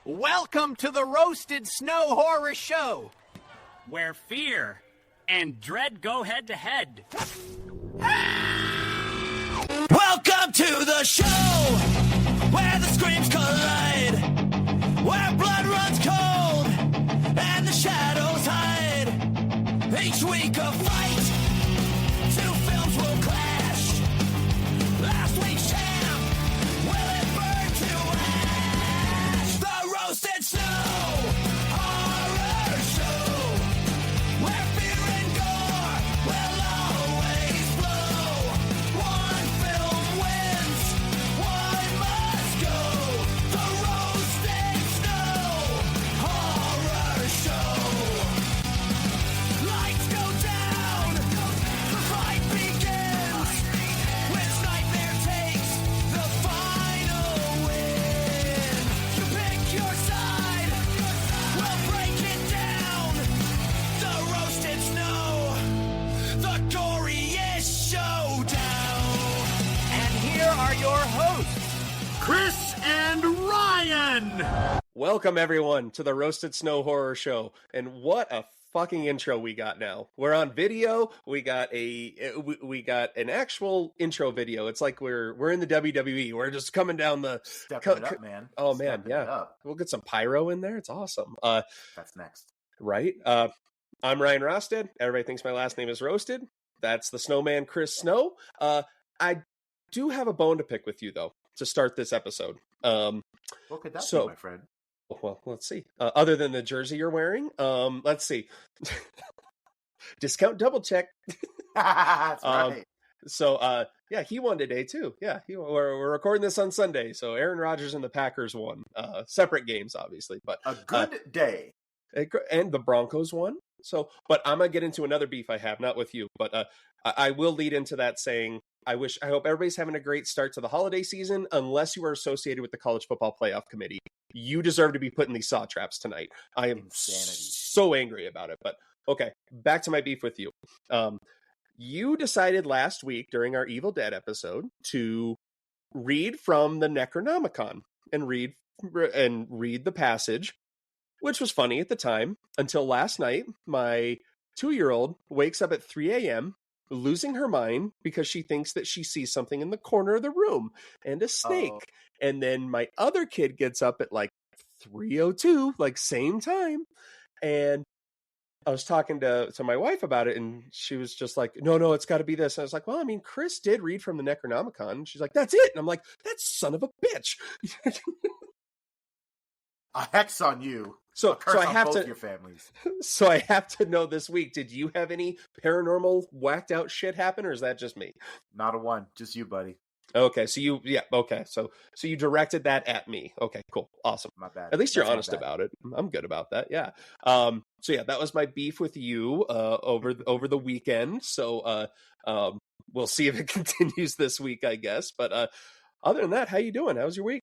Welcome to the Roasted Snow Horror Show, where fear and dread go head to head. Welcome to the show, where the screams collide, where blood runs cold, and the shadows hide. Each week a fight, two films will clash. Last week's champ, will it burn to ash? The Roasted Snow Horror Show, where fear and gore will always flow. One film wins, one must go. The Roasted Snow Horror Show. Lights go down, the fight begins. Which nightmare takes the final win? You pick your side, we'll break it down. The Roasted Snow, the goriest showdown. and here are your hosts. Chris and Ryan! Welcome everyone to the Roasted Snow Horror Show, and what a fucking intro we got now. We're on video. We got an actual intro video. It's like we're in the WWE. We're just coming down the Stepping it up, man. Oh man, Stepping it yeah. up. We'll get some pyro in there. It's awesome. That's next. Right. I'm Ryan Rosted. Everybody thinks my last name is Roasted. That's the snowman Chris Snow. I do have a bone to pick with you though to start this episode. What could that be, my friend? Well, let's see. Other than the jersey you're wearing, let's see. Discount double check. That's right. So, yeah, he won today too. Yeah, we're recording this on Sunday, so Aaron Rodgers and the Packers won. Separate games, obviously, but A good day. and the Broncos won. So, but I'm gonna get into another beef I have, not with you, but I will lead into that saying I hope everybody's having a great start to the holiday season, unless you are associated with the College Football Playoff Committee. You deserve to be put in these saw traps tonight. I am Insanity. so angry about it. But okay, back to my beef with you. You decided last week during our Evil Dead episode to read from the Necronomicon and read the passage, which was funny at the time, until last night. My 2-year-old wakes up at 3 a.m. losing her mind because she thinks that she sees something in the corner of the room and a snake. Oh. And then my other kid gets up at like 3:02, like same time. And I was talking to my wife about it, and she was just like, no, it's got to be this. And I was like, well, I mean, Chris did read from the Necronomicon. And she's like, that's it. And I'm like, that son of a bitch. A hex on you. So A curse I on have both to your families. So I have to know this week, did you have any paranormal whacked out shit happen, or is that just me? Not a one. Just you, buddy. Okay, so you directed that at me. Okay, cool. Awesome. My bad. At least you're That's my honest bad. about it. I'm good about that. Yeah. So yeah, that was my beef with you over the weekend. So we'll see if it continues this week, I guess. But other than that, how you doing? How's your week?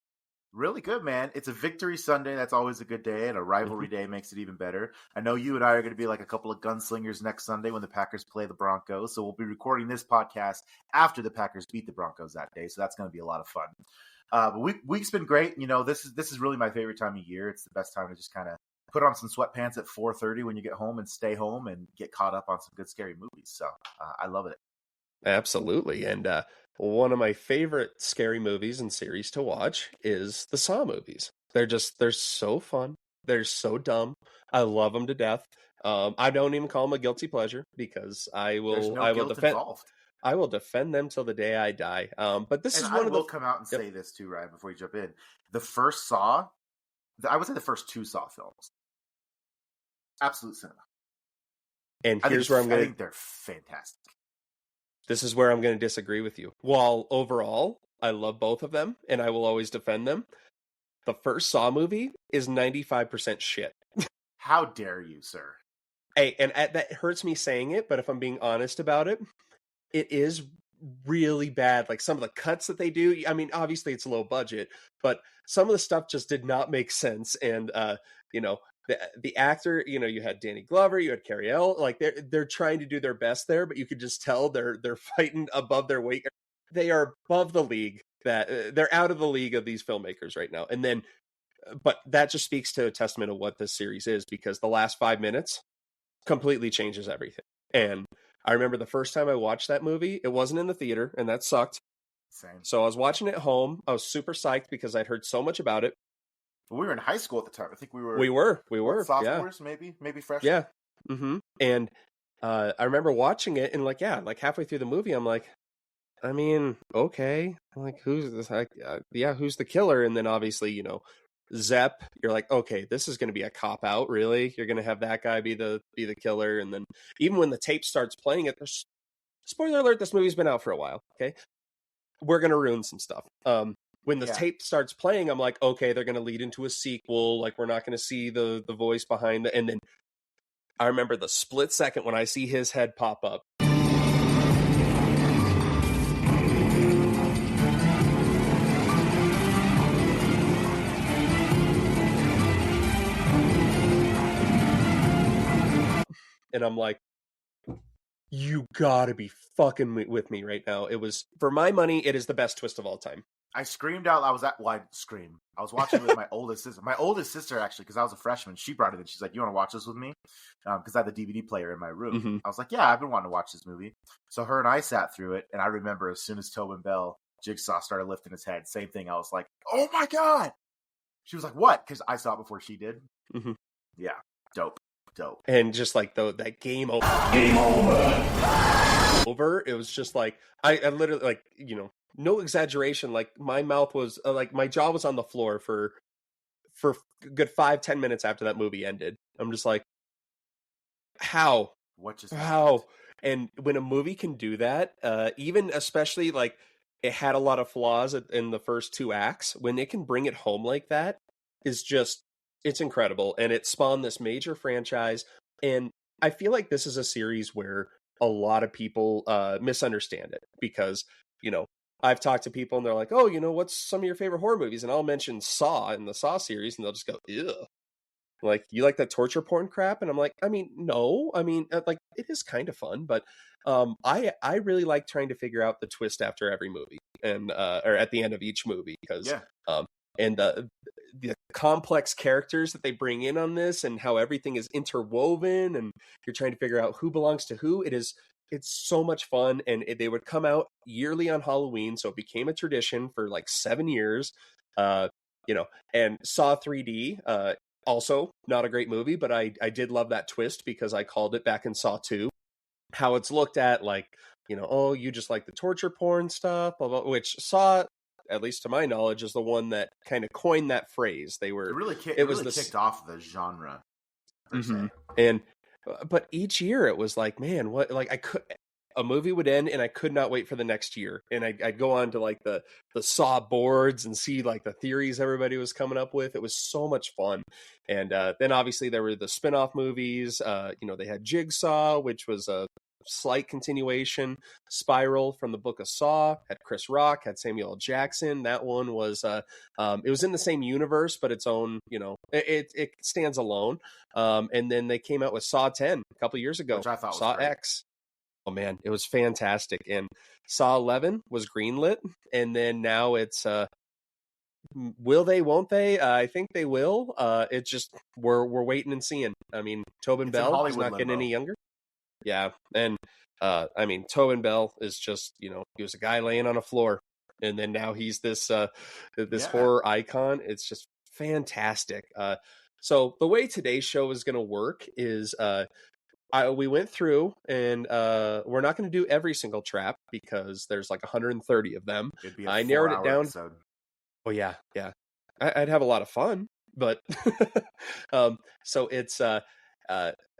Really good, man. It's a victory Sunday. That's always a good day, and a rivalry day makes it even better. I know you and I are going to be like a couple of gunslingers next Sunday when the Packers play the Broncos, so we'll be recording this podcast after the Packers beat the Broncos that day, so that's going to be a lot of fun. But week's been great. You know, this is really my favorite time of year. It's the best time to just kind of put on some sweatpants at 4:30 when you get home and stay home and get caught up on some good scary movies. So I love it. Absolutely. And one of my favorite scary movies and series to watch is the Saw movies. They're so fun. They're so dumb. I love them to death. I don't even call them a guilty pleasure because I will defend them till the day I die. But this is one of the. I will come out and say this too, Ryan, before you jump in. The first Saw, I would say the first two Saw films, absolute cinema. And here's where I think they're fantastic. This is where I'm going to disagree with you. While overall, I love both of them, and I will always defend them. The first Saw movie is 95% shit. How dare you, sir? Hey, and that hurts me saying it, but if I'm being honest about it, it is really bad. Like some of the cuts that they do, I mean, obviously it's low budget, but some of the stuff just did not make sense. And, the actor, you had Danny Glover, you had Carrie L. Like they're trying to do their best there, but you could just tell they're fighting above their weight. They are above the league. That they're out of the league of these filmmakers right now. And then but that just speaks to a testament of what this series is, because the last 5 minutes completely changes everything. And I remember the first time I watched that movie, it wasn't in the theater, and that sucked. Same. So I was watching it at home. I was super psyched because I'd heard so much about it. We were in high school at the time. I think we were. We were sophomores, yeah. maybe freshmen. Yeah. Mm-hmm. And I remember watching it, and like halfway through the movie, I'm like, I mean, okay, like who's this? Who's the killer? And then obviously, Zepp. You're like, okay, this is going to be a cop out. Really, you're going to have that guy be the killer? And then even when the tape starts playing, spoiler alert, this movie's been out for a while. Okay, we're going to ruin some stuff. When the tape starts playing, I'm like, okay, they're going to lead into a sequel. Like, we're not going to see the voice behind and then I remember the split second when I see his head pop up. And I'm like, you gotta be fucking with me right now. It was, for my money, it is the best twist of all time. I screamed out. I was watching with my oldest sister. My oldest sister, actually, because I was a freshman, she brought it in. She's like, "You want to watch this with me?" Because I had the DVD player in my room. Mm-hmm. I was like, "Yeah, I've been wanting to watch this movie." So her and I sat through it, and I remember as soon as Tobin Bell, Jigsaw, started lifting his head, same thing. I was like, "Oh my god!" She was like, "What?" Because I saw it before she did. Mm-hmm. Yeah, dope. And just like that game over. It was just like I literally, like, no exaggeration, like my mouth was like my jaw was on the floor for a good 5-10 minutes after that movie ended. I'm just like, how? What just how? And when a movie can do that, even especially like it had a lot of flaws in the first 2 acts, when it can bring it home like that is just, it's incredible. And it spawned this major franchise. And I feel like this is a series where a lot of people misunderstand it because, I've talked to people and they're like, oh, what's some of your favorite horror movies? And I'll mention Saw in the Saw series and they'll just go, ew. Like, you like that torture porn crap? And I'm like, I mean, no. I mean, like, it is kind of fun, but I really like trying to figure out the twist after every movie and or at the end of each movie because and the complex characters that they bring in on this and how everything is interwoven and you're trying to figure out who belongs to who. It's so much fun. And they would come out yearly on Halloween. So it became a tradition for like 7 years, and Saw 3D, also not a great movie, but I did love that twist because I called it back in Saw 2, how it's looked at like, oh, you just like the torture porn stuff, blah, blah, which Saw, at least to my knowledge, is the one that kind of coined that phrase. It really kicked off the genre per se. And but each year it was like, man, what, like a movie would end and I could not wait for the next year. And I'd go on to like the Saw boards and see like the theories everybody was coming up with. It was so much fun. And then obviously there were the spin-off movies. They had Jigsaw, which was a slight continuation. Spiral from the Book of Saw, had Chris Rock, had Samuel L. Jackson. That one was it was in the same universe, but its own, it stands alone. And then they came out with Saw 10 a couple years ago, which I thought Saw was great. X. Oh man, it was fantastic. And Saw 11 was greenlit, and then now it's will they, won't they? I think they will. It's just we're waiting and seeing. I mean, Tobin Bell is not getting any younger. Yeah, and I mean, Tobin Bell is just, he was a guy laying on a floor, and then now he's this horror icon. It's just fantastic. So the way today's show is going to work is we went through and we're not going to do every single trap because there's like 130 of them. I narrowed it down. Episode. Oh yeah. I'd have a lot of fun, but so it's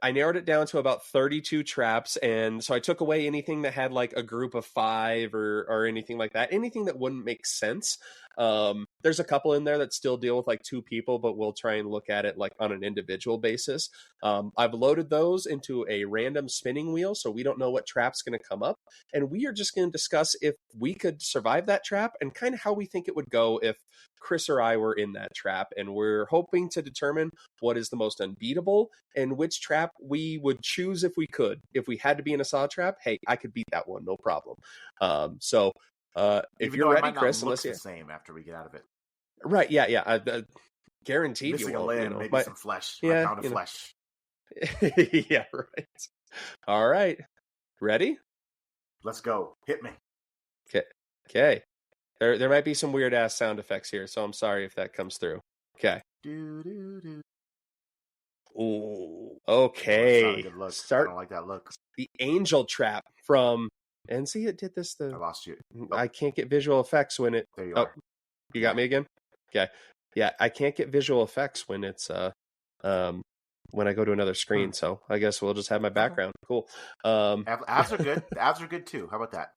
I narrowed it down to about 32 traps, and so I took away anything that had like a group of 5 or anything like that, anything that wouldn't make sense. There's a couple in there that still deal with like 2 people, but we'll try and look at it like on an individual basis. I've loaded those into a random spinning wheel, so we don't know what trap's going to come up, and we are just going to discuss if we could survive that trap and kind of how we think it would go if Chris or I were in that trap. And we're hoping to determine what is the most unbeatable and which trap we would choose if we could. If we had to be in a Saw trap, hey, I could beat that one, no problem. If you're ready, Chris, unless the same after we get out of it. Right, yeah. guaranteed Missing you a won't. limb, maybe But- some flesh. yeah, My pound of you know. flesh. Yeah, right. All right. Ready? Let's go. Hit me. Okay. There might be some weird ass sound effects here, so I'm sorry if that comes through. Okay. Do, do, do. Ooh. Oh, that's not a Okay. good look. I Start don't like that look. the angel trap from. And see, it did this. I lost you. I can't get visual effects when it. There you Oh, are. you got me again. Okay. Yeah, I can't get visual effects when it's when I go to another screen. So I guess we'll just have my background. Cool. Abs are good. The abs are good too. How about that?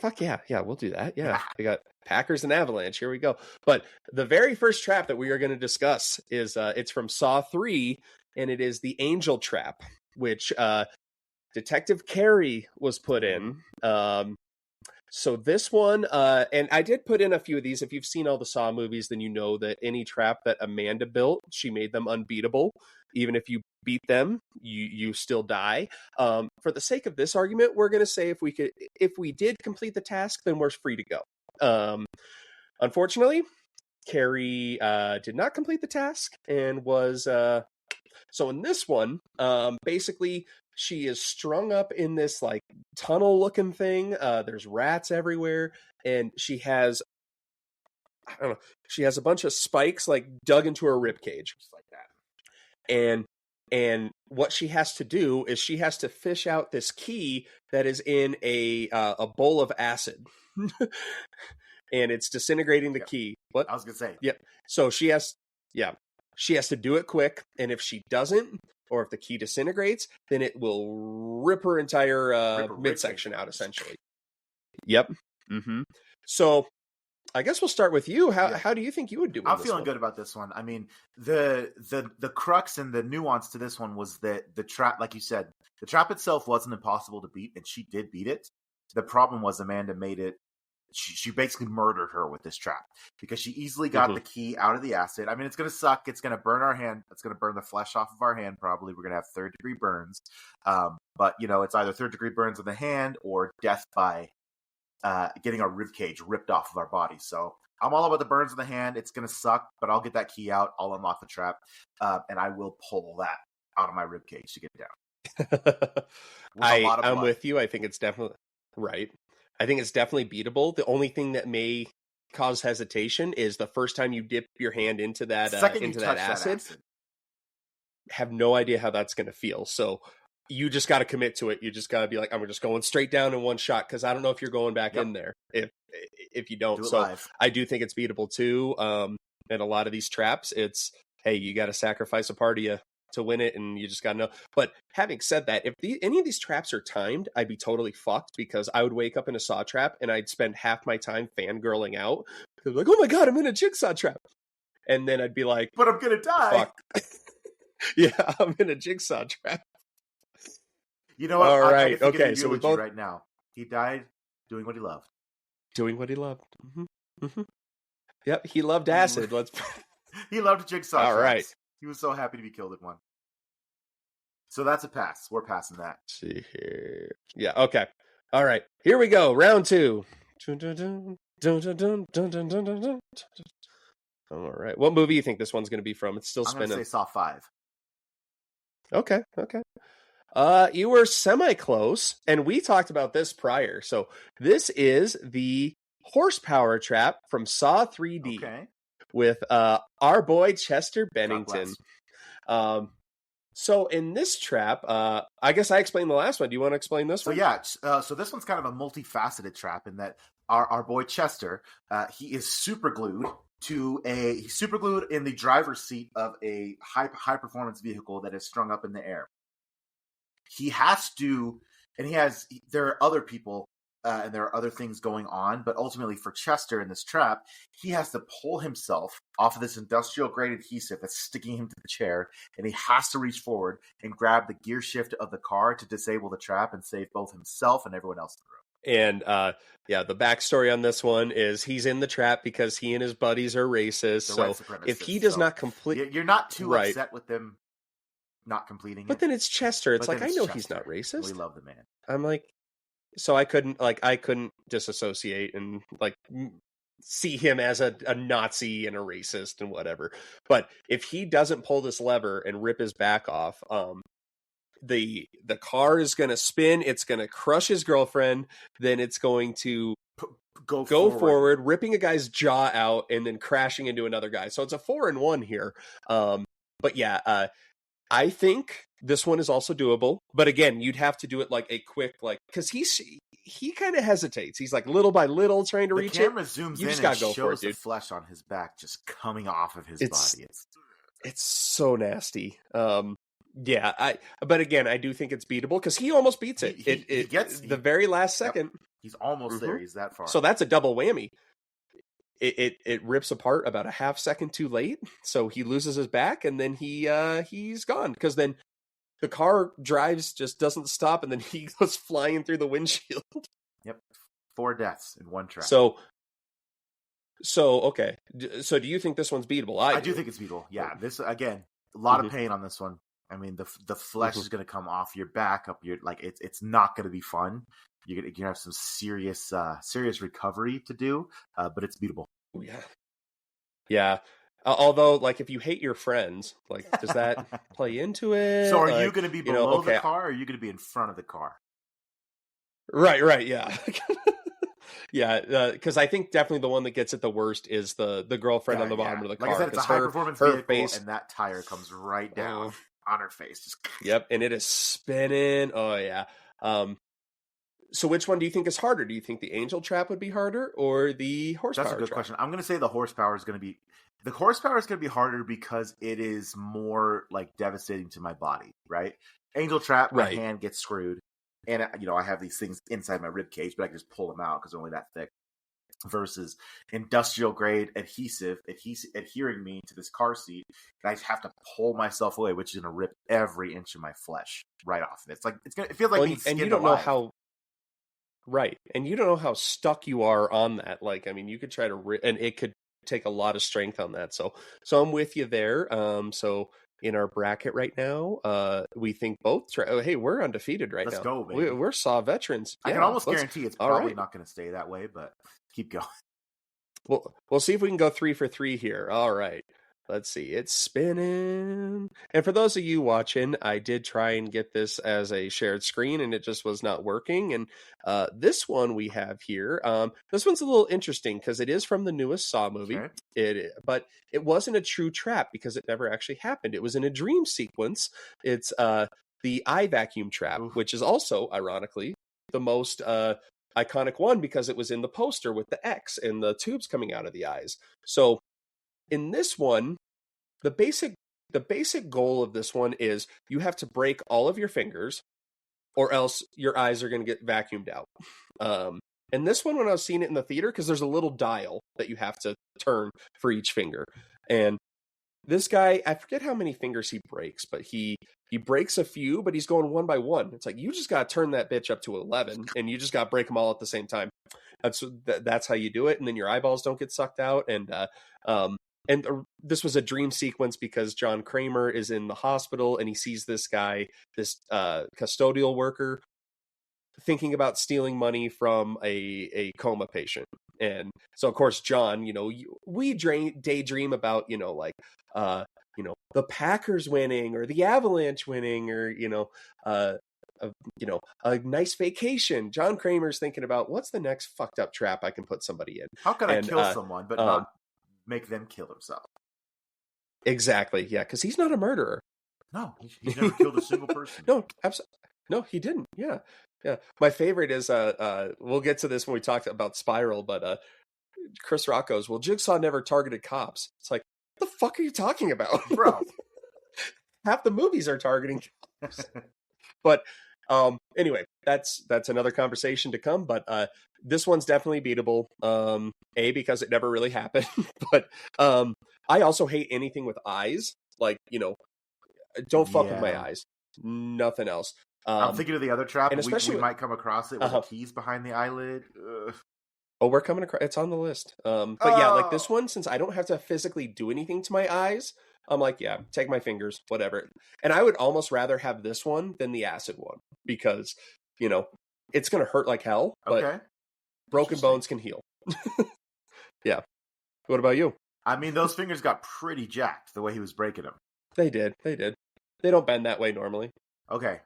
Fuck yeah, we'll do that. Yeah, we got Packers and Avalanche. Here we go. But the very first trap that we are going to discuss is it's from Saw 3, and it is the Angel Trap, which Detective Carey was put in. So this one, and I did put in a few of these. If you've seen all the Saw movies, then you know that any trap that Amanda built, she made them unbeatable. Even if you beat them, you still die. For the sake of this argument, we're going to say if we did complete the task, then we're free to go. Unfortunately, Carrie did not complete the task and was so in this one, basically she is strung up in this like tunnel looking thing. There's rats everywhere, and she has a bunch of spikes like dug into her rib cage, just like that. And what she has to do is she has to fish out this key that is in a bowl of acid. And it's disintegrating the key. What? I was gonna say. Yep. So she has to do it quick, and if she doesn't, or if the key disintegrates, then it will rip her entire midsection out, essentially. Yep. Mm-hmm. So I guess we'll start with you. How do you think you would do? I'm feeling good about this one. I mean, the crux and the nuance to this one was that the trap, like you said, the trap itself wasn't impossible to beat, and she did beat it. The problem was Amanda made it. She basically murdered her with this trap because she easily got the key out of the acid. I mean, it's going to suck. It's going to burn our hand. It's going to burn the flesh off of our hand. Probably we're going to have 3rd-degree burns. But it's either 3rd-degree burns on the hand or death by getting our rib cage ripped off of our body. So I'm all about the burns on the hand. It's going to suck, but I'll get that key out. I'll unlock the trap, and I will pull that out of my rib cage to get it down. I'm with you. I think it's definitely right. I think it's definitely beatable. The only thing that may cause hesitation is the first time you dip your hand into that acid. Have no idea how that's going to feel. So you just got to commit to it. You just got to be like, I'm just going straight down in one shot because I don't know if you're going back in there if you don't. So live. I do think it's beatable too. And a lot of these traps, it's hey, you got to sacrifice a part of you to win it, and you just gotta know. But having said that, if any of these traps are timed, I'd be totally fucked because I would wake up in a Saw trap and I'd spend half my time fangirling out because like, oh my god, I'm in a Jigsaw trap, and then I'd be like, but I'm gonna die. Fuck. Yeah, I'm in a Jigsaw trap. You know what? All right, okay. So we both right now. He died doing what he loved. Doing what he loved. Yep, he loved acid. He loved Jigsaw. All traps. Right. He was so happy to be killed in one. So that's a pass. We're passing that. Let's see here. Yeah, okay. All right. Here we go. Round 2. All right. What movie do you think this one's going to be from? It's still spinning. I'm going to say Saw 5. Okay. You were semi-close, and we talked about this prior. So this is the horsepower trap from Saw 3D. Okay. With our boy Chester Bennington. So in this trap, I guess I explained the last one. Do you want to explain this one? So yeah, so this one's kind of a multifaceted trap in that our boy Chester, he is super glued in the driver's seat of a high performance vehicle that is strung up in the air. He has to, and there are other people. And there are other things going on, but ultimately for Chester in this trap, he has to pull himself off of this industrial-grade adhesive that's sticking him to the chair, and he has to reach forward and grab the gear shift of the car to disable the trap and save both himself and everyone else in the room. And the backstory on this one is he's in the trap because he and his buddies are racist. So if he does not complete... You're not too upset with them not completing it. But then it's Chester. It's like, I know he's not racist. We love the man. I'm like... So I couldn't disassociate and like see him as a Nazi and a racist and whatever. But if he doesn't pull this lever and rip his back off, the car is going to spin. It's going to crush his girlfriend. Then it's going to go forward, ripping a guy's jaw out and then crashing into another guy. So it's a 4-in-1 here. But yeah, I think this one is also doable. But again, you'd have to do it like a quick, like, because he kind of hesitates. He's like little by little trying to reach it. The camera zooms you in just and go shows for it, the flesh on his back just coming off of his body. It's so nasty. Yeah, but again, I do think it's beatable because he almost beats it. He gets the very last second. Yep. He's almost there. He's that far. So that's a double whammy. It rips apart about a half second too late, so he loses his back, and then he's gone because then the car just doesn't stop, and then he goes flying through the windshield. Yep, 4 deaths in one track. So okay. So do you think this one's beatable? I do think it's beatable. Yeah, this again, a lot of pain on this one. I mean, the flesh is going to come off your back, up your like. It's not going to be fun. You're gonna have some serious recovery to do, but it's beatable. Yeah. Although, like, if you hate your friends, like, does that play into it? So, are like, you going to be below the car, or are you going to be in front of the car? Right. Yeah. Yeah, because I think definitely the one that gets it the worst is the girlfriend on the bottom of the car. Like I said, it's a high performance vehicle, and that tire comes right down on her face. Just... Yep, and it is spinning. Oh yeah. So which one do you think is harder? Do you think the angel trap would be harder or the horsepower trap? That's a good question. I'm going to say the horsepower is going to be harder because it is more like devastating to my body, right? Angel trap, my hand gets screwed. And, I have these things inside my rib cage, but I can just pull them out because they're only that thick. Versus industrial grade adhesive adhering me to this car seat, and I have to pull myself away, which is going to rip every inch of my flesh right off. It feels like being skinned and you don't alive. know how. Right, and you don't know how stuck you are on that. Like, I mean, you could try to, and it could take a lot of strength on that. So I'm with you there. So in our bracket right now, we think both. Hey, we're undefeated right now. Let's go, baby. We're Saw veterans. I can almost guarantee it's probably not going to stay that way, but keep going. We'll see if we can go 3 for 3 here. All right. Let's see. It's spinning. And for those of you watching, I did try and get this as a shared screen, and it just was not working. And this one we have here, this one's a little interesting because it is from the newest Saw movie. Okay. But it wasn't a true trap because it never actually happened. It was in a dream sequence. It's the eye vacuum trap, which is also, ironically, the most iconic one because it was in the poster with the X and the tubes coming out of the eyes. So in this one, the basic goal of this one is you have to break all of your fingers or else your eyes are going to get vacuumed out. And this one, when I was seeing it in the theater, because there's a little dial that you have to turn for each finger. And this guy, I forget how many fingers he breaks, but he breaks a few, but he's going one by one. It's like, you just got to turn that bitch up to 11 and you just got to break them all at the same time. That's how you do it. And then your eyeballs don't get sucked out. And this was a dream sequence because John Kramer is in the hospital and he sees this guy, this custodial worker, thinking about stealing money from a coma patient. And so, of course, John, we daydream about, the Packers winning or the Avalanche winning or, a nice vacation. John Kramer's thinking about what's the next fucked up trap I can put somebody in. How can I kill someone but not make them kill themselves? Exactly. Yeah. Cause he's not a murderer. No, he's never killed a single person. No, absolutely. No, he didn't. Yeah. Yeah. My favorite is, we'll get to this when we talk about Spiral, but, Chris Rock goes, well, Jigsaw never targeted cops. It's like, what the fuck are you talking about? Bro? Half the movies are targeting cops. But, anyway, that's another conversation to come, but, this one's definitely beatable. Because it never really happened, but, I also hate anything with eyes. Like, don't fuck with my eyes. Nothing else. I'm thinking of the other trap, and especially we might come across it with the keys behind the eyelid. Ugh. Oh, we're coming across. It's on the list. But yeah, like this one, since I don't have to physically do anything to my eyes, I'm like, yeah, take my fingers, whatever. And I would almost rather have this one than the acid one because, it's going to hurt like hell, but broken bones can heal. Yeah. What about you? I mean, those fingers got pretty jacked the way he was breaking them. They did. They don't bend that way normally. Okay.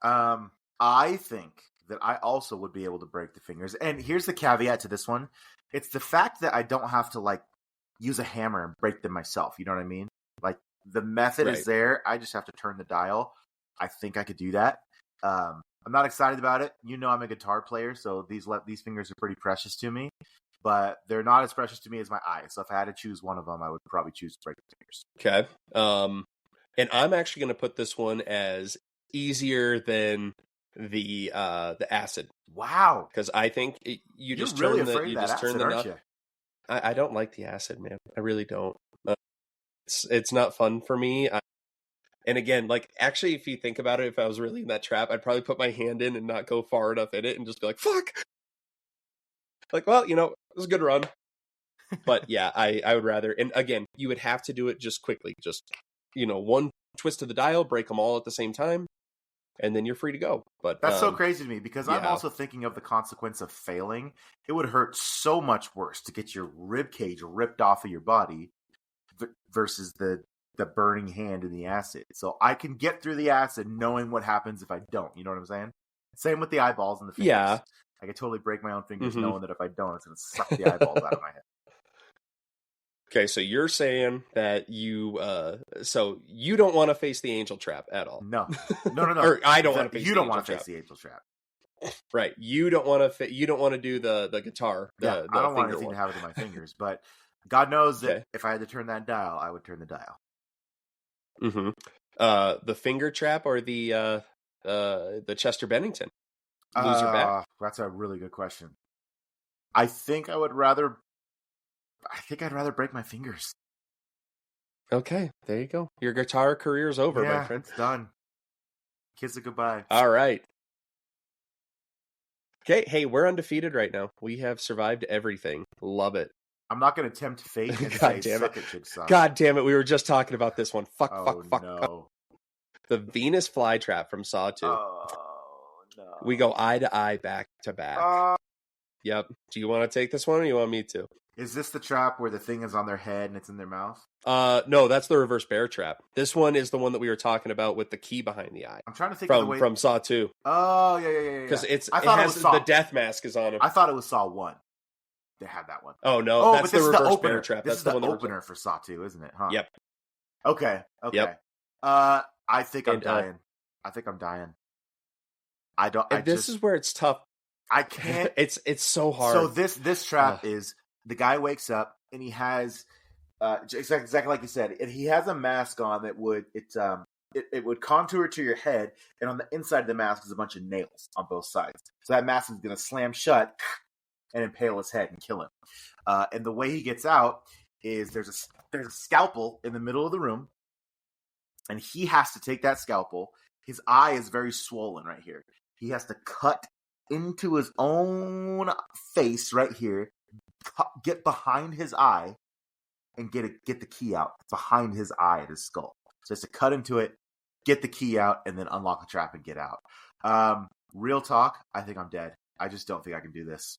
I think that I also would be able to break the fingers. And here's the caveat to this one. It's the fact that I don't have to, like, use a hammer and break them myself. You know what I mean? Like, the method is there. I just have to turn the dial. I think I could do that. I'm not excited about it. You know I'm a guitar player, so these fingers are pretty precious to me. But they're not as precious to me as my eyes. So if I had to choose one of them, I would probably choose to break the fingers. Okay. And I'm actually going to put this one as easier than the acid. Wow. Because I think you just turn really the afraid you of that just turn acid, the aren't nut. you? I don't like the acid, man. I really don't. It's not fun for me. And again, like, actually, if you think about it, if I was really in that trap, I'd probably put my hand in and not go far enough in it and just be like, fuck! Like, well, it was a good run. But yeah, I would rather, and again, you would have to do it just quickly. Just, one twist of the dial, break them all at the same time, and then you're free to go. But that's so crazy to me because I'm yeah. also thinking of the consequence of failing. It would hurt so much worse to get your rib cage ripped off of your body versus the burning hand in the acid. So I can get through the acid knowing what happens if I don't. You know what I'm saying? Same with the eyeballs and the fingers. Yeah. I could totally break my own fingers Mhm. knowing that if I don't, it's going to suck the eyeballs out of my head. Okay, so you're saying that you don't want to face the angel trap at all. No. Or I don't want to face You the don't angel want to trap. face the angel trap. Right. You don't want to do the guitar. Yeah, I don't want anything to happen to my fingers, but God knows that Okay. if I had to turn that dial, I would turn the dial. Mm-hmm. The finger trap or the Chester Bennington? Lose your back? That's a really good question. I think I'd rather break my fingers. Okay, there you go. Your guitar career's over, my friend. It's done. Kiss it goodbye. All right. Okay, hey, we're undefeated right now. We have survived everything. Love it. I'm not going to tempt fate and God say, damn suck it. it, Jigsaw. God damn it, we were just talking about this one. Fuck. No. The Venus flytrap from Saw 2. Oh, no. We go eye to eye, back to back. Yep. Do you want to take this one or you want me to? Is this the trap where the thing is on their head and it's in their mouth? No, that's the reverse bear trap. This one is the one that we were talking about with the key behind the eye. I'm trying to think of the way... From Saw 2. Oh, yeah. Because the death mask is on him. I thought it was Saw 1. They had that one. Oh, no, that's the reverse bear trap. This is the opener for Saw 2, isn't it? Huh? Yep. Okay. Yep. I think I'm dying. I think I'm dying. This is where it's tough. I can't. It's so hard. So this trap is the guy wakes up and he has exactly like you said. He has a mask on that would it would contour to your head, and on the inside of the mask is a bunch of nails on both sides. So that mask is going to slam shut and impale his head and kill him. And the way he gets out is there's a scalpel in the middle of the room, and he has to take that scalpel. His eye is very swollen right here. He has to cut into his own face right here, get behind his eye, and get the key out. It's behind his eye at his skull. So he has to cut into it, get the key out, and then unlock the trap and get out. Real talk, I think I'm dead. I just don't think I can do this.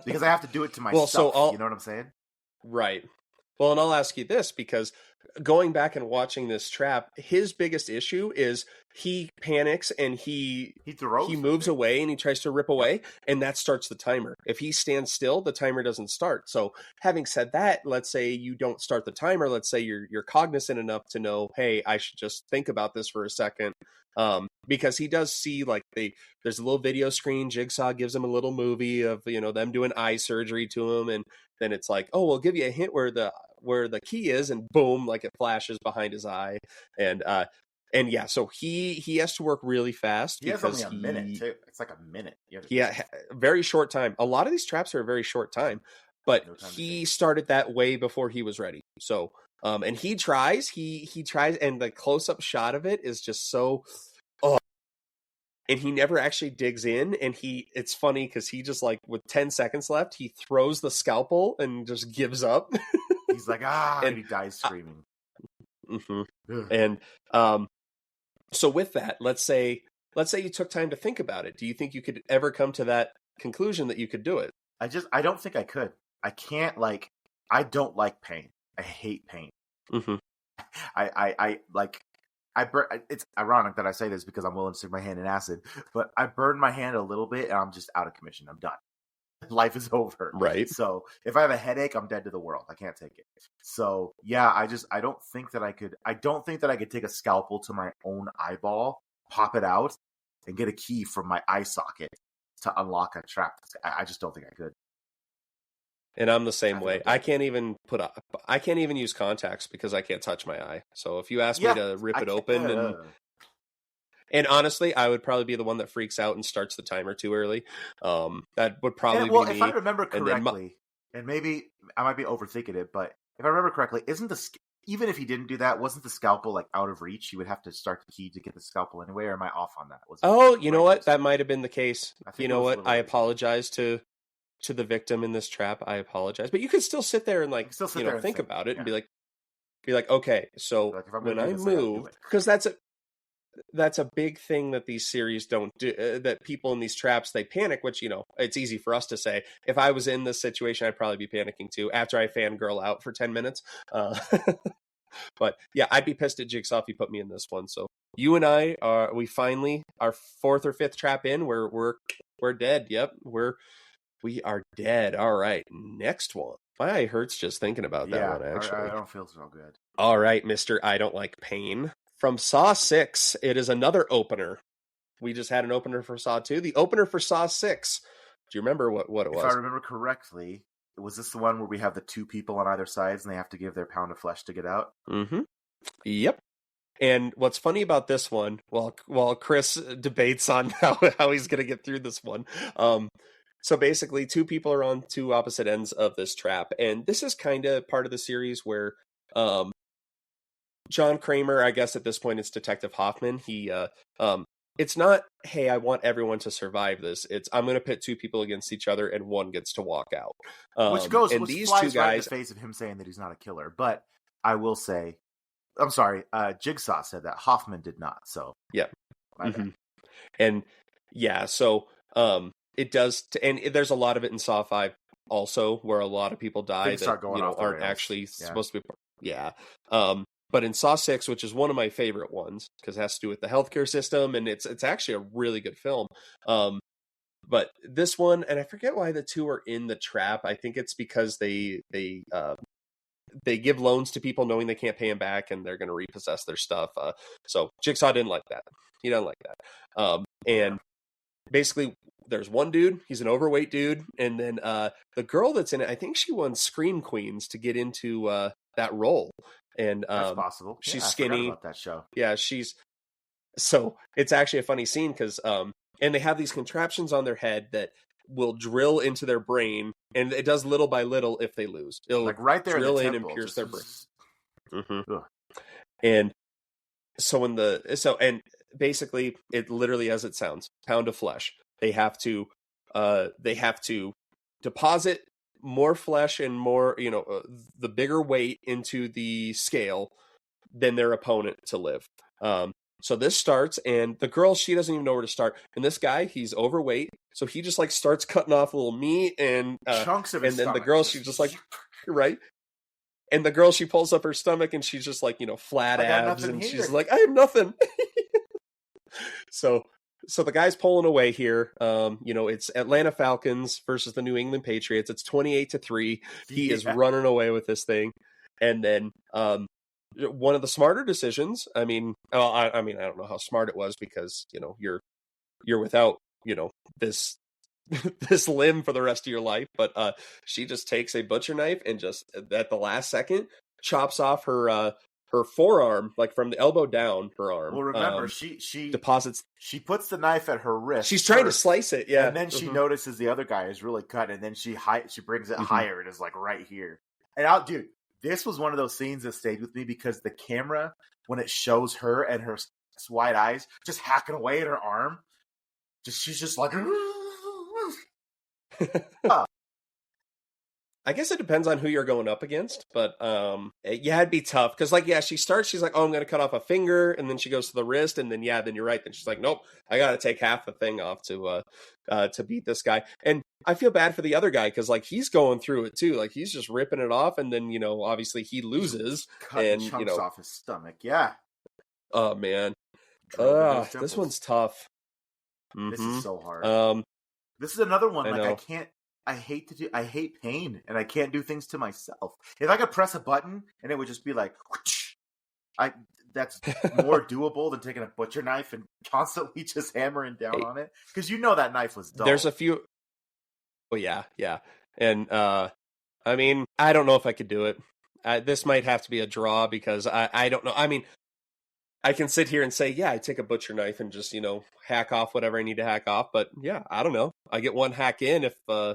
Because I have to do it to myself. You know what I'm saying? Right. Well, and I'll ask you this, because going back and watching this trap, his biggest issue is he panics and he moves away and he tries to rip away, and that starts the timer. If he stands still, the timer doesn't start. So having said that, let's say you don't start the timer. Let's say you're cognizant enough to know, hey, I should just think about this for a second. Because he does see, like, there's a little video screen. Jigsaw gives him a little movie of, them doing eye surgery to him. And then it's like, oh, we'll give you a hint where the key is, and boom, like it flashes behind his eye. And yeah, so he has to work really fast. He has only a minute too. It's like a minute. Yeah, very short time. A lot of these traps are a very short time, but he started that way before he was ready. So, and he tries, and the close-up shot of it is just so, and he never actually digs in. And it's funny because he just, like, with 10 seconds left, he throws the scalpel and just gives up. He's like, and he dies screaming. And so with that, let's say you took time to think about it. Do you think you could ever come to that conclusion that you could do it? I don't think I could. I can't like. I don't like pain. I hate pain. Mm-hmm. I like. It's ironic that I say this because I'm willing to stick my hand in acid, but I burned my hand a little bit and I'm just out of commission. I'm done. Life is over. Right. So if I have a headache, I'm dead to the world. I can't take it. So yeah, I don't think that I could take a scalpel to my own eyeball, pop it out, and get a key from my eye socket to unlock a trap. I just don't think I could. And I'm the same way. I can't even use contacts because I can't touch my eye. So if you ask me to rip it open and honestly, I would probably be the one that freaks out and starts the timer too early. That would probably be me. If I remember correctly, and maybe I might be overthinking it, but if I remember correctly, even if he didn't do that, wasn't the scalpel like out of reach? You would have to start the key to get the scalpel anyway, or am I off on that? You know what? That might have been the case. You know what? I apologize to the victim in this trap. I apologize. But you could still sit there and think about it and be like, okay, so like when I move, because that's a big thing that these series don't do, that people in these traps, they panic, which, it's easy for us to say. If I was in this situation, I'd probably be panicking too after I fangirl out for 10 minutes. But yeah, I'd be pissed at Jigsaw if he put me in this one. So you and I we finally, our fourth or fifth trap in, we're dead. Yep. We are dead. All right. Next one. My eye hurts just thinking about that one, actually. I don't feel so good. All right, Mr. I Don't Like Pain. From Saw 6, it is another opener. We just had an opener for Saw 2. The opener for Saw 6. Do you remember what it was? If I remember correctly, was this the one where we have the two people on either sides and they have to give their pound of flesh to get out? Mm-hmm. Yep. And what's funny about this one, while Chris debates on how he's going to get through this one, so basically two people are on two opposite ends of this trap. And this is kind of part of the series where John Kramer, I guess at this point it's Detective Hoffman. He, it's not, hey, I want everyone to survive this. It's, I'm going to pit two people against each other and one gets to walk out. Which these flies two guys, right in the face of him saying that he's not a killer. But I will say, I'm sorry, Jigsaw said that. Hoffman did not. So yeah. Mm-hmm. And yeah, so it does, and there's a lot of it in Saw 5 also, where a lot of people die that aren't actually supposed to be. Yeah. But in Saw 6, which is one of my favorite ones, because it has to do with the healthcare system, and it's actually a really good film. But this one, and I forget why the two are in the trap. I think it's because they give loans to people knowing they can't pay them back, and they're going to repossess their stuff. So Jigsaw didn't like that. He doesn't like that. And basically, there's one dude. He's an overweight dude, and then the girl that's in it, I think she won Scream Queens to get into that role. And that's possible. She's skinny. I forgot about that show. Yeah, so it's actually a funny scene because and they have these contraptions on their head that will drill into their brain, and it does little by little if they lose. It'll like right there drill in and pierce their brain. Mm-hmm. And and basically it literally as it sounds, pound of flesh. They have to deposit more flesh and more, the bigger weight into the scale than their opponent to live. So this starts, and the girl, she doesn't even know where to start. And this guy, he's overweight, so he just like starts cutting off a little meat and chunks of his and then stomach. the girl, she's just like, right. And the girl, she pulls up her stomach and she's just like, flat abs, and she's like, I have nothing. So the guy's pulling away here. It's Atlanta Falcons versus the New England Patriots. It's 28-3. He is running away with this thing. And then one of the smarter decisions, I don't know how smart it was because, you're without, this this limb for the rest of your life. But she just takes a butcher knife and just at the last second chops off her forearm, like from the elbow down, her arm. Well, remember, she deposits. She puts the knife at her wrist. She's trying to slice it, yeah. And then she notices the other guy is really cut, and then she brings it higher and is like right here. And dude, this was one of those scenes that stayed with me because the camera, when it shows her and her wide eyes just hacking away at her arm, she's just like. I guess it depends on who you're going up against, but yeah, it'd be tough because like she's like, oh, I'm gonna cut off a finger, and then she goes to the wrist, and then then you're right, then she's like, nope, I gotta take half the thing off to beat this guy. And I feel bad for the other guy because like he's going through it too, like he's just ripping it off, and then obviously he loses, Cutting chunks off his stomach. Yeah. Oh man, this one's tough. This is so hard. This is another one I hate pain, and I can't do things to myself. If I could press a button and it would just be like, whoosh, that's more doable than taking a butcher knife and constantly just hammering down on it. Because that knife was dull. There's a few. Oh yeah. And I mean, I don't know if I could do it. This might have to be a draw because I don't know. I mean, I can sit here and say, yeah, I take a butcher knife and just, hack off whatever I need to hack off. But yeah, I don't know. I get one hack in if, I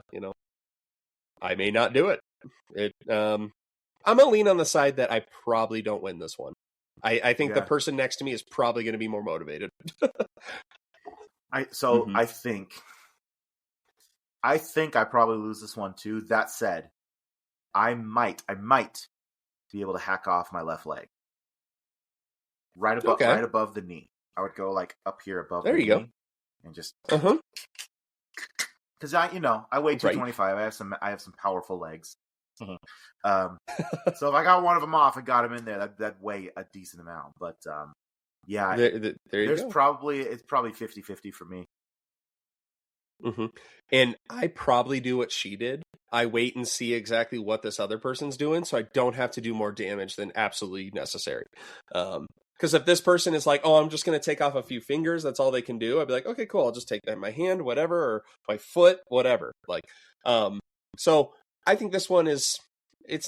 may not do it. I'm going to lean on the side that I probably don't win this one. I think the person next to me is probably going to be more motivated. I think I probably lose this one too. That said, I might be able to hack off my left leg. Right above the knee. I would go like up here above the knee. There you go. And just because I weigh 225. I have some powerful legs. So if I got one of them off and got him in there, that'd weigh a decent amount. But it's probably 50-50 for me. Mm-hmm. And I probably do what she did. I wait and see exactly what this other person's doing, so I don't have to do more damage than absolutely necessary. Because if this person is like, oh, I'm just going to take off a few fingers, that's all they can do, I'd be like, okay, cool, I'll just take that in my hand, whatever, or my foot, whatever. Like, so I think this one it's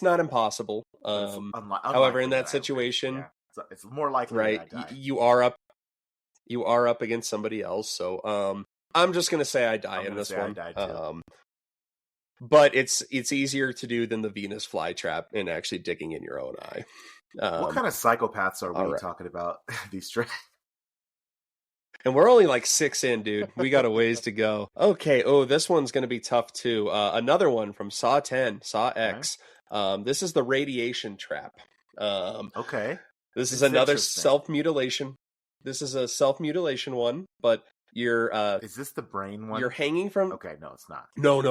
not impossible. However, in that situation, it's more likely right, that I die. You are up against somebody else. So I'm just going to say I die in this one. I die too. But it's easier to do than the Venus flytrap and actually digging in your own eye. What kind of psychopaths are we talking about? These And we're only like 6 in, dude. We got a ways to go. Okay. Oh, this one's going to be tough too. Another one from Saw 10, Saw X. This is the radiation trap. Okay. This is another self-mutilation. This is a self-mutilation one, but you're is this the brain one? You're hanging from. Okay, no, it's not. No.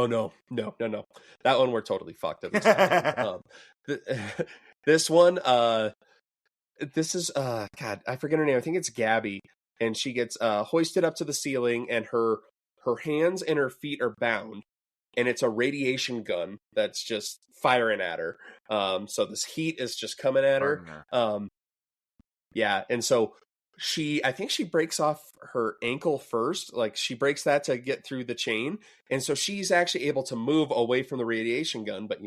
That one we're totally fucked up. This one, this is God, I forget her name. I think it's Gabby, and she gets hoisted up to the ceiling, and her hands and her feet are bound, and it's a radiation gun that's just firing at her. So this heat is just coming at her. Yeah, and so I think she breaks off her ankle first. Like she breaks that to get through the chain. And so she's actually able to move away from the radiation gun. But,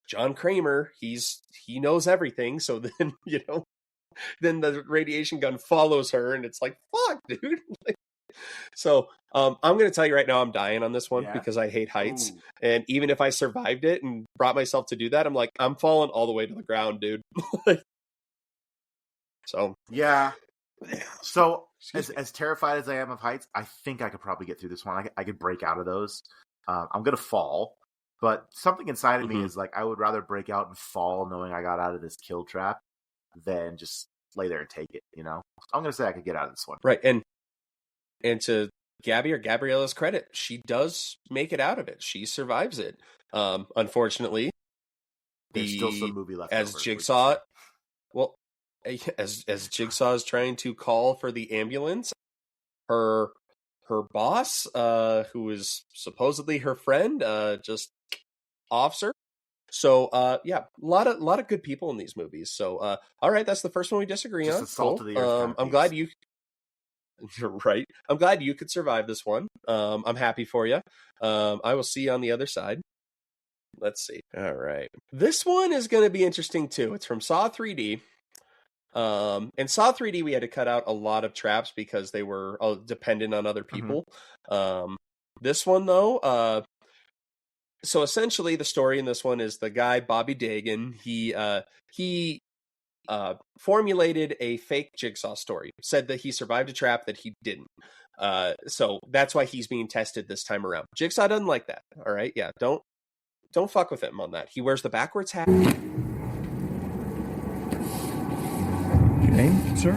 John Kramer, he knows everything. So then, then the radiation gun follows her and it's like, fuck, dude. So I'm going to tell you right now, I'm dying on this one because I hate heights. Ooh. And even if I survived it and brought myself to do that, I'm like, I'm falling all the way to the ground, dude. So, yeah. So as terrified as I am of heights, I think I could probably get through this one. I could break out of those. I'm going to fall, but something inside of me is like, I would rather break out and fall knowing I got out of this kill trap than just lay there and take it, I'm going to say I could get out of this one. Right. And to Gabby or Gabriella's credit, she does make it out of it. She survives it. Unfortunately, there's still some movie left as over, Jigsaw. Well, as Jigsaw is trying to call for the ambulance, her boss, who is supposedly her friend, just offs her. So a lot of good people in these movies. So all right, that's the first one we disagree just on. The salt cool. of the earth I'm glad you. You're right. I'm glad you could survive this one. I'm happy for you. I will see you on the other side. Let's see. All right, this one is going to be interesting too. It's from Saw 3D. In Saw 3D, we had to cut out a lot of traps because they were dependent on other people. This one, though, so essentially the story in this one is the guy, Bobby Dagan, he formulated a fake Jigsaw story, said that he survived a trap that he didn't. So that's why he's being tested this time around. Jigsaw doesn't like that. All right. Yeah. don't fuck with him on that. He wears the backwards hat. Your name, sir?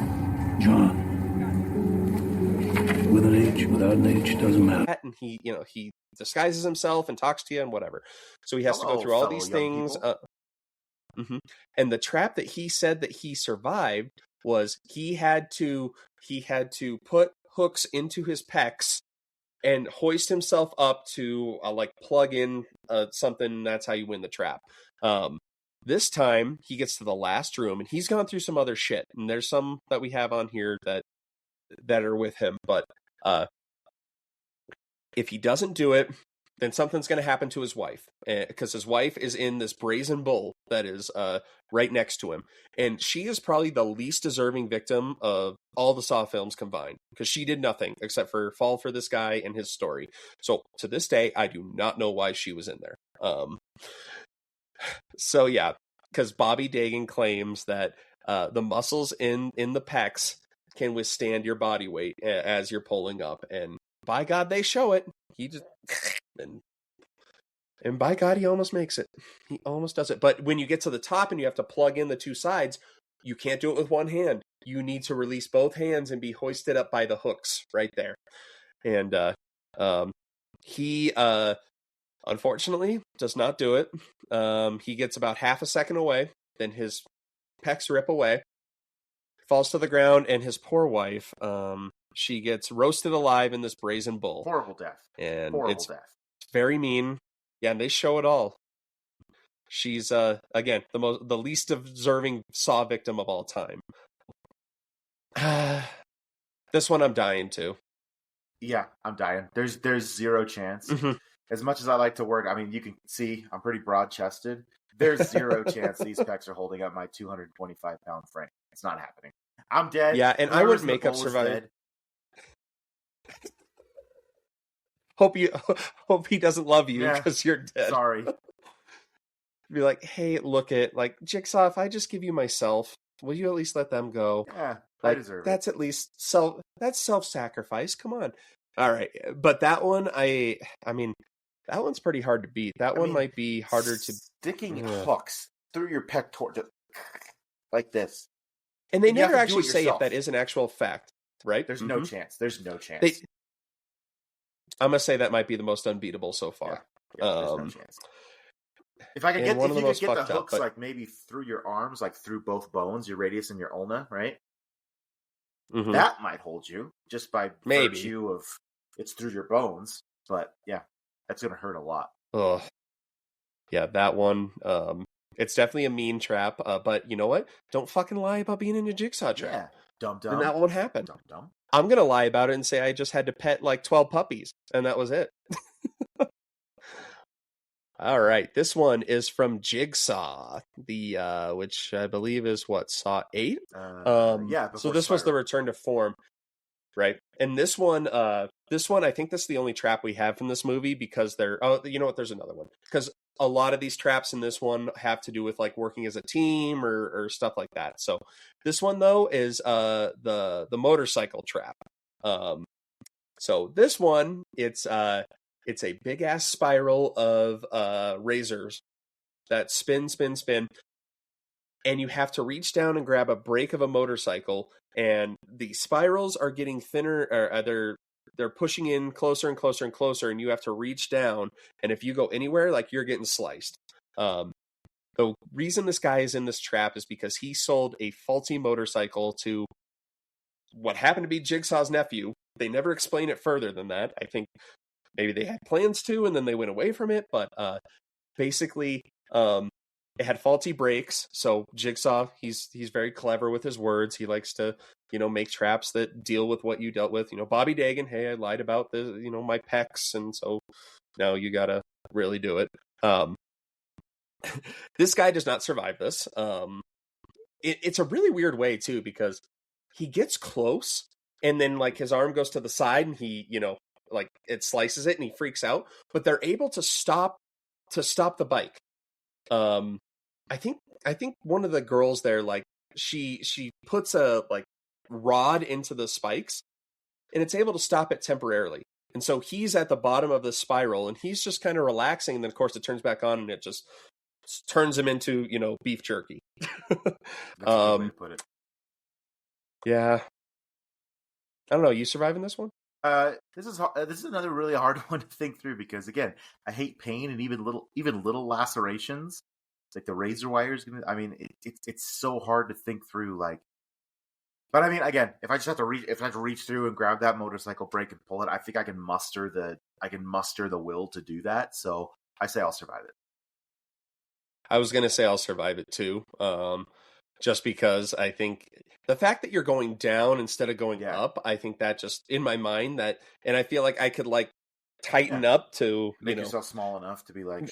John. With an H, without an H, doesn't matter. And he, you know, he disguises himself and talks to you and whatever. So he has to go Hello, through all fellow these young things. people. And the trap that he said that he survived was he had to put hooks into his pecs and hoist himself up to like plug in something. That's how you win the trap. This time he gets to the last room and he's gone through some other shit. And there's some that we have on here that are with him. But if he doesn't do it, then something's going to happen to his wife, because his wife is in this brazen bull that is right next to him. And she is probably the least deserving victim of all the Saw films combined, because she did nothing except for fall for this guy and his story. So to this day, I do not know why she was in there. So yeah, because Bobby Dagan claims that the muscles in the pecs can withstand your body weight as you're pulling up. And by God, they show it. He just... And by God, he almost makes it. He almost does it. But when you get to the top and you have to plug in the two sides, you can't do it with one hand. You need to release both hands and be hoisted up by the hooks right there. And he unfortunately does not do it. He gets about half a second away. Then his pecs rip away. Falls to the ground, and his poor wife, she gets roasted alive in this brazen bull. Horrible death. And Horrible death. very mean. Yeah, and they show it all. She's again the least deserving Saw victim of all time. This one I'm dying to. Yeah, I'm dying. There's zero chance. Mm-hmm. As much as I like to work, I mean, you can see I'm pretty broad chested. There's zero chance these pecs are holding up my 225-pound frame. It's not happening. I'm dead. Yeah, and I would make up survive. Hope he doesn't love you because you're dead. Sorry. Be like, hey, look at like Jigsaw. If I just give you myself, will you at least let them go? Yeah, like, I deserve that's it. At least self-sacrifice. Come on. All right, but that one, I mean, that one's pretty hard to beat. That one might be harder to sticking hooks through your pectoral like this. And they never actually say if that is an actual fact, right? There's no chance. There's no chance. I'm gonna say that might be the most unbeatable so far. Yeah, there's no chance. If I could get, if you could get the hooks like maybe through your arms, like through both bones, your radius and your ulna, right? Mm-hmm. That might hold you just by virtue of it's through your bones. But yeah, that's gonna hurt a lot. Oh, yeah, that one. It's definitely a mean trap. But you know what? Don't fucking lie about being in a Jigsaw trap. Yeah, dumb. And that won't happen. Dumb. I'm going to lie about it and say I just had to pet like 12 puppies, and that was it. All right. This one is from Jigsaw, which I believe is Saw 8? Yeah. So this was the return to form, right? And this one, I think this is the only trap we have from this movie because you know what? There's another one. Because a lot of these traps in this one have to do with like working as a team or stuff like that. So this one though is the motorcycle trap. So this one it's a big ass spiral of razors that spin, and you have to reach down and grab a brake of a motorcycle, and the spirals are getting thinner, or they're pushing in closer and closer and closer, and you have to reach down, and if you go anywhere, like, you're getting sliced. The reason this guy is in this trap is because he sold a faulty motorcycle to what happened to be Jigsaw's nephew. They never explain it further than that. I think maybe they had plans to, and then they went away from it, but basically, it had faulty brakes. So Jigsaw, he's very clever with his words. He likes to, make traps that deal with what you dealt with. Bobby Dagan, hey, I lied about my pecs, and so now you gotta really do it. This guy does not survive this. It's a really weird way too, because he gets close, and then like his arm goes to the side, and he, like it slices it, and he freaks out. But they're able to stop the bike. I think one of the girls there, like she puts a like rod into the spikes, and it's able to stop it temporarily. And so he's at the bottom of the spiral, and he's just kind of relaxing. And then, of course, it turns back on, and it just turns him into, beef jerky. That's a good way to put it. Yeah. I don't know. You surviving this one? This is another really hard one to think through because again, I hate pain and even little lacerations, like the razor wire is gonna. I mean, it's so hard to think through. Like, but I mean, again, if I have to reach through and grab that motorcycle brake and pull it, I think I can muster the will to do that. So I say I'll survive it. I was gonna say I'll survive it too. Just because I think the fact that you're going down instead of going up, I think that just in my mind and I feel like I could like tighten up to make yourself small enough to be like.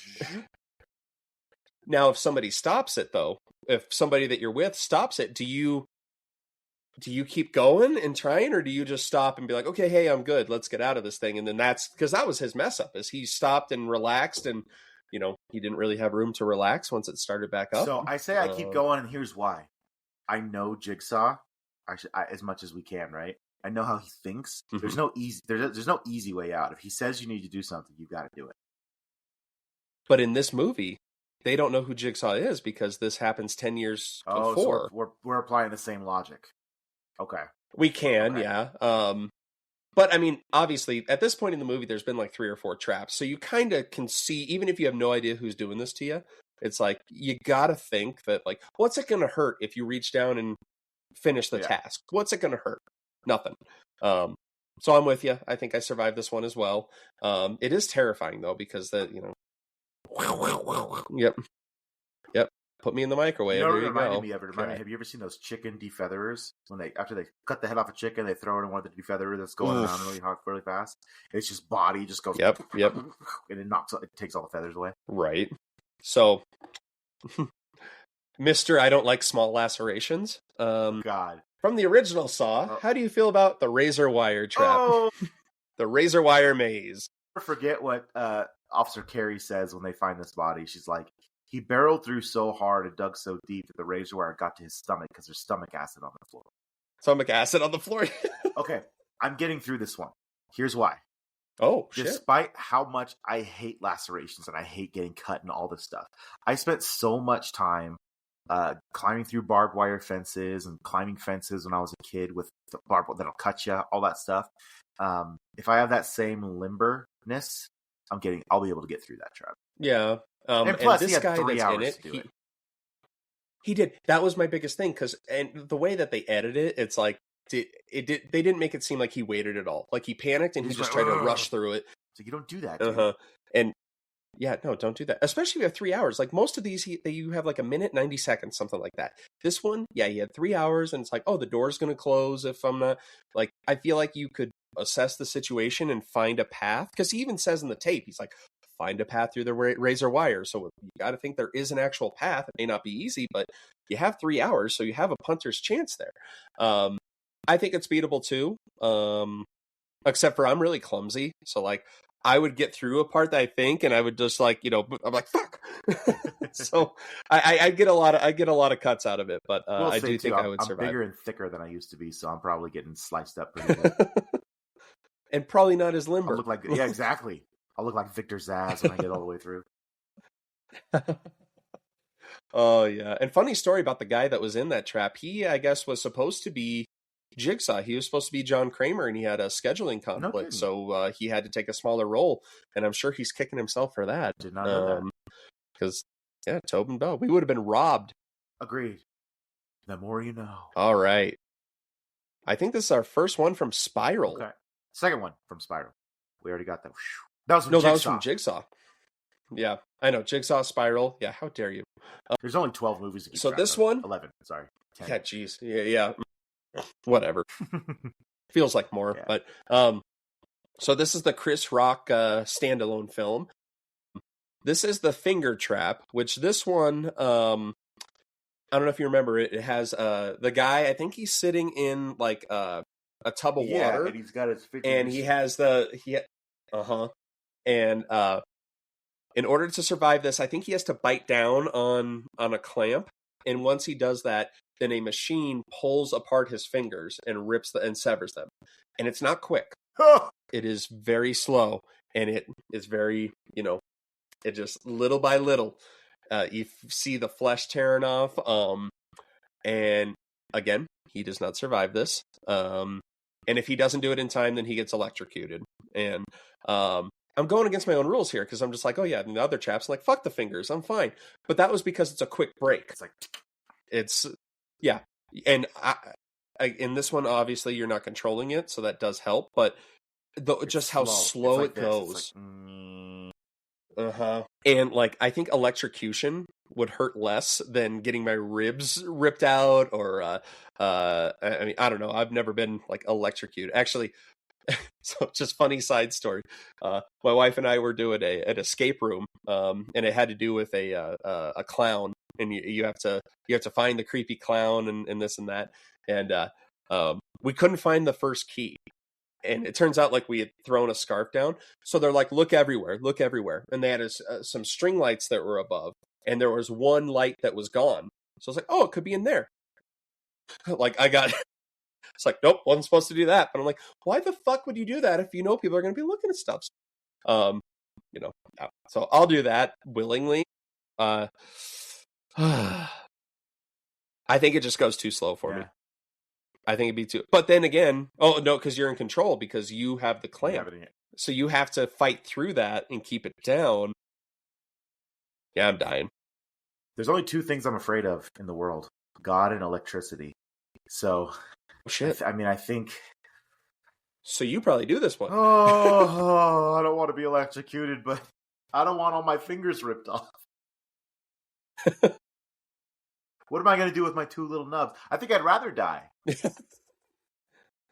Now, if somebody stops it though, if somebody that you're with stops it, do you keep going and trying, or do you just stop and be like, okay, hey, I'm good, let's get out of this thing? And then that's because that was his mess up, is he stopped and relaxed and. He didn't really have room to relax once it started back up. So I say I keep going, and here's why. I know Jigsaw as much as we can, right? I know how he thinks. Mm-hmm. There's no easy way out. If he says you need to do something, you got to do it. But in this movie, they don't know who Jigsaw is because this happens 10 years before. So we're applying the same logic. Okay. We can, yeah. But, I mean, obviously, at this point in the movie, there's been like 3 or 4 traps. So you kind of can see, even if you have no idea who's doing this to you, it's like, you got to think that, like, what's it going to hurt if you reach down and finish the task? What's it going to hurt? Nothing. So I'm with you. I think I survived this one as well. It is terrifying, though, because Yep. Put me in the microwave. There you go. Have you ever seen those chicken defeatherers? After they cut the head off a chicken, they throw it in one of the defeatherers that's going around really fast. It's just body just goes. Yep. And it takes all the feathers away. Right. So, Mr. I don't like small lacerations. God. From the original Saw, how do you feel about the razor wire trap? Oh. The razor wire maze. I forget what Officer Carey says when they find this body. She's like, he barreled through so hard and dug so deep that the razor wire got to his stomach because there's stomach acid on the floor. Stomach acid on the floor? Okay, I'm getting through this one. Here's why. Oh, shit. Despite how much I hate lacerations and I hate getting cut and all this stuff, I spent so much time climbing through barbed wire fences and climbing fences when I was a kid with the barbed wire that'll cut you, all that stuff. If I have that same limberness, I'll be able to get through that trap. Yeah. And plus, this guy that's in it, he did. That was my biggest thing, and the way that they edited it, it's like they didn't make it seem like he waited at all. Like he panicked and he just tried to rush through it. So you don't do that. And yeah, no, don't do that. Especially if you have 3 hours. Like most of these, you have like a minute, 90 seconds, something like that. This one, yeah, he had 3 hours, and it's like, oh, the door's going to close if I'm not. Like, I feel like you could assess the situation and find a path, because he even says in the tape, he's like, find a path through the razor wire. So you got to think there is an actual path. It may not be easy, but you have 3 hours, so you have a punter's chance there. I think it's beatable too, except for I'm really clumsy. So like I would get through a part that I think, and I would just like, I'm like, fuck. So I get a lot of cuts out of it, but I do think I would survive. I'm bigger and thicker than I used to be, so I'm probably getting sliced up pretty good. And probably not as limber. Exactly. I'll look like Victor Zsasz when I get all the way through. Oh, yeah. And funny story about the guy that was in that trap. He, I guess, was supposed to be Jigsaw. He was supposed to be John Kramer, and he had a scheduling conflict. So he had to take a smaller role. And I'm sure he's kicking himself for that. Did not know that. Because, yeah, Tobin Bell. We would have been robbed. Agreed. The more you know. All right. I think this is our first one from Spiral. Okay. Second one from Spiral. We already got that. That was from Jigsaw. Yeah, I know. Jigsaw, Spiral. Yeah, how dare you? There's only 12 movies to keep so track this of. one? 11, sorry. 10. Yeah, jeez. Yeah. Whatever. Feels like more. Yeah. But so this is the Chris Rock standalone film. This is The Finger Trap, which this one, I don't know if you remember it. It has the guy, I think he's sitting in like a tub of water. And he's got his fingers. And he has And in order to survive this, I think he has to bite down on a clamp. And once he does that, then a machine pulls apart his fingers and rips and severs them. And it's not quick. It is very slow, and it is very, it just little by little, you see the flesh tearing off. And again, he does not survive this. And if he doesn't do it in time, then he gets electrocuted. And I'm going against my own rules here because I'm just like, oh yeah, and the other chap's like, fuck the fingers, I'm fine. But that was because it's a quick break. Yeah. And in this one, obviously, you're not controlling it, so that does help. But just how slow it goes. And I think electrocution would hurt less than getting my ribs ripped out, or I mean, I don't know. I've never been electrocuted. Actually, so just funny side story. My wife and I were doing an escape room, and it had to do with a clown, and you have to find the creepy clown and this and that, and we couldn't find the first key. And it turns out we had thrown a scarf down. So they're like, look everywhere. And they had some string lights that were above. And there was one light that was gone. So I was like, oh, it could be in there. It's like, nope, wasn't supposed to do that. But I'm like, why the fuck would you do that if you know people are going to be looking at stuff? So I'll do that willingly. I think it just goes too slow for me. I think it'd be too. But then again, oh no, because you're in control because you have the clamp, so you have to fight through that and keep it down. Yeah, I'm dying. There's only two things I'm afraid of in the world: God and electricity. So, shit. I think. So you probably do this one. Oh, I don't want to be electrocuted, but I don't want all my fingers ripped off. What am I going to do with my two little nubs? I think I'd rather die.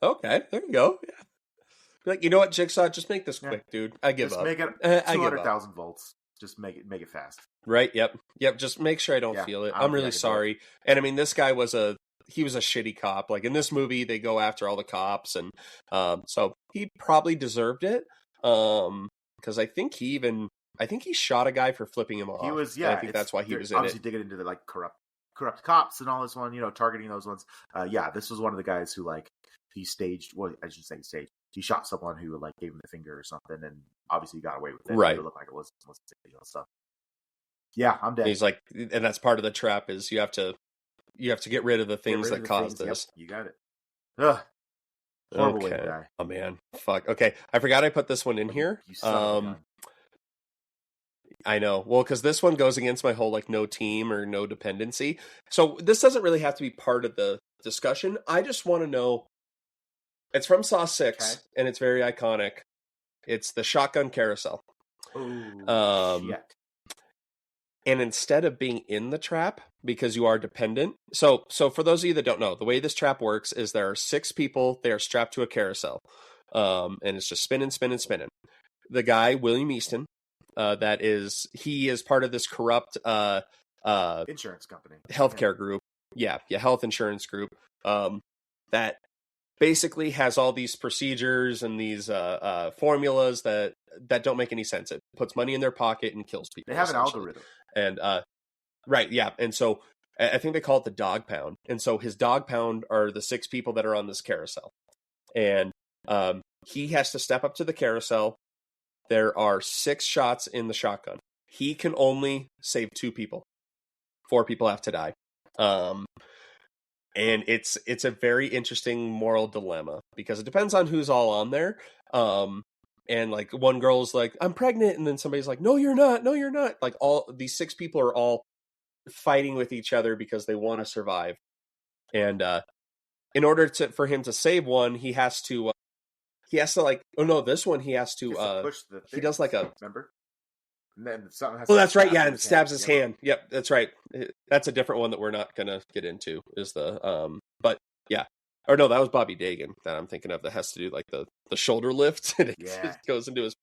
Okay, there you go. Yeah. You know what, Jigsaw? Just make this quick, dude. I give up. Just make it 200,000 volts. Just make it fast. Right. Yep. Just make sure I don't feel it. I'm really sorry. And I mean, this guy was a shitty cop. In this movie, they go after all the cops, and so he probably deserved it. Because I think he shot a guy for flipping him off. He was, I think that's why he was in it. Obviously, digging into the corrupt cops and all this one, targeting those ones. This was one of the guys who he staged. Well, I should say staged. He shot someone who gave him the finger or something, and obviously got away with it. Right. It looked like it was stuff. Yeah, I'm dead. He's and that's part of the trap is you have to get rid of the things that caused this. Yep, you got it. Ugh. Horrible way to Okay. die. Oh man, fuck. Okay, I forgot I put this one in here. You son of a gun. I know. Well, because this one goes against my whole no team or no dependency. So this doesn't really have to be part of the discussion. I just want to know. It's from Saw 6, and it's very iconic. It's the shotgun carousel. Oh, shit. And instead of being in the trap, because you are dependent. So for those of you that don't know, the way this trap works is there are 6 people. They are strapped to a carousel. And it's just spinning, spinning, spinning. The guy, William Easton, he is part of this corrupt insurance company, healthcare group. Yeah, health insurance group. That basically has all these procedures and these formulas that don't make any sense. It puts money in their pocket and kills people. They have an algorithm. And right, yeah. And so I think they call it the dog pound. And so his dog pound are the 6 people that are on this carousel. And he has to step up to the carousel. There are 6 shots in the shotgun. He can only save 2 people. 4 people have to die. And it's a very interesting moral dilemma because it depends on who's all on there. And one girl's like, I'm pregnant. And then somebody's like, no, you're not. No, you're not. All these 6 people are all fighting with each other because they want to survive. And in order for him to save one, he has to this one he has to push the thing. He does a remember. And then something has that's right. Yeah, and stabs his hand. Yep, that's right. That's a different one that we're not gonna get into. Is the but yeah, or no, that was Bobby Dagan that I'm thinking of. That has to do the shoulder lift. And it goes into his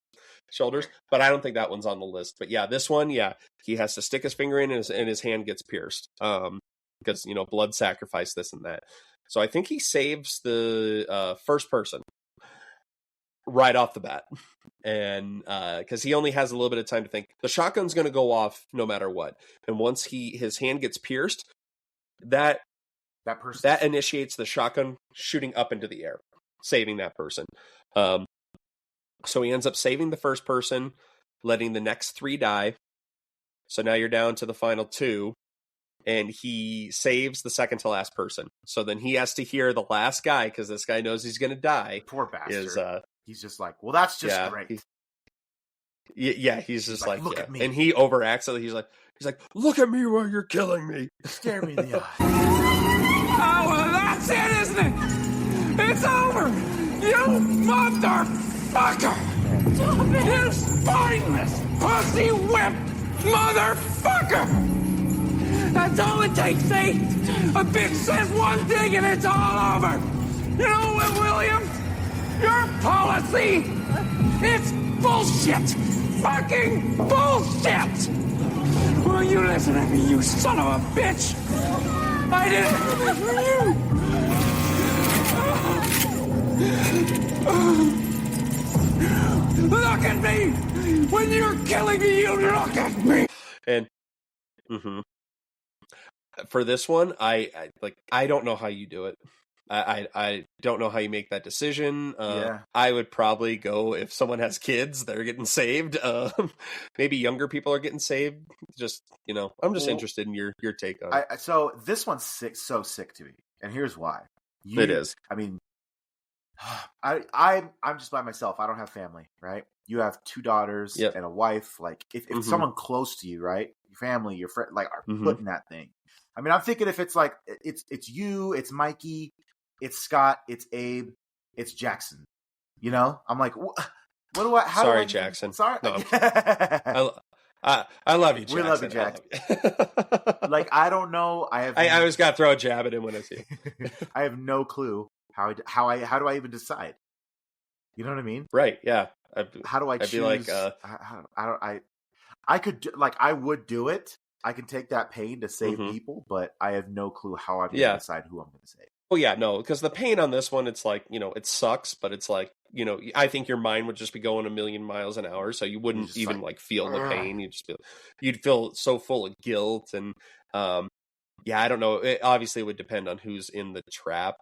shoulders. But I don't think that one's on the list. But yeah, this one, he has to stick his finger in and his hand gets pierced. Because blood sacrifice, this and that. So I think he saves the first person right off the bat. And because he only has a little bit of time to think. The shotgun's going to go off no matter what. And once his hand gets pierced, that initiates the shotgun shooting up into the air, saving that person. So he ends up saving the first person, letting the next 3 die. So now you're down to the final 2, and he saves the second to last person. So then he has to hear the last guy, because this guy knows he's going to die. Poor bastard. He's just like, well, that's just great. He's just like look at me. And he overacts it. He's like, look at me while you're killing me. Stare me in the eye. Oh, well, that's it, isn't it? It's over! You motherfucker! You spineless, pussy whip motherfucker! That's all it takes, eh? A bitch says one thing and it's all over! You know what, William? Your policy, it's bullshit! Fucking bullshit! Will you listen to me, you son of a bitch? I did everything for you! Look at me! When you're killing me, you look at me! And for this one, I don't know how you do it. I don't know how you make that decision. I would probably go, if someone has kids, they're getting saved. Maybe younger people are getting saved. Just, I'm just interested in your take on it. So this one's so sick to me, and here's why. It is. I mean, I'm just by myself. I don't have family, right? You have 2 daughters and a wife. Like, if someone close to you, right, your family, your friend, like, are putting that thing. I mean, I'm thinking if it's like it's you, it's Mikey, it's Scott, it's Abe, it's Jackson. I'm like, what do I? Sorry, Jackson. Sorry, no. I love you, Jackson. We love you, Jackson. Like, I don't know. I always got to throw a jab at him when I see him. I have no clue how do I even decide? You know what I mean? Right? Yeah. How do I choose? Be like, I could I would do it. I can take that pain to save people, but I have no clue how I'm going to decide who I'm going to save. Oh yeah, no, because the pain on this one, it's like, it sucks, but it's like, I think your mind would just be going 1,000,000 miles an hour, so you wouldn't even like feel the pain. You'd feel so full of guilt, and I don't know. It obviously would depend on who's in the trap.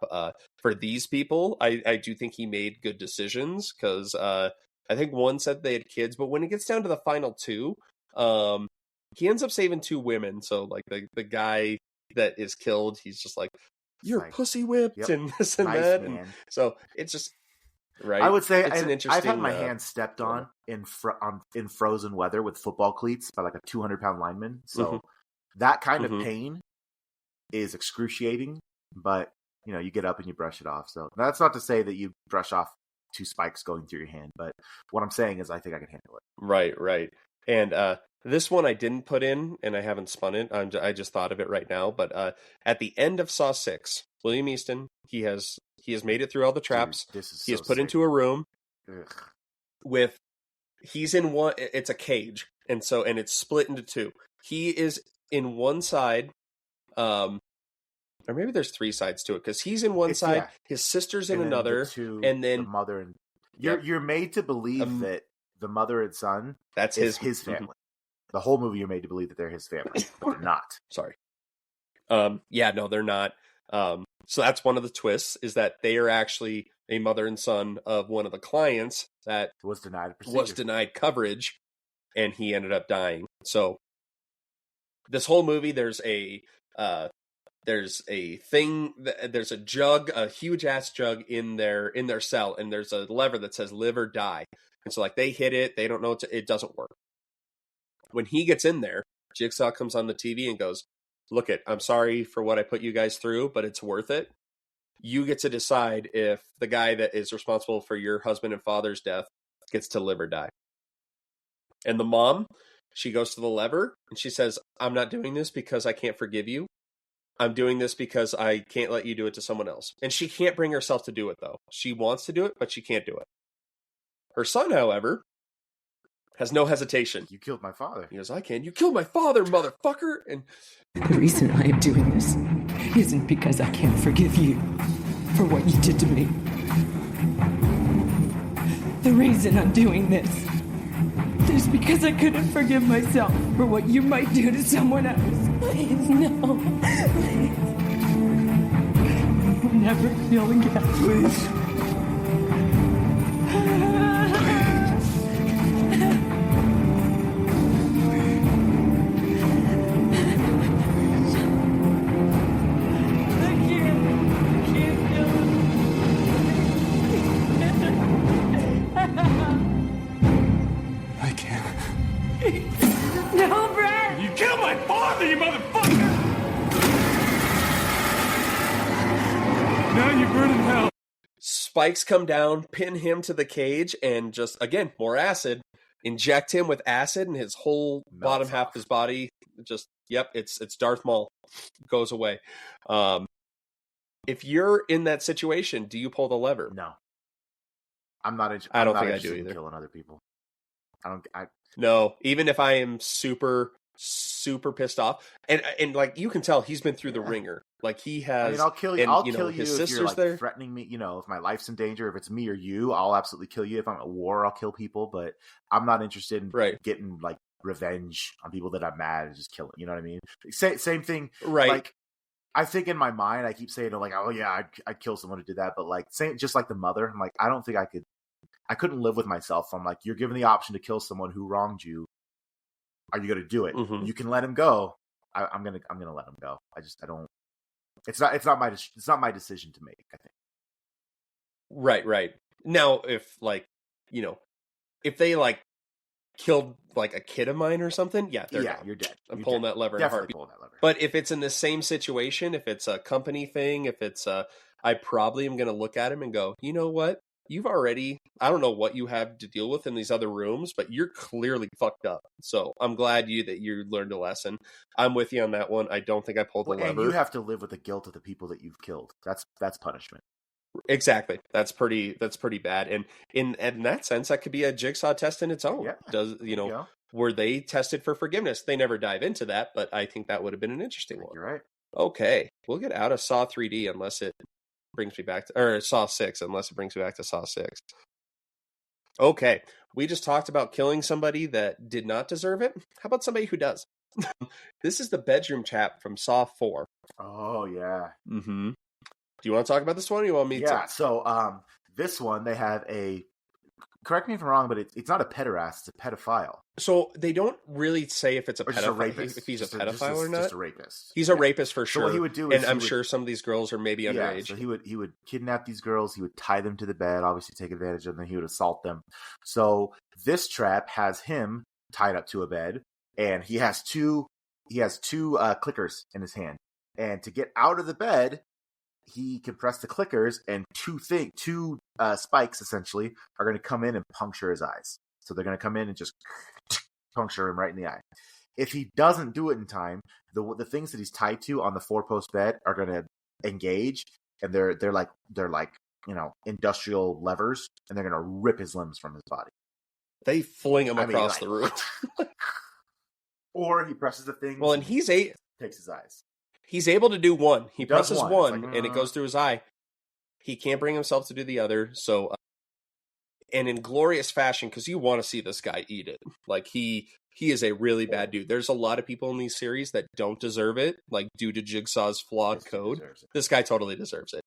For these people, I do think he made good decisions, because I think one said they had kids, but when it gets down to the final 2, he ends up saving 2 women. So like the guy that is killed, he's just like, you're like, pussy whipped and this and that. And so it's just right. I would say it's an interesting. I've had my hand stepped on in frozen weather with football cleats by like a 200-pound lineman. So that kind of pain is excruciating, but you get up and you brush it off. So that's not to say that you brush off 2 spikes going through your hand, but what I'm saying is I think I can handle it. Right. And this one I didn't put in, and I haven't spun it. I just thought of it right now. But at the end of Saw 6, William Easton, he has made it through all the traps. Dude, he is put into a room Ugh. He's in one. It's a cage, and it's split into 2. He is in one side, or maybe there's 3 sides to it, because he's in one side, his sister's in another, and then the mother and you're made to believe that the mother and son that's his family. The whole movie, you're made to believe that they're his family, but they're not. Sorry. No, they're not. So that's one of the twists, is that they are actually a mother and son of one of the clients that was denied coverage, and he ended up dying. So this whole movie, there's a thing, there's a jug, a huge ass jug in their cell, and there's a lever that says live or die. And so like they hit it, they don't know it doesn't work. When he gets in there, Jigsaw comes on the TV and goes, look I'm sorry for what I put you guys through, but it's worth it. You get to decide if the guy that is responsible for your husband and father's death gets to live or die. And the mom, she goes to the lever and she says, I'm not doing this because I can't forgive you. I'm doing this because I can't let you do it to someone else. And she can't bring herself to do it, though. She wants to do it, but she can't do it. Her son, however, has no hesitation. You killed my father. He goes, I can. You killed my father, motherfucker. And the reason I am doing this isn't because I can't forgive you for what you did to me. The reason I'm doing this is because I couldn't forgive myself for what you might do to someone else. Please, no. Please. I'll never feel again. Please. Spikes come down, pin him to the cage, and just, again, more acid. Inject him with acid, and his whole bottom half of his body just, it's Darth Maul. Goes away. If you're in that situation, do you pull the lever? No. I'm not I don't think I interested do in either. killing other people. No, even if I am super pissed off, and like you can tell, he's been through the ringer. Like he has. I mean, I'll kill you. And, I'll kill you his if sister's you're like there. threatening me. If my life's in danger, if it's me or you, I'll absolutely kill you. If I'm at war, I'll kill people. But I'm not interested in getting like revenge on people that I'm mad and just killing. You know what I mean? Same thing. Right. Like I think in my mind, I keep saying like, oh yeah, I'd kill someone who did that. But like, just like the mother, I'm like, I don't think I could. I couldn't live with myself. I'm like, you're given the option to kill someone who wronged you. Are you going to do it? Mm-hmm. You can let him go. I'm gonna let him go. I don't. It's not my decision to make. I think. Right. Now, if like, if they like killed like a kid of mine or something, they're gone. You're dead. I'm pulling that lever. Definitely pulling that lever. But if it's in the same situation, if it's a company thing, if it's I probably am going to look at him and go, you know what? I don't know what you have to deal with in these other rooms, but you're clearly fucked up. So I'm glad that you learned a lesson. I'm with you on that one. I don't think I pulled the lever. And you have to live with the guilt of the people that you've killed. That's punishment. Exactly. That's pretty bad. And in that sense, that could be a Jigsaw test in its own. Yeah. Were they tested for forgiveness? They never dive into that, but I think that would have been an interesting one. You're right. Okay. We'll get out of Saw 3D unless it brings me back to, or Saw 6, unless it brings me back to Saw 6. Okay. We just talked about killing somebody that did not deserve it. How about somebody who does? This is the bedroom chap from Saw 4. Oh, yeah. Mm-hmm. Do you want to talk about this one, or you want me to? Yeah, so this one, they have correct me if I'm wrong, but it's not a pederast, it's a pedophile. So they don't really say if it's a pedophile, rapist, if he's a pedophile or not. Just a rapist. He's a rapist for sure. So what he would do is, and I'm sure some of these girls are maybe underage. So he would kidnap these girls. He would tie them to the bed, obviously take advantage of them. He would assault them. So this trap has him tied up to a bed, and he has two clickers in his hand. And to get out of the bed, he can press the clickers, and two spikes essentially are going to come in and puncture his eyes. So they're going to come in and just puncture him right in the eye. If he doesn't do it in time, the things that he's tied to on the 4-post bed are going to engage, and they're like industrial levers, and they're going to rip his limbs from his body. They fling him across the room. Or he presses the thing. Well, and takes his eyes. He's able to do one. He presses one, like, and it goes through his eye. He can't bring himself to do the other. So, and in glorious fashion, because you want to see this guy eat it. Like he is a really bad dude. There's a lot of people in these series that don't deserve it, like due to Jigsaw's flawed code. This guy totally deserves it.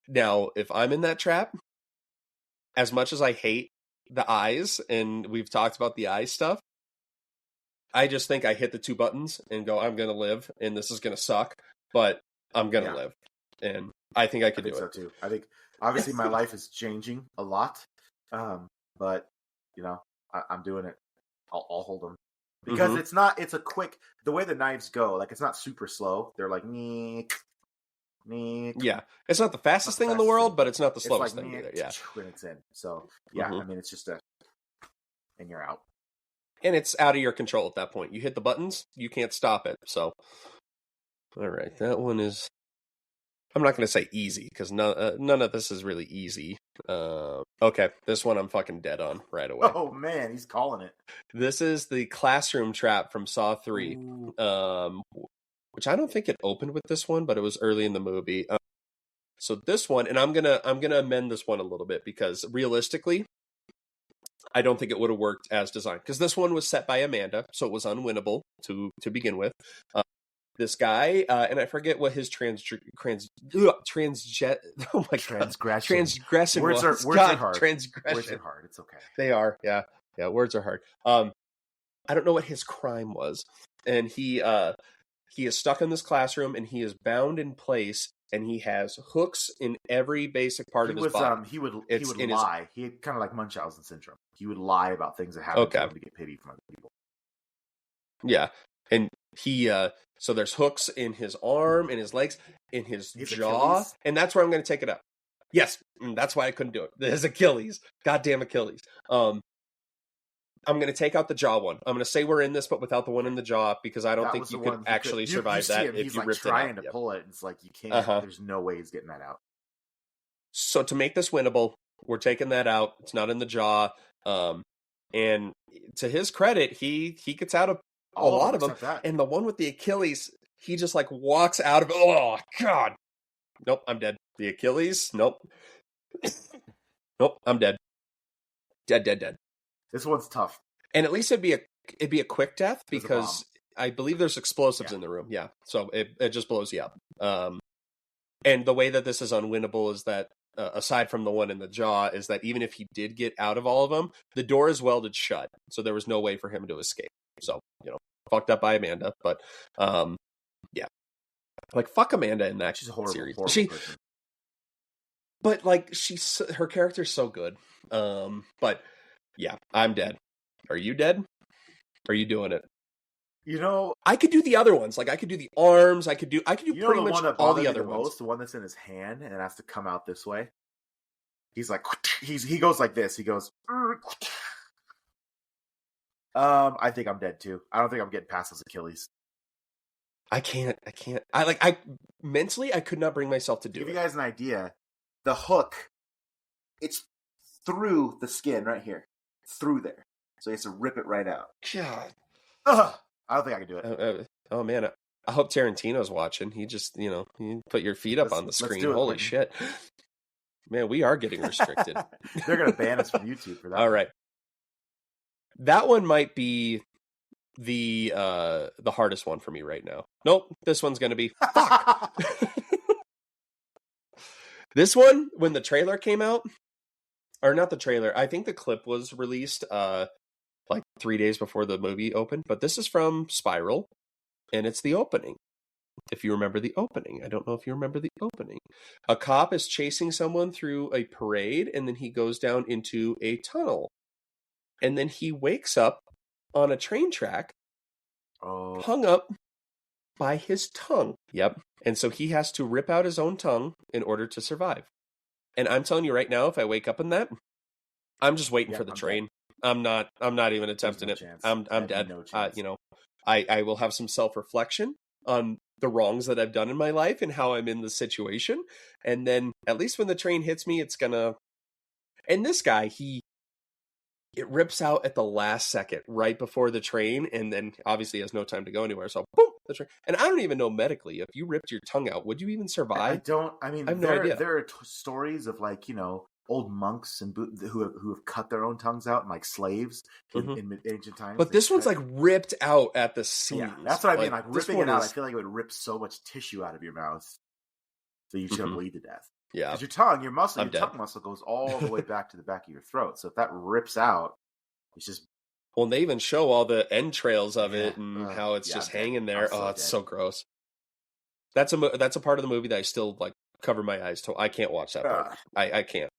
Now, if I'm in that trap, as much as I hate the eyes, and we've talked about the eye stuff, I just think I hit the 2 buttons and go, I'm going to live, and this is going to suck, but I'm going to live. And I think I could do it. So too. I think, obviously, my life is changing a lot, but, I'm doing it. I'll hold them. Because it's a quick, the way the knives go, like, it's not super slow. They're like, neek. Yeah. It's not the fastest thing in the world, but it's not the slowest thing either. Yeah. When it's in. So, yeah, I mean, it's just and you're out. And it's out of your control at that point. You hit the buttons, you can't stop it. So, all right, that one is, I'm not going to say easy, because none of this is really easy. Okay, this one I'm fucking dead on right away. Oh, man, he's calling it. This is the classroom trap from Saw 3, which I don't think it opened with this one, but it was early in the movie. So this one, and I'm gonna amend this one a little bit, because realistically, I don't think it would have worked as designed, because this one was set by Amanda, so it was unwinnable to begin with. This guy, and I forget what his transgression. Words are hard. Transgression. Words are hard. It's okay. They are. Yeah. Words are hard. I don't know what his crime was, and he is stuck in this classroom, and he is bound in place. And he has hooks in every basic part of his body. He would lie. He had kind of like Munchausen syndrome. He would lie about things that happened to him to get pity from other people. Yeah, and he so there's hooks in his arm, in his legs, in his jaw, Achilles. And that's where I'm going to take it up. Yes, that's why I couldn't do it. His Achilles. Goddamn Achilles. I'm going to take out the jaw one. I'm going to say we're in this, but without the one in the jaw, because I don't think you could actually survive that if you ripped it out. He's trying to pull it. It's like, you can't. There's no way he's getting that out. So to make this winnable, we're taking that out. It's not in the jaw. And to his credit, he gets out of a lot of them. And the one with the Achilles, he just like walks out of it. Oh, God. Nope, I'm dead. The Achilles, nope. Nope, I'm dead. Dead. This one's tough. And at least it'd be a quick death because I believe there's explosives in the room. Yeah, so it just blows you up. And the way that this is unwinnable is that aside from the one in the jaw, is that even if he did get out of all of them, the door is welded shut, so there was no way for him to escape. So fucked up by Amanda, but yeah, like fuck Amanda in that she's a horrible, series. Horrible person. But like her character's so good. But yeah, I'm dead. Are you dead? Are you doing it? I could do the other ones. Like I could do the arms. I could do pretty much one that all the me other the ones. Most, the one that's in his hand and it has to come out this way. He's like, he goes like this. He goes. I think I'm dead too. I don't think I'm getting past those Achilles. I can't. I mentally I could not bring myself to do it. Give you guys an idea. The hook, it's through the skin right here, through there. So he has to rip it right out. God. I don't think I can do it. Oh man, I hope Tarantino's watching. He just, you put your feet up on the screen. Holy shit. Man, we are getting restricted. They're going to ban us from YouTube for that. All right. That one might be the hardest one for me right now. Nope, this one's going to be fuck. This one, when the trailer came out, or not the trailer, I think the clip was released like 3 days before the movie opened, but this is from Spiral, and it's the opening. If you remember the opening. I don't know if you remember the opening. A cop is chasing someone through a parade, and then he goes down into a tunnel. And then he wakes up on a train track, hung up by his tongue. Yep. And so he has to rip out his own tongue in order to survive. And I'm telling you right now, if I wake up in that, I'm just waiting for the train. Dead. I'm not even attempting it. I'm dead. No I will have some self-reflection on the wrongs that I've done in my life and how I'm in the situation. And then at least when the train hits me, it's gonna. And this guy, it rips out at the last second, right before the train, and then obviously has no time to go anywhere. So boom, the train. And I don't even know medically, if you ripped your tongue out, would you even survive? I have no idea. There are stories of old monks and who have cut their own tongues out, and like slaves in ancient times. But this one's like ripped out at the seams. Yeah, that's what I mean. Like ripping it out, I feel like it would rip so much tissue out of your mouth that you should bleed to death. Yeah, because your tongue muscle goes all the way back to the back of your throat. So if that rips out, it's just. Well, they even show all the entrails of it and how it's just hanging there. It's so gross. That's a part of the movie that I still like cover my eyes to. I can't watch that part. I can't.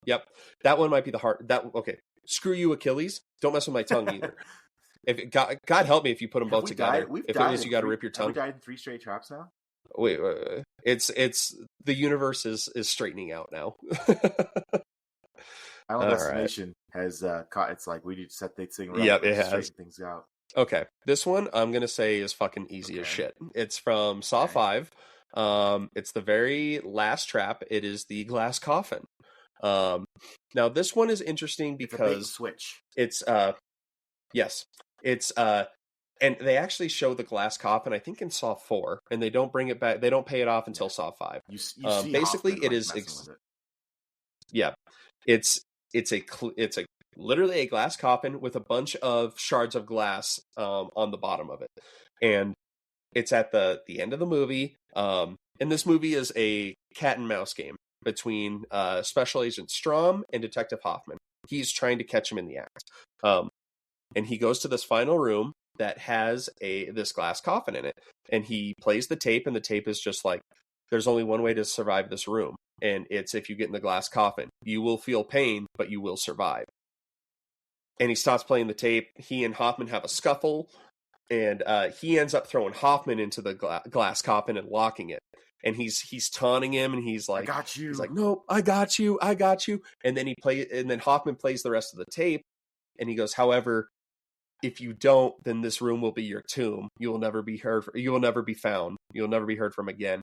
Yep, that one might be the hard. Okay. Screw you, Achilles. Don't mess with my tongue either. If God help me if you put them both together. If it was you got to rip your tongue. Have we died in 3 straight traps now? Wait. It's the universe is straightening out now. Final Destination has caught. It's like we need to set that thing right. Yep, it has straighten things out. Okay, this one I'm gonna say is fucking easy as shit. It's from Saw 5. It's the very last trap. It is the glass coffin. Now this one is interesting because it's a big switch. It's yes, it's and they actually show the glass coffin, I think, in Saw 4, and they don't bring it back. They don't pay it off until Saw 5. You see basically, Hoffman, it is. Yeah, it's literally a glass coffin with a bunch of shards of glass on the bottom of it, and it's at the end of the movie. And this movie is a cat and mouse game between Special Agent Strom and Detective Hoffman. He's trying to catch him in the act, and he goes to this final room that has this glass coffin in it, and he plays the tape, and the tape is just like, there's only one way to survive this room, and it's if you get in the glass coffin. You will feel pain, but you will survive. And he stops playing the tape. He and Hoffman have a scuffle, and he ends up throwing Hoffman into the glass coffin and locking it. and he's taunting him, and he's like, I got you. He's like, nope, I got you. And then Hoffman plays the rest of the tape, and he goes, however, if you don't, then this room will be your tomb. You will never be heard. You will never be found. You'll never be heard from again.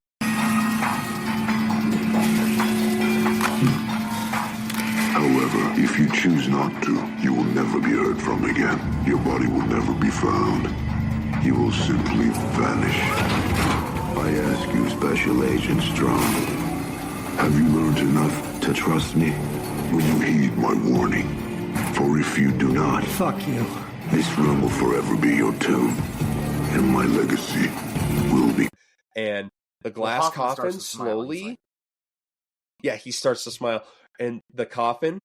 However, if you choose not to, you will never be heard from again. Your body will never be found. You will simply vanish. I ask you, Special Agent Strong, have you learned enough to trust me? Will you heed my warning? For if you do not, Fuck you. this room will forever be your tomb, and my legacy will be... And the glass coffin slowly... Yeah, he starts to smile. And the coffin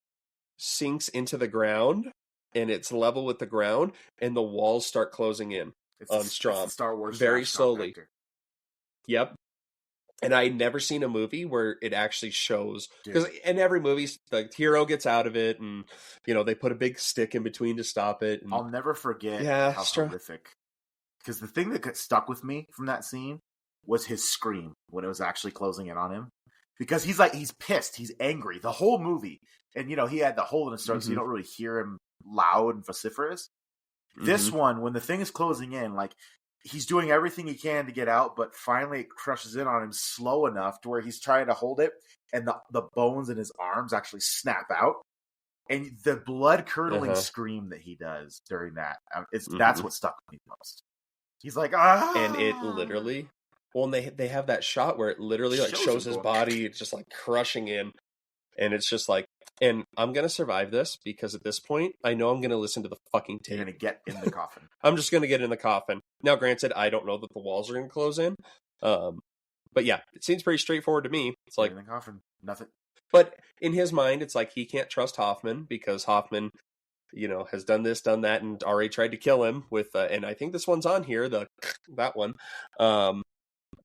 sinks into the ground, and it's level with the ground, and the walls start closing in on Strom. Star Wars very slowly. Yep. And I'd never seen a movie where it actually shows, because in every movie, the hero gets out of it, and they put a big stick in between to stop it. And... I'll never forget how horrific. Because the thing that stuck with me from that scene was his scream when it was actually closing in on him. Because he's pissed, he's angry the whole movie, and he had the hole in his throat, so you don't really hear him loud and vociferous. This one, when the thing is closing in, like he's doing everything he can to get out, but finally it crushes in on him slow enough to where he's trying to hold it, and the bones in his arms actually snap out, and the blood curdling scream that he does during that, that's what stuck with me most. He's like, ah, and it literally. Well, and they have that shot where it literally shows his body just like crushing in, and it's just like, and I'm gonna survive this because at this point I know I'm gonna listen to the fucking tape. You're gonna get in the coffin. I'm just gonna get in the coffin. Now, granted, I don't know that the walls are gonna close in, but yeah, it seems pretty straightforward to me. It's like in the coffin, nothing. But in his mind, it's like he can't trust Hoffman because Hoffman, has done this, done that, and already tried to kill him with, and I think this one's on here, that one.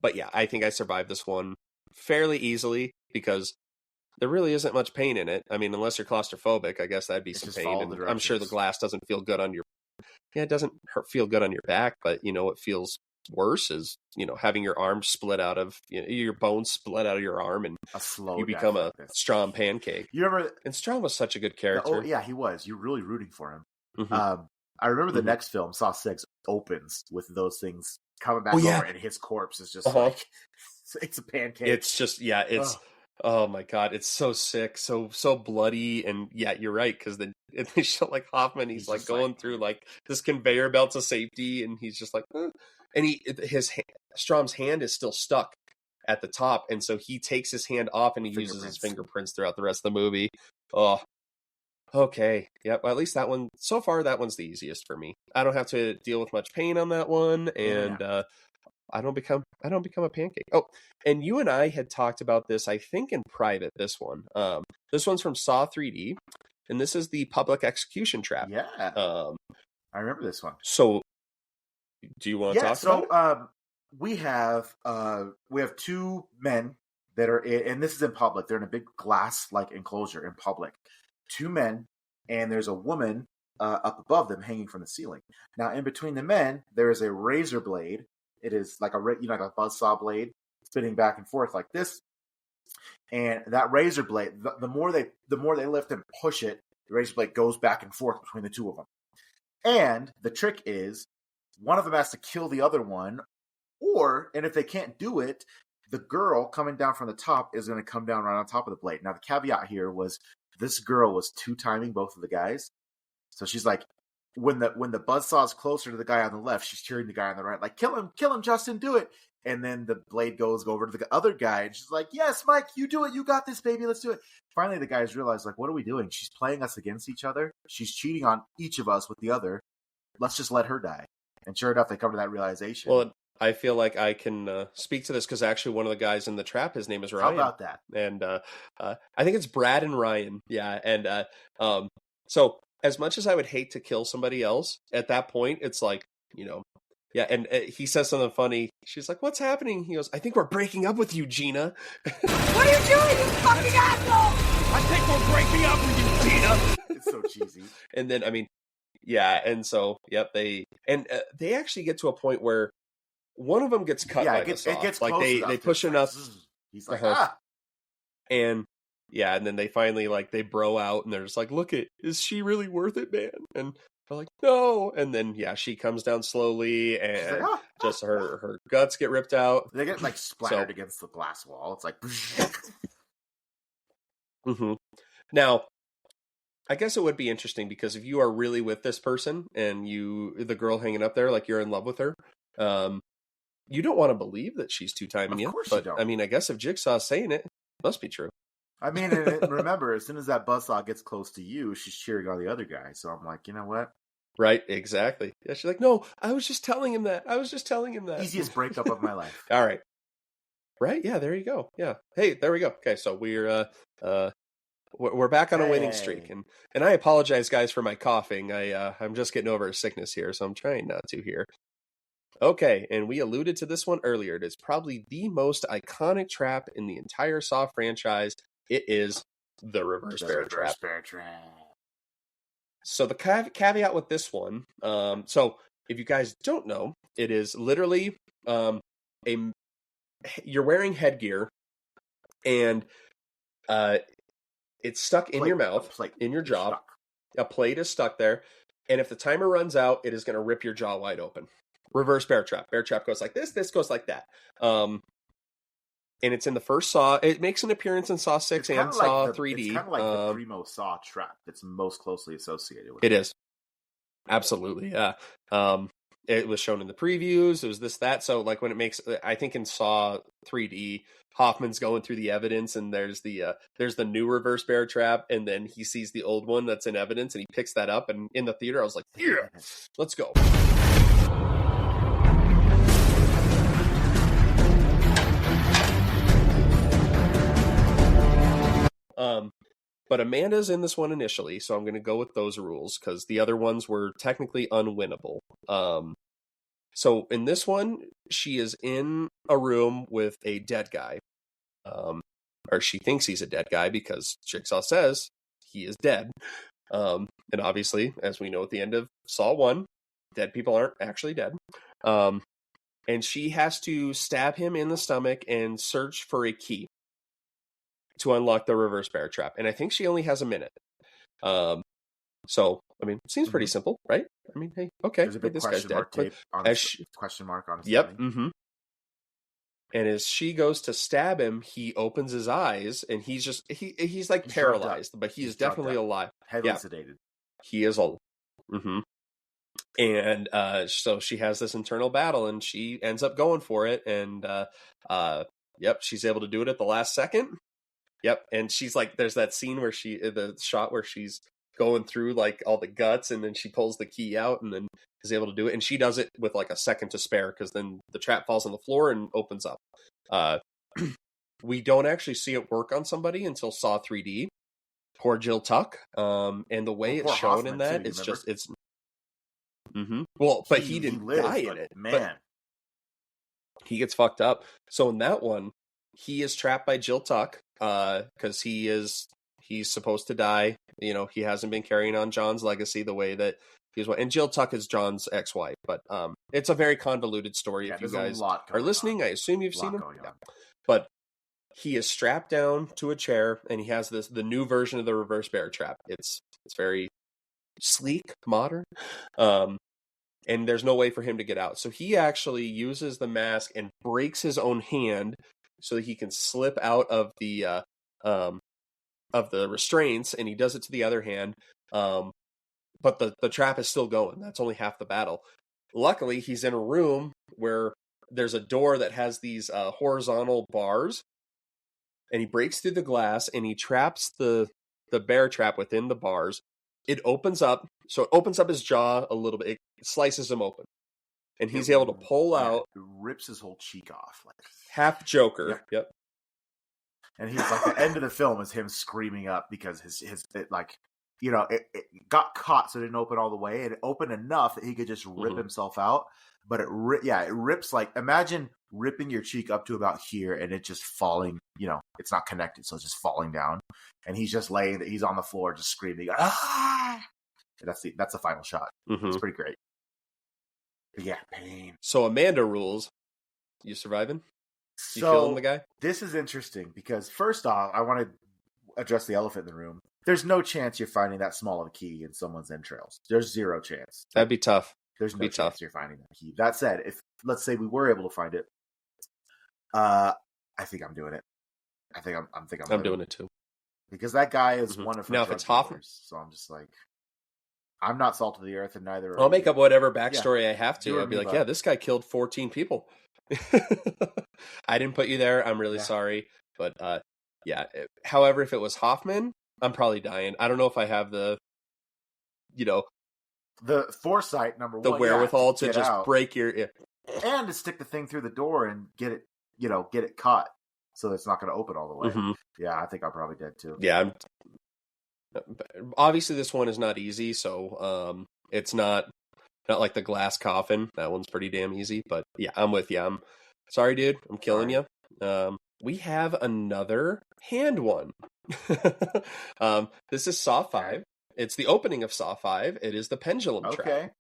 But yeah, I think I survived this one fairly easily because there really isn't much pain in it. I mean, unless you're claustrophobic, I guess that'd be some pain. And I'm sure the glass doesn't feel good on your... Yeah, it doesn't feel good on your back, but, what feels worse is, having your arm split out of... your bones split out of your arm and you become a Strom pancake. You remember... And Strom was such a good character. Oh, yeah, he was. You're really rooting for him. I remember the next film, Saw 6, opens with those things coming back over, and his corpse is just like it's a pancake. It's just oh my god, it's so sick, so bloody, and yeah, you're right, because they show like Hoffman, he's like going through like this conveyor belt of safety, and he's just like, and Strom's hand is still stuck at the top, and so he takes his hand off and he uses his fingerprints throughout the rest of the movie. Oh. Okay. Yep. Well, at least that one, so far, that one's the easiest for me. I don't have to deal with much pain on that one, and I don't become a pancake. Oh, and you and I had talked about this, I think, in private. This one. This one's from Saw 3D, and this is the public execution trap. Yeah. I remember this one. So, do you want to talk about it? We have two men that are, and this is in public. They're in a big glass like enclosure in public. Two men, and there's a woman up above them hanging from the ceiling. Now, in between the men, there is a razor blade. It is like a buzzsaw blade spinning back and forth like this. And that razor blade, the more they lift and push it, the razor blade goes back and forth between the two of them. And the trick is, one of them has to kill the other one, and if they can't do it, the girl coming down from the top is going to come down right on top of the blade. Now, the caveat here was, this girl was two-timing both of the guys. So she's like, when the buzzsaw is closer to the guy on the left, she's cheering the guy on the right, like, kill him, Justin, do it. And then the blade goes over to the other guy, and she's like, yes, Mike, you do it. You got this, baby. Let's do it. Finally, the guys realize, like, what are we doing? She's playing us against each other. She's cheating on each of us with the other. Let's just let her die. And sure enough, they come to that realization. Well, I feel like I can speak to this because actually one of the guys in the trap, his name is Ryan. How about that? And I think it's Brad and Ryan. Yeah. And so as much as I would hate to kill somebody else, at that point, it's like, yeah. And he says something funny. She's like, what's happening? He goes, I think we're breaking up with you, Gina. What are you doing, you fucking asshole? I think we're breaking up with you, Gina. It's so cheesy. And then, I mean, yeah. And so, yep, they actually get to a point where one of them gets cut by the saw. It gets like close they enough push to, enough. He's like, And yeah, and then they finally like they bro out and they're just like, look is she really worth it, man? And they're like, no. And then yeah, she comes down slowly and like, just her guts get ripped out. They get like splattered against the glass wall. It's like Now, I guess it would be interesting because if you are really with this person and the girl hanging up there, like you're in love with her, you don't want to believe that she's two-timing you. But you don't. I mean, I guess if Jigsaw's saying it must be true. I mean, and remember, as soon as that buzzsaw gets close to you, she's cheering on the other guy. So I'm like, you know what? Right, exactly. Yeah, she's like, no, I was just telling him that. Easiest breakup of my life. All right. Right, yeah, there you go. Yeah. Hey, there we go. Okay, so we're back on a winning streak. And I apologize, guys, for my coughing. I'm just getting over a sickness here, so I'm trying not to here. Okay, and we alluded to this one earlier. It is probably the most iconic trap in the entire Saw franchise. It is the reverse bear trap. So the caveat with this one, so if you guys don't know, it is literally you're wearing headgear, and it's stuck in your mouth, in your jaw. A plate is stuck there, and if the timer runs out, it is going to rip your jaw wide open. Reverse bear trap. Bear trap goes like this goes like that. And it's in the first Saw. It makes an appearance in Saw 6 and Saw 3D. It's kind of like the primo Saw trap that's most closely associated with it. It is. Absolutely, yeah. It was shown in the previews. It was this, that. So, like, when it makes... I think in Saw 3D, Hoffman's going through the evidence, and there's the new reverse bear trap, and then he sees the old one that's in evidence, and he picks that up, and in the theater, I was like, yeah, let's go. But Amanda's in this one initially, so I'm going to go with those rules because the other ones were technically unwinnable. So in this one, she is in a room with a dead guy, or she thinks he's a dead guy because Jigsaw says he is dead. And obviously, as we know at the end of Saw 1, dead people aren't actually dead. And she has to stab him in the stomach and search for a key to unlock the reverse bear trap. And I think she only has a minute. So, I mean, it seems pretty simple, right? I mean, hey, okay. There's a big this question guy's mark dead. tape on his, question mark on his Yep. stomach. And as she goes to stab him, he opens his eyes, and he's like paralyzed, but he is definitely alive. Heavily sedated. He is old. And so she has this internal battle, and she ends up going for it. And she's able to do it at the last second. Yep, and she's like, there's that scene where the shot where she's going through like all the guts, and then she pulls the key out, and then is able to do it. And she does it with like a second to spare because then the trap falls on the floor and opens up. We don't actually see it work on somebody until Saw 3D. Poor Jill Tuck. And the way it's shown Hoffman in that, too, it's just it's. Well, but he didn't die in it. Man, but he gets fucked up. So in that one, he is trapped by Jill Tuck because he's supposed to die. You know, he hasn't been carrying on John's legacy the way that he was. And Jill Tuck is John's ex-wife, but it's a very convoluted story. If you guys are listening, I assume you've seen him. Yeah. But he is strapped down to a chair, and he has the new version of the reverse bear trap. It's very sleek, modern. And there's no way for him to get out. So he actually uses the mask and breaks his own hand so that he can slip out of the restraints, and he does it to the other hand. But the trap is still going. That's only half the battle. Luckily, he's in a room where there's a door that has these horizontal bars, and he breaks through the glass, and he traps the bear trap within the bars. It opens up, so it opens up his jaw a little bit. It slices him open, and he's able to pull out. It rips his whole cheek off, like half Joker. Yep. And he's like, the end of the film is him screaming up because it got caught, so it didn't open all the way. It opened enough that he could just rip himself out. But it rips, like, imagine ripping your cheek up to about here and it just falling, it's not connected, so it's just falling down. And he's just he's on the floor just screaming, ah! And that's the final shot. It's pretty great. But yeah, pain. So Amanda rules. You surviving? You So killing the guy? this is interesting because first off, I want to address the elephant in the room. There's no chance you're finding that small of a key in someone's entrails. There's zero chance. That'd be tough. There's no chance you're finding that key. That said, if let's say we were able to find it, I think I'm doing it. I'm doing it too. Because that guy is one of her now. If it's Hoffman, so I'm just like, I'm not salt of the earth, and neither. I'll make up whatever backstory I have to. I'll be like, bud. yeah, this guy killed 14 people. I didn't put you there. I'm really sorry, but yeah. However, if it was Hoffman, I'm probably dying. I don't know if I have the foresight, number the one, wherewithal to just out. break your and to stick the thing through the door and get it caught so it's not going to open all the way. Mm-hmm. Yeah, I think I'm probably dead too. Yeah, obviously this one is not easy, so it's not like the glass coffin. That one's pretty damn easy, but yeah, I'm with you. I'm sorry, dude. I'm killing you. We have another hand one. This is Saw 5. It's the opening of Saw 5. It is the pendulum trap.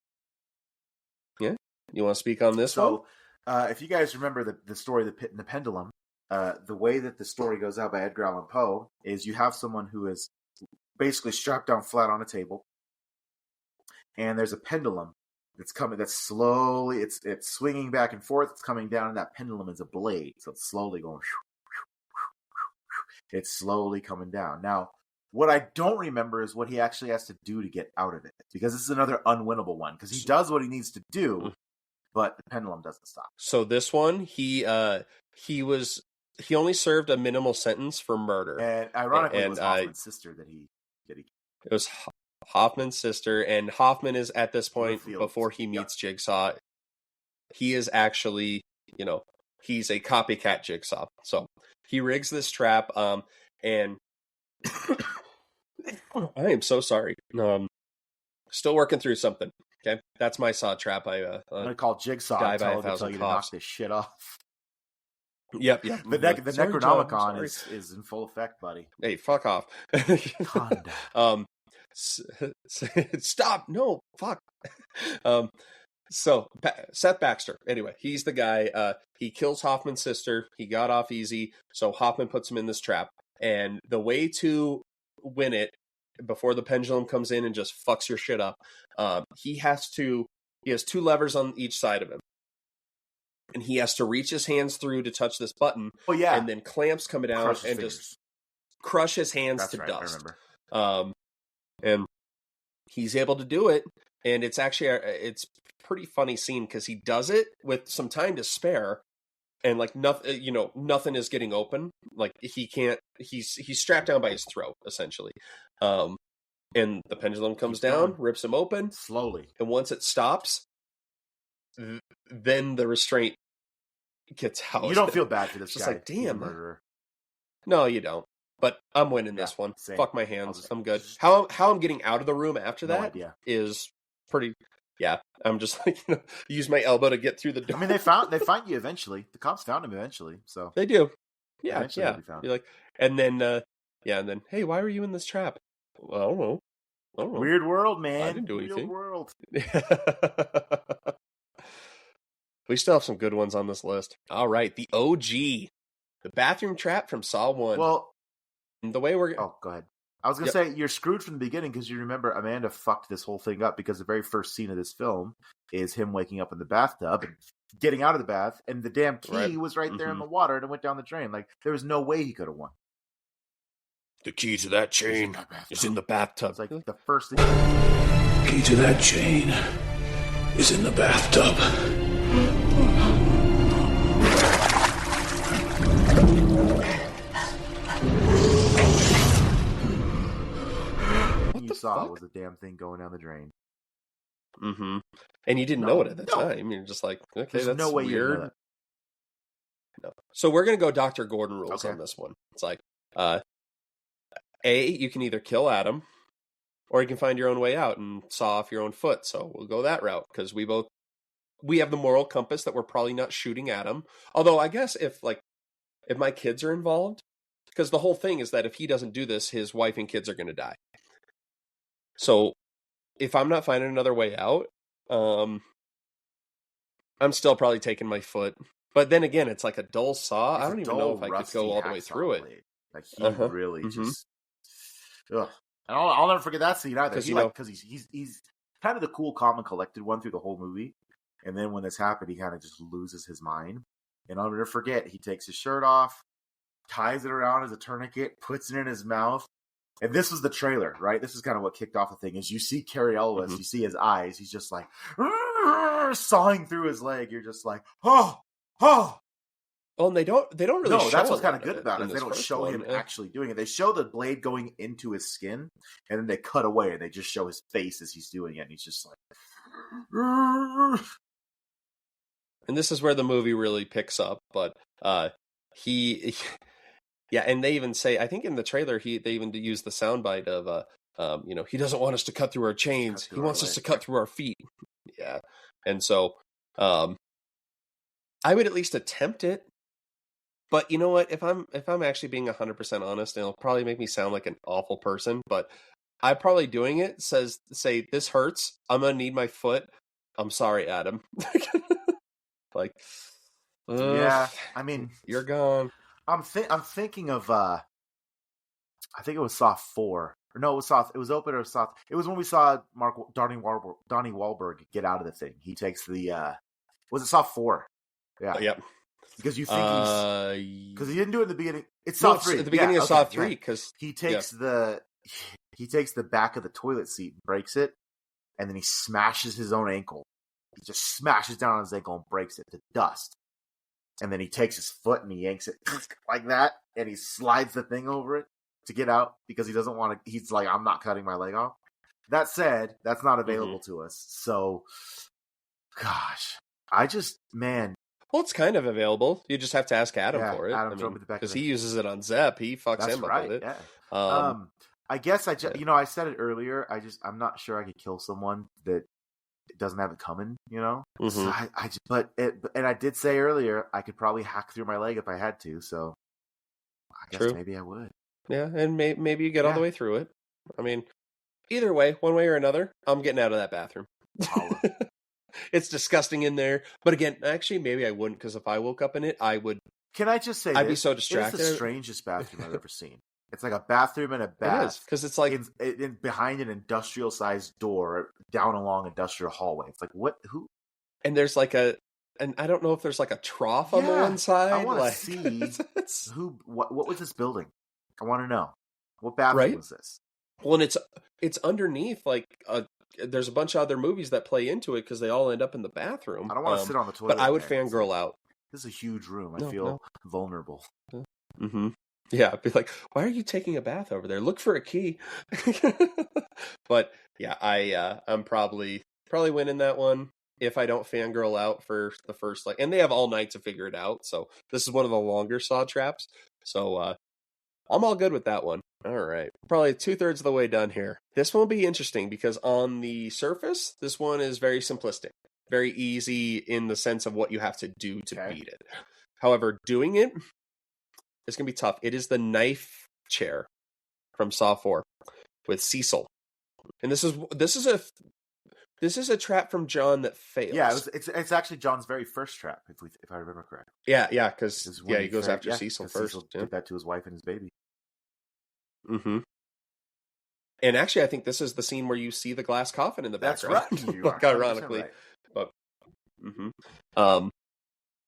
Yeah. You want to speak on this one? So, if you guys remember the story, The Pit and the Pendulum, the way that the story goes out by Edgar Allan Poe is you have someone who is basically strapped down flat on a table, and there's a pendulum that's coming. That's slowly, it's swinging back and forth. It's coming down, and that pendulum is a blade, so it's slowly going. It's slowly coming down. Now, what I don't remember is what he actually has to do to get out of it, because this is another unwinnable one. Because he does what he needs to do, but the pendulum doesn't stop. So this one, he only served a minimal sentence for murder, and ironically, it was Hoffman's sister that he. It was Hoffman's sister, and Hoffman is at this point before he meets Jigsaw. He is actually, he's a copycat Jigsaw. So he rigs this trap, and I am so sorry. Still working through something. Okay, that's my saw trap. I'm gonna call Jigsaw. Die by 1,000 tell you to knock this shit off. Yep. The Necronomicon is in full effect, buddy. Hey, fuck off. Stop. No, fuck. So Seth Baxter, anyway, he's the guy, he kills Hoffman's sister. He got off easy. So Hoffman puts him in this trap, and the way to win it before the pendulum comes in and just fucks your shit up, he has 2 levers on each side of him. And he has to reach his hands through to touch this button. Oh yeah, and then clamps come down and just crush his hands to dust. I remember. And he's able to do it, and it's actually it's pretty funny scene because he does it with some time to spare, and like nothing is getting open. Like he can't. He's strapped down by his throat essentially. And the pendulum comes down, rips him open slowly, and once it stops, then the restraint gets out. You don't feel bad for this just guy. Like, damn, murderer. No, you don't. But I'm winning this one. Same. Fuck my hands. I'm good. How I'm getting out of the room after that is pretty. Yeah, I'm just like use my elbow to get through the door. I mean, they find you eventually. The cops found him eventually. So they do. Yeah, yeah. You're like, and then hey, why were you in this trap? Well, I don't know. Weird world, man. I didn't do anything. Weird world. We still have some good ones on this list. All right, the OG, the bathroom trap from Saw 1. Well, the way we're go ahead. I was gonna say you're screwed from the beginning because you remember Amanda fucked this whole thing up because the very first scene of this film is him waking up in the bathtub and getting out of the bath, and the damn key was right there in the water and it went down the drain. Like there was no way he could have won. The key to that chain is in the bathtub. It's like the first thing. Key to that chain is in the bathtub. You saw was a damn thing going down the drain. Mm-hmm. And you didn't know it at the time. You're just like, okay, there's that's no way weird. You know that. No. So we're gonna go Dr. Gordon rules on this one. It's like, you can either kill Adam, or you can find your own way out and saw off your own foot. So we'll go that route because we have the moral compass that we're probably not shooting Adam. Although I guess if my kids are involved, because the whole thing is that if he doesn't do this, his wife and kids are going to die. So if I'm not finding another way out, I'm still probably taking my foot But then again, it's like a dull saw. It's I a don't even dull, know if I could go rusty all the way hacksaw through it. blade. Like he really Mm-hmm. just. Ugh. And I'll never forget that scene either. Because He's kind of the cool, calm, and collected one through the whole movie, and then when this happened, he kind of just loses his mind. And I'll never forget, he takes his shirt off, ties it around as a tourniquet, puts it in his mouth. And this was the trailer, right? This is kind of what kicked off the thing. Is you see Cary Elwes, you see his eyes. He's just like sawing through his leg. You're just like, oh. Well, and they don't really. No, show that's what's a kind lot of good it about in it. They this don't first show one. him actually doing it. They show the blade going into his skin, and then they cut away and they just show his face as he's doing it. And he's just like, And this is where the movie really picks up. But he yeah, and they even say, I think in the trailer, they even use the soundbite of he doesn't want us to cut through our chains. He wants us to cut through our feet. Yeah, and so I would at least attempt it. But you know what? If I'm actually being 100% honest, and it'll probably make me sound like an awful person, but I'm probably doing it. Say this hurts. I'm gonna need my foot. I'm sorry, Adam. Like, yeah. I mean, you're gone. I'm thinking of I think it was Saw 4. Or no, it was Saw. It was open or Saw. It was when we saw Donnie Wahlberg get out of the thing. He takes the was it Saw 4? Yeah. Yep. Because you think because he didn't do it in the beginning. It's Saw 3. At the beginning of Saw 3, because he takes the back of the toilet seat and breaks it, and then he smashes his own ankle. He just smashes down on his ankle and breaks it to dust. And then he takes his foot and he yanks it like that, and he slides the thing over it to get out because he doesn't want to. He's like, I'm not cutting my leg off. That said, that's not available to us. So, gosh, man. Well, it's kind of available. You just have to ask Adam for it. Adam because he uses it on Zep. He fucks him up with it. Yeah. I guess I said it earlier. I'm not sure I could kill someone that doesn't have it coming. Mm-hmm. So I did say earlier I could probably hack through my leg if I had to. So I guess maybe I would. Yeah, and maybe you get all the way through it. I mean, either way, one way or another, I'm getting out of that bathroom. It's disgusting in there. But again, actually, maybe I wouldn't, because if I woke up in it, I would. Can I just say I'd be so distracted. It's the strangest bathroom I've ever seen. It's like a bathroom and a bath. It is, because it's like in behind an industrial-sized door down along industrial hallway. It's like, what? Who? And there's like and I don't know if there's like a trough on the one side. I want to see who. What was this building? I want to know what bathroom was this. Well, and it's underneath like there's a bunch of other movies that play into it because they all end up in the bathroom. I don't want to sit on the toilet. But I would fangirl out. This is a huge room. I feel vulnerable. Mm-hmm. Yeah, I'd be like, why are you taking a bath over there? Look for a key. But yeah, I'm probably winning that one if I don't fangirl out for the first and they have all night to figure it out. So this is one of the longer Saw traps. So I'm all good with that one. All right. Probably 2/3 of the way done here. This one will be interesting because on the surface, this one is very simplistic, very easy in the sense of what you have to do to beat it. However, doing it is going to be tough. It is the knife chair from Saw 4 with Cecil. And this is a trap from John that fails. Yeah, it's actually John's very first trap, if I remember correctly. Yeah, because he goes after Cecil first. Cecil did that to his wife and his baby. Mm-hmm. And actually, I think this is the scene where you see the glass coffin in the background. That's right. Like, ironically, right. But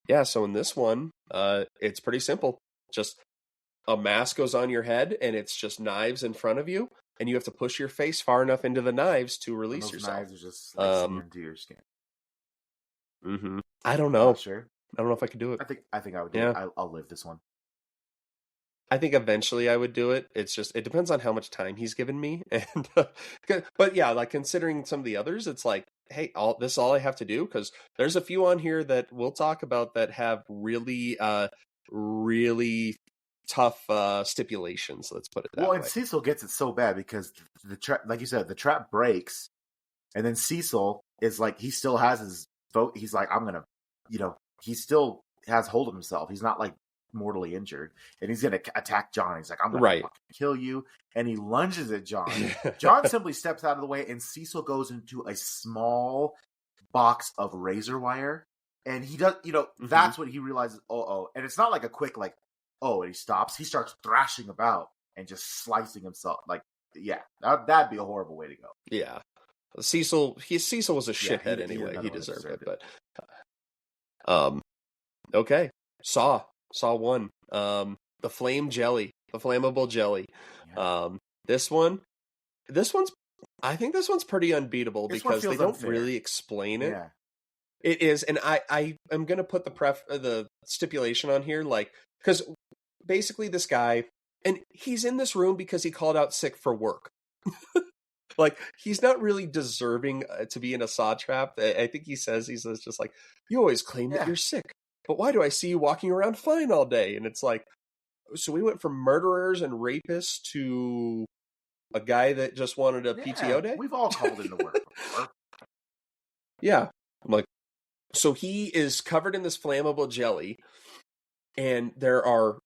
yeah. So in this one, it's pretty simple. Just a mask goes on your head, and it's just knives in front of you, and you have to push your face far enough into the knives to release yourself. Knives are just slicing into your skin. Mm-hmm. I don't know. Sure. I don't know if I could do it. I think I would do it. I'll live this one. I think eventually I would do it. It depends on how much time he's given me. And but yeah, like considering some of the others, it's like, hey, this is all I have to do, because there's a few on here that we'll talk about that have really, really tough stipulations. Let's put it that way. Well, and Cecil gets it so bad because the trap, like you said, the trap breaks, and then Cecil is like, he still has his vote. He's like, I'm gonna, he still has hold of himself. He's not like mortally injured, and he's gonna attack John. He's like, I'm gonna kill you, and he lunges at John. John simply steps out of the way, and Cecil goes into a small box of razor wire And he does, that's when he realizes, and it's not like a quick, like, and he stops. He starts thrashing about and just slicing himself. Like, yeah, that'd be a horrible way to go. Yeah. Cecil was a shithead anyway. He deserved deserved it. But, okay. Saw 1. The flame jelly, the flammable jelly. Yeah. I think this one's pretty unbeatable because they don't really explain it. Yeah. It is, and I am gonna put the stipulation on here, like, because basically this guy, and he's in this room because he called out sick for work. Like, he's not really deserving to be in a saw trap. I think he says just like, you always claim that you're sick, but why do I see you walking around fine all day? And it's like, so we went from murderers and rapists to a guy that just wanted a PTO day? We've all called into work before. Yeah. I'm like, so he is covered in this flammable jelly, and there are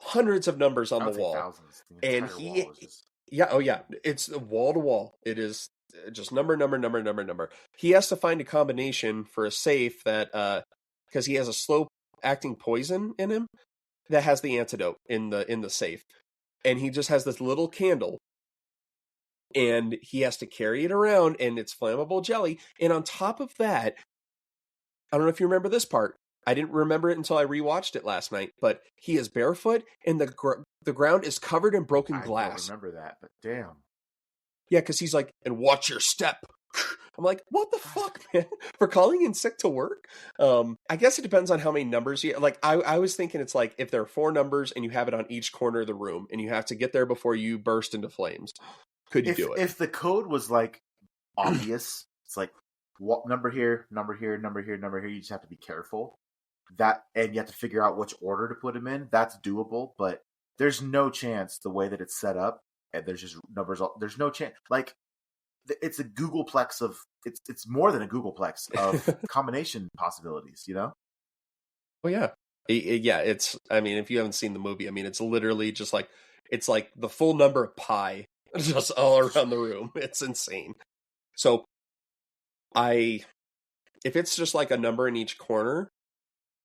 hundreds of numbers on the wall. Thousands. And it's wall to wall. It is just number. He has to find a combination for a safe that, because he has a slow acting poison in him that has the antidote in the safe. And he just has this little candle, and he has to carry it around, and it's flammable jelly. And on top of that, I don't know if you remember this part. I didn't remember it until I rewatched it last night, but he is barefoot, and the ground is covered in broken glass. I don't remember that, but damn. Yeah, because he's like, and watch your step. I'm like, what the fuck, man? For calling in sick to work? I guess it depends on how many numbers you... Like, I was thinking it's like, if there are 4 numbers and you have it on each corner of the room, and you have to get there before you burst into flames, could you do it? If the code was, like, obvious, it's like, number here, you just have to be careful. And you have to figure out which order to put them in. That's doable, but there's no chance the way that it's set up, and there's just numbers. There's no chance. Like, it's a Googleplex of it's more than a Googleplex of combination possibilities. Oh yeah, yeah. It's. I mean, if you haven't seen the movie, I mean, it's literally just like it's like the full number of pi just all around the room. It's insane. So, if it's just like a number in each corner.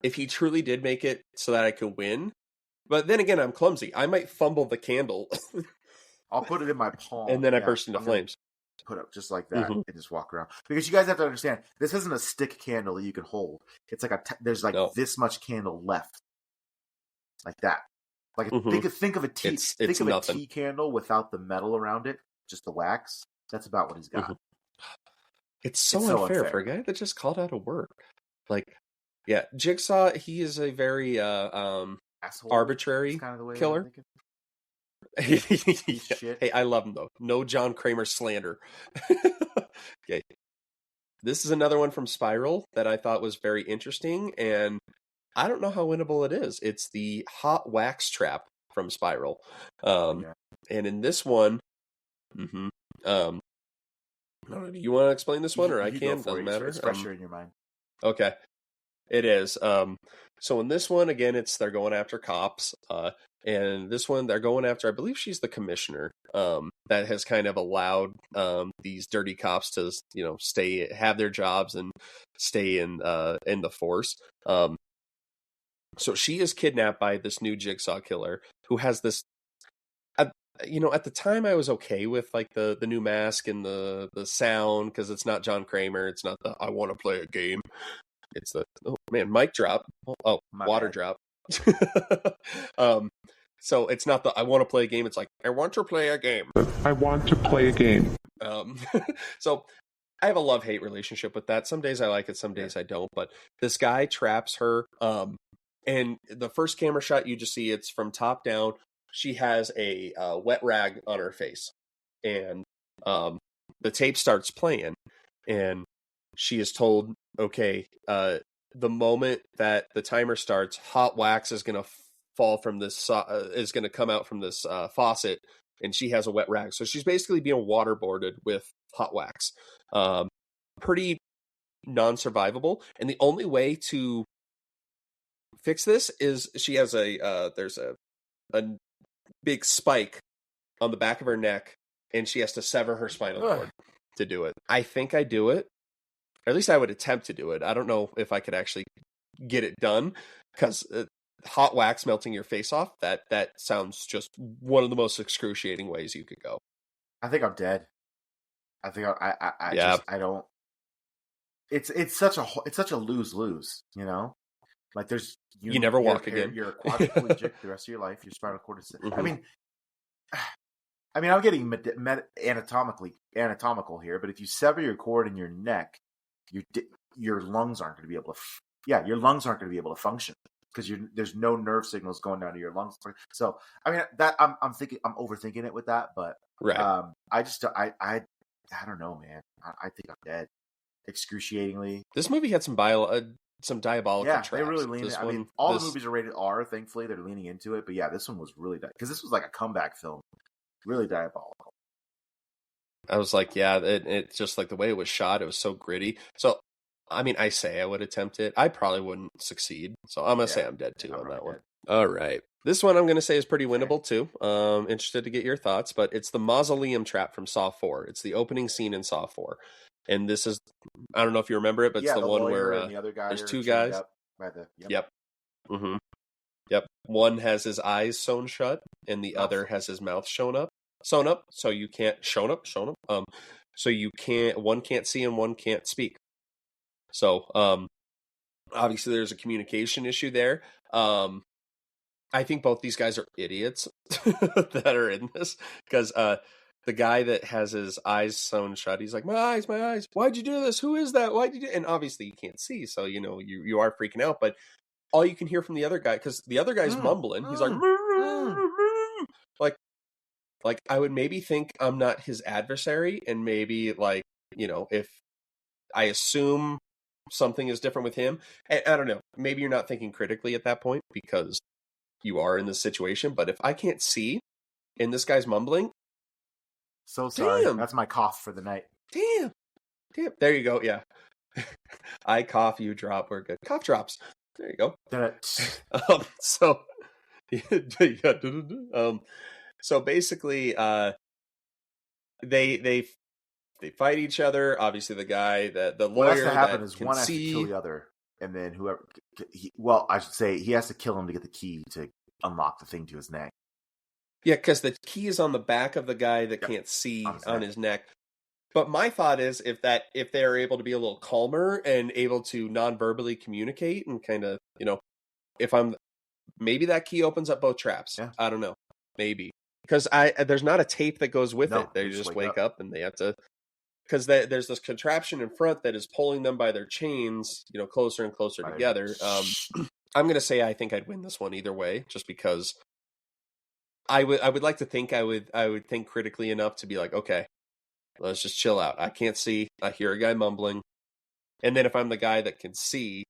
If he truly did make it so that I could win, but then again, I'm clumsy. I might fumble the candle. I'll put it in my palm. And then I burst into flames. Put up just like that and just walk around. Because you guys have to understand, this isn't a stick candle that you can hold. It's like there's like this much candle left. Like that. Like think of a tea. Think of a tea candle without the metal around it, just the wax. That's about what he's got. It's so unfair for a guy that just called out of work. Like, yeah, Jigsaw, he is a very arbitrary kind of killer. Yeah. Hey, I love him though. No John Kramer slander. Okay. This is another one from Spiral that I thought was very interesting, and I don't know how winnable it is. It's the hot wax trap from Spiral. And in this one, I don't know, do you want to explain this one, or I can? Doesn't matter. It's fresher in your mind. Okay. It is. So in this one, again, they're going after cops. And this one, they're going after, I believe she's the commissioner, that has kind of allowed these dirty cops to, have their jobs and stay in the force. So she is kidnapped by this new Jigsaw killer who has this. At the time, I was okay with like the new mask and the sound because it's not John Kramer. It's not the I want to play a game. It's the mic drop. Oh, my water bad. Drop. So it's not the I want to play a game. It's like I want to play a game. I want to play a game. So I have a love-hate relationship with that. Some days I like it, some days I don't. But this guy traps her. And the first camera shot you just see, it's from top down. She has a wet rag on her face, and the tape starts playing, and she is told, okay, the moment that the timer starts, hot wax is going to fall from this, is going to come out from this faucet, and she has a wet rag. So she's basically being waterboarded with hot wax. Pretty non-survivable. And the only way to fix this is she has there's a big spike on the back of her neck, and she has to sever her spinal cord to do it. I think I do it. at least I would attempt to do it. I don't know if I could actually get it done, because hot wax melting your face off, that sounds just one of the most excruciating ways you could go. I think I'm dead. I think I Yeah. just, I don't. It's such a lose-lose, you know. Like there's you never walk again. You're quadriplegic the rest of your life. Your spinal cord is. I mean, I'm getting anatomical here, but if you sever your cord in your neck, your lungs aren't going to be able to. Your lungs aren't going to be able to function because there's no nerve signals going down to your lungs. So I mean that I'm overthinking it with that, but right. I don't know, man. I think I'm dead. Excruciatingly. This movie had some diabolical traps. They really leaned in. I mean, all the movies are rated R, thankfully. They're leaning into it. But yeah, this one was really because this was like a comeback film. Really diabolical. I was like, yeah, it's just like the way it was shot. It was so gritty. So, I mean, I say I would attempt it. I probably wouldn't succeed. So I'm going to say I'm dead too on that one. All right. This one I'm going to say is pretty winnable too. Interested to get your thoughts, but it's the mausoleum trap from Saw 4. It's the opening scene in Saw 4. And this is, I don't know if you remember it, but it's the one where the other guy there's two guys. Yep. Mm-hmm. Yep. One has his eyes sewn shut, and the other has his mouth sewn up. So you can't so you can't. One can't see and one can't speak. So obviously there's a communication issue there. I think both these guys are idiots that are in this, because the guy that has his eyes sewn shut, he's like, my eyes, why'd you do this? Who is that? Why'd you do? And obviously you can't see, so you are freaking out, but all you can hear from the other guy, because the other guy's mumbling, he's like, like I would maybe think I'm not his adversary, and maybe like, if I assume something is different with him, and I don't know, maybe you're not thinking critically at that point because you are in this situation, but if I can't see and this guy's mumbling, so sorry. Damn. That's my cough for the night. Damn. There you go. Yeah. I cough, you drop. We're good. Cough drops. There you go. So basically, they fight each other. Obviously, the guy the lawyer what has to happen that is can one has to kill the other, and then whoever. I should say he has to kill him to get the key to unlock the thing to his neck. Yeah, because the key is on the back of the guy that can't see on his neck. But my thought is if they're able to be a little calmer and able to non-verbally communicate and kind of, maybe that key opens up both traps. Yeah. I don't know. Maybe. Because there's not a tape that goes with it. They just wake up and they have to, because there's this contraption in front that is pulling them by their chains, closer and closer together. I'm going to say I think I'd win this one either way, just because I would like to think I would think critically enough to be like, okay, let's just chill out. I can't see. I hear a guy mumbling. And then if I'm the guy that can see,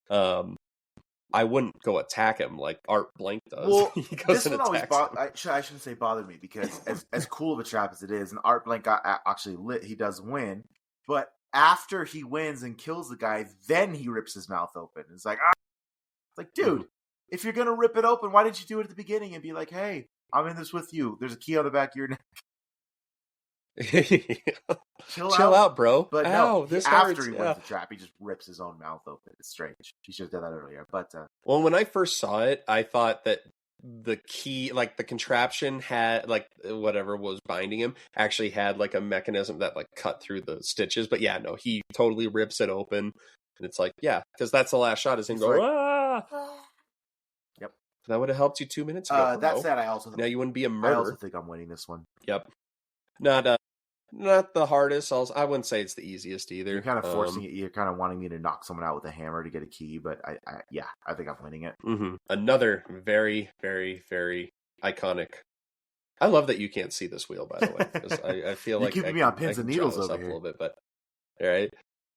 I wouldn't go attack him like Art Blank does. Well, he goes this one always I shouldn't say bothered me, because as cool of a trap as it is, and Art Blank got actually lit, he does win. But after he wins and kills the guy, then he rips his mouth open. It's like, dude, if you're going to rip it open, why didn't you do it at the beginning and be like, hey, I'm in this with you. There's a key on the back of your neck. Chill out, bro. But no, after he wins the trap, he just rips his own mouth open. It's strange. He should have done that earlier. But well, when I first saw it, I thought that the key, like the contraption had, like whatever was binding him, actually had like a mechanism that like cut through the stitches. But yeah, no, he totally rips it open, and it's like, yeah, because that's the last shot is him going, Yep. That would have helped you 2 minutes ago. That said, I also now you wouldn't be a murderer. I also think I'm winning this one. Yep. Not the hardest. I wouldn't say it's the easiest either. You're kind of forcing it. You're kind of wanting me to knock someone out with a hammer to get a key, but I think I'm winning it. Mm-hmm. Another very, very, very iconic. I love that you can't see this wheel, by the way, because I feel like you're keeping me on pins and needles over here a little bit, but all right.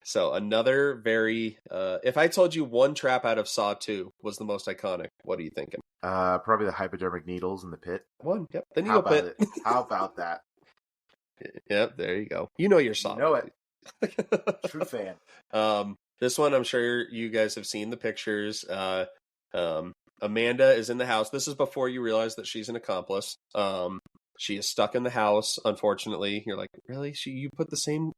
So another very. If I told you one trap out of Saw 2 was the most iconic, what are you thinking? Probably the hypodermic needles in the pit. One, yep, the needle pit. How about that? Yep, there you go. You know your Saw. You know it. True fan. This one, I'm sure you guys have seen the pictures. Amanda is in the house. This is before you realize that she's an accomplice. She is stuck in the house, unfortunately. You're like, really? You put the same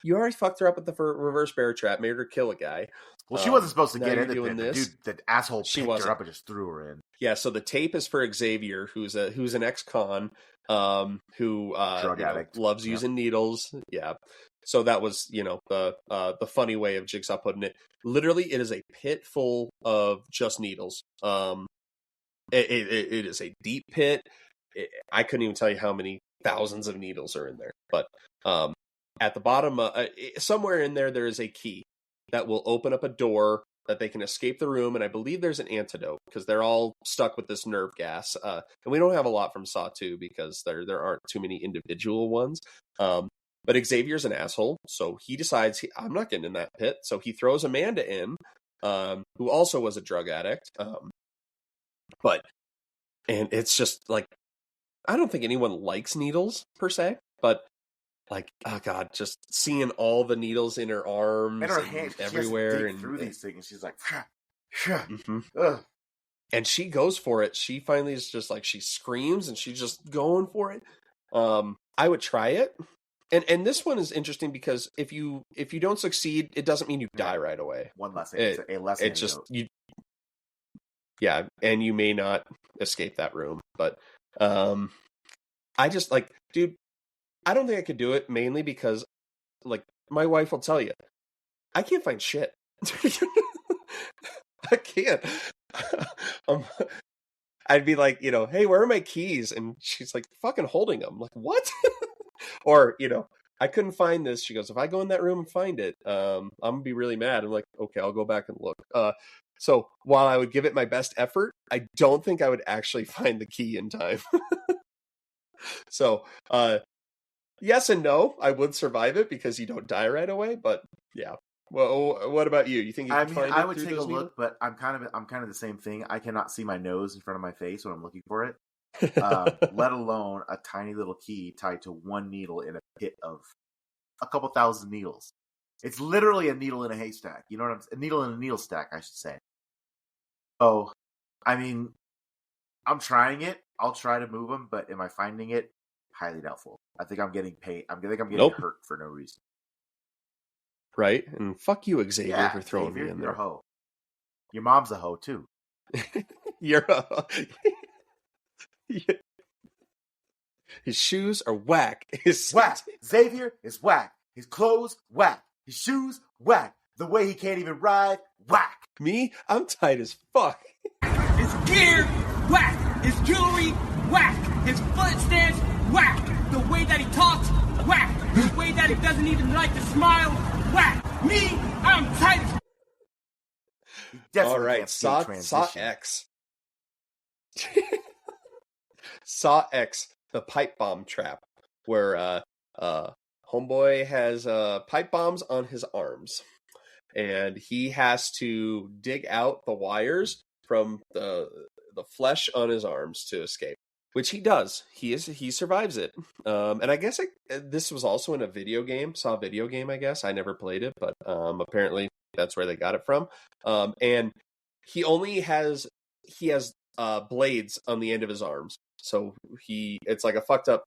you already fucked her up with the reverse bear trap, made her kill a guy. Well, she wasn't supposed to now get you're in the doing pit. this. Dude, that asshole She picked wasn't. her up and just threw her in. Yeah, so the tape is for Xavier, who's an ex-con, who Drug addict. loves using needles. Yeah. So that was, the funny way of Jigsaw putting it. Literally, it is a pit full of just needles. It is a deep pit. I couldn't even tell you how many thousands of needles are in there. But at the bottom, somewhere in there is a key that will open up a door that they can escape the room. And I believe there's an antidote because they're all stuck with this nerve gas. And we don't have a lot from Saw 2 because there aren't too many individual ones. But Xavier's an asshole, so he decides I'm not getting in that pit. So he throws Amanda in, who also was a drug addict. And it's just like, I don't think anyone likes needles per se, but like, oh god, just seeing all the needles in her arms and her hands everywhere and through these things, she's like, and she goes for it. She finally is just like, she screams and she's just going for it. I would try it. And this one is interesting because if you don't succeed, it doesn't mean you die right away. One lesson. It's a lesson. It's just yeah, and you may not escape that room. But I just like, dude, I don't think I could do it mainly because, like, my wife will tell you, I can't find shit. I can't. I'd be like, hey, where are my keys? And she's like, fucking holding them. I'm like, what? Or, I couldn't find this. She goes, if I go in that room and find it, I'm going to be really mad. I'm like, okay, I'll go back and look. So while I would give it my best effort, I don't think I would actually find the key in time. So, yes and no, I would survive it because you don't die right away. But yeah. Well, what about you? You think you could find it? I would take a look, but I'm kind of the same thing. I cannot see my nose in front of my face when I'm looking for it. Let alone a tiny little key tied to one needle in a pit of a couple thousand needles. It's literally a needle in a haystack. You know what I'm saying? A needle in a needle stack, I should say. Oh, I mean, I'm trying it. I'll try to move them, but am I finding it? Highly doubtful. I think I'm getting paid. I think I'm getting hurt for no reason. Right? And fuck you, Xavier, for throwing me in there. You're a hoe. Your mom's a hoe, too. You're a hoe. His shoes are whack. Whack. Xavier is whack. His clothes, whack. His shoes, whack. The way he can't even ride, whack. Me? I'm tight as fuck. His gear, whack. His jewelry, whack. His footsteps, whack. The way that he talks, whack. The way that he doesn't even like to smile, whack. Me, I'm tight as... All right, Saw X. Saw X, the pipe bomb trap, where homeboy has pipe bombs on his arms, and he has to dig out the wires from the flesh on his arms to escape, which he does. He survives it. And I guess this was also in a video game. Saw a video game, I guess. I never played it, but apparently that's where they got it from. And he has blades on the end of his arms. So it's like a fucked up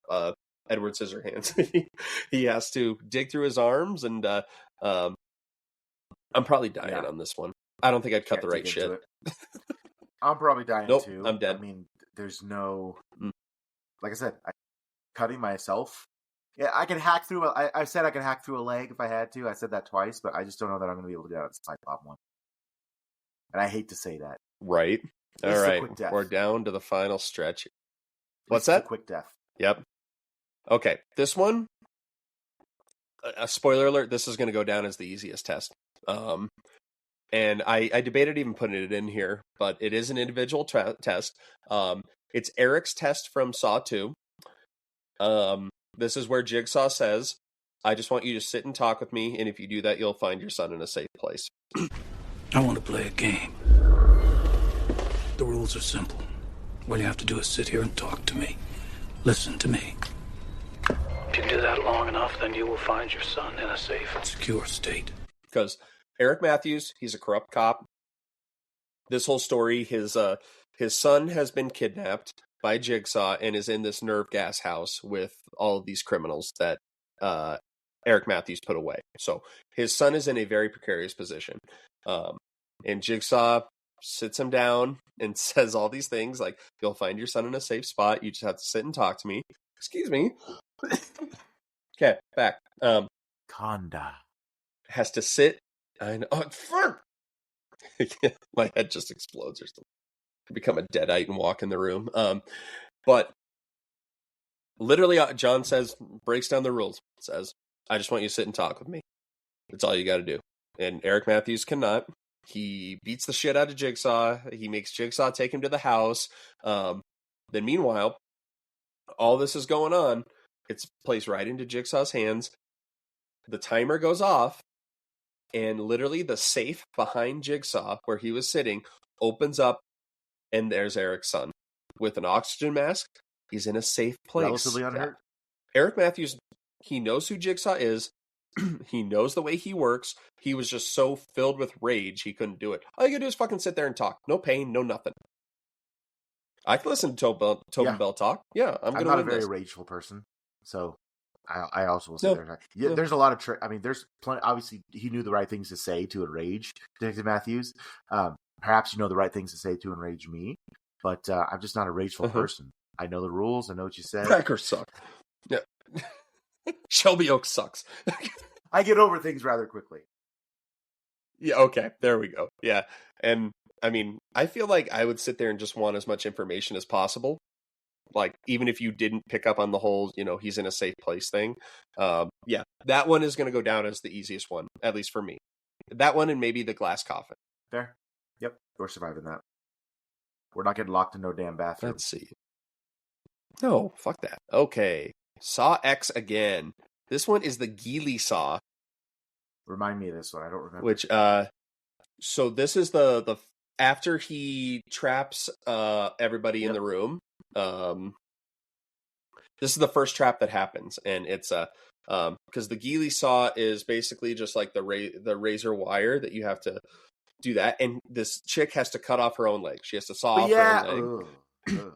Edward Scissorhands. He has to dig through his arms, and I'm probably dying on this one. I don't think I'd cut the right shit. I'm probably dying too. I'm dead. I mean, there's no, like I said, cutting myself. Yeah, I can hack through. I said I could hack through a leg if I had to. I said that twice, but I just don't know that I'm going to be able to get out of this pipe bomb one. And I hate to say that. Right. All right. We're down to the final stretch. What's that? Quick death. Yep. Okay. This one, a spoiler alert, this is going to go down as the easiest test. And I debated even putting it in here, but it is an individual test. It's Eric's test from Saw 2. This is where Jigsaw says, I just want you to sit and talk with me, and if you do that, you'll find your son in a safe place. I want to play a game. The rules are simple. All you have to do is sit here and talk to me. Listen to me. If you do that long enough, then you will find your son in a safe and secure state. Because Eric Matthews, he's a corrupt cop. This whole story, his son has been kidnapped by Jigsaw and is in this nerve gas house with all of these criminals that Eric Matthews put away. So his son is in a very precarious position. And Jigsaw sits him down and says all these things like, you'll find your son in a safe spot. You just have to sit and talk to me. Excuse me. Okay, back. Conda. Has to sit. I know. Oh, my head just explodes or something. I become a deadite and walk in the room. But literally, John breaks down the rules. Says, I just want you to sit and talk with me. That's all you got to do. And Eric Matthews cannot. He beats the shit out of Jigsaw. He makes Jigsaw take him to the house. Then meanwhile, all this is going on. It's placed right into Jigsaw's hands. The timer goes off. And literally the safe behind Jigsaw, where he was sitting, opens up. And there's Eric's son with an oxygen mask. He's in a safe place. Relatively unhurt. Eric Matthews, he knows who Jigsaw is. He knows the way he works. He was just so filled with rage, he couldn't do it. All you gotta do is fucking sit there and talk. No pain, no nothing. I can listen to Tobin Bell talk. Yeah, I'm not a very rageful person, so I also will sit there and talk. Yeah, there's a lot of there's plenty. Obviously, he knew the right things to say to enrage Detective Matthews. Perhaps you know the right things to say to enrage me, but I'm just not a rageful person. I know the rules. I know what you said. Crackers suck. Yeah. Shelby Oak sucks. I get over things rather quickly. Yeah, okay. There we go. Yeah. And I mean, I feel like I would sit there and just want as much information as possible. Like, even if you didn't pick up on the whole, he's in a safe place thing. Yeah, that one is going to go down as the easiest one, at least for me. That one and maybe the glass coffin. Fair. Yep. We're surviving that. We're not getting locked in no damn bathroom. Let's see. No, fuck that. Okay. Saw X again. This one is the Geely Saw. Remind me of this one. I don't remember. Which, so this is the after he traps everybody in the room. This is the first trap that happens, and it's because the Geely Saw is basically just like the razor wire that you have to do that, and this chick has to cut off her own leg. She has to saw off her own leg.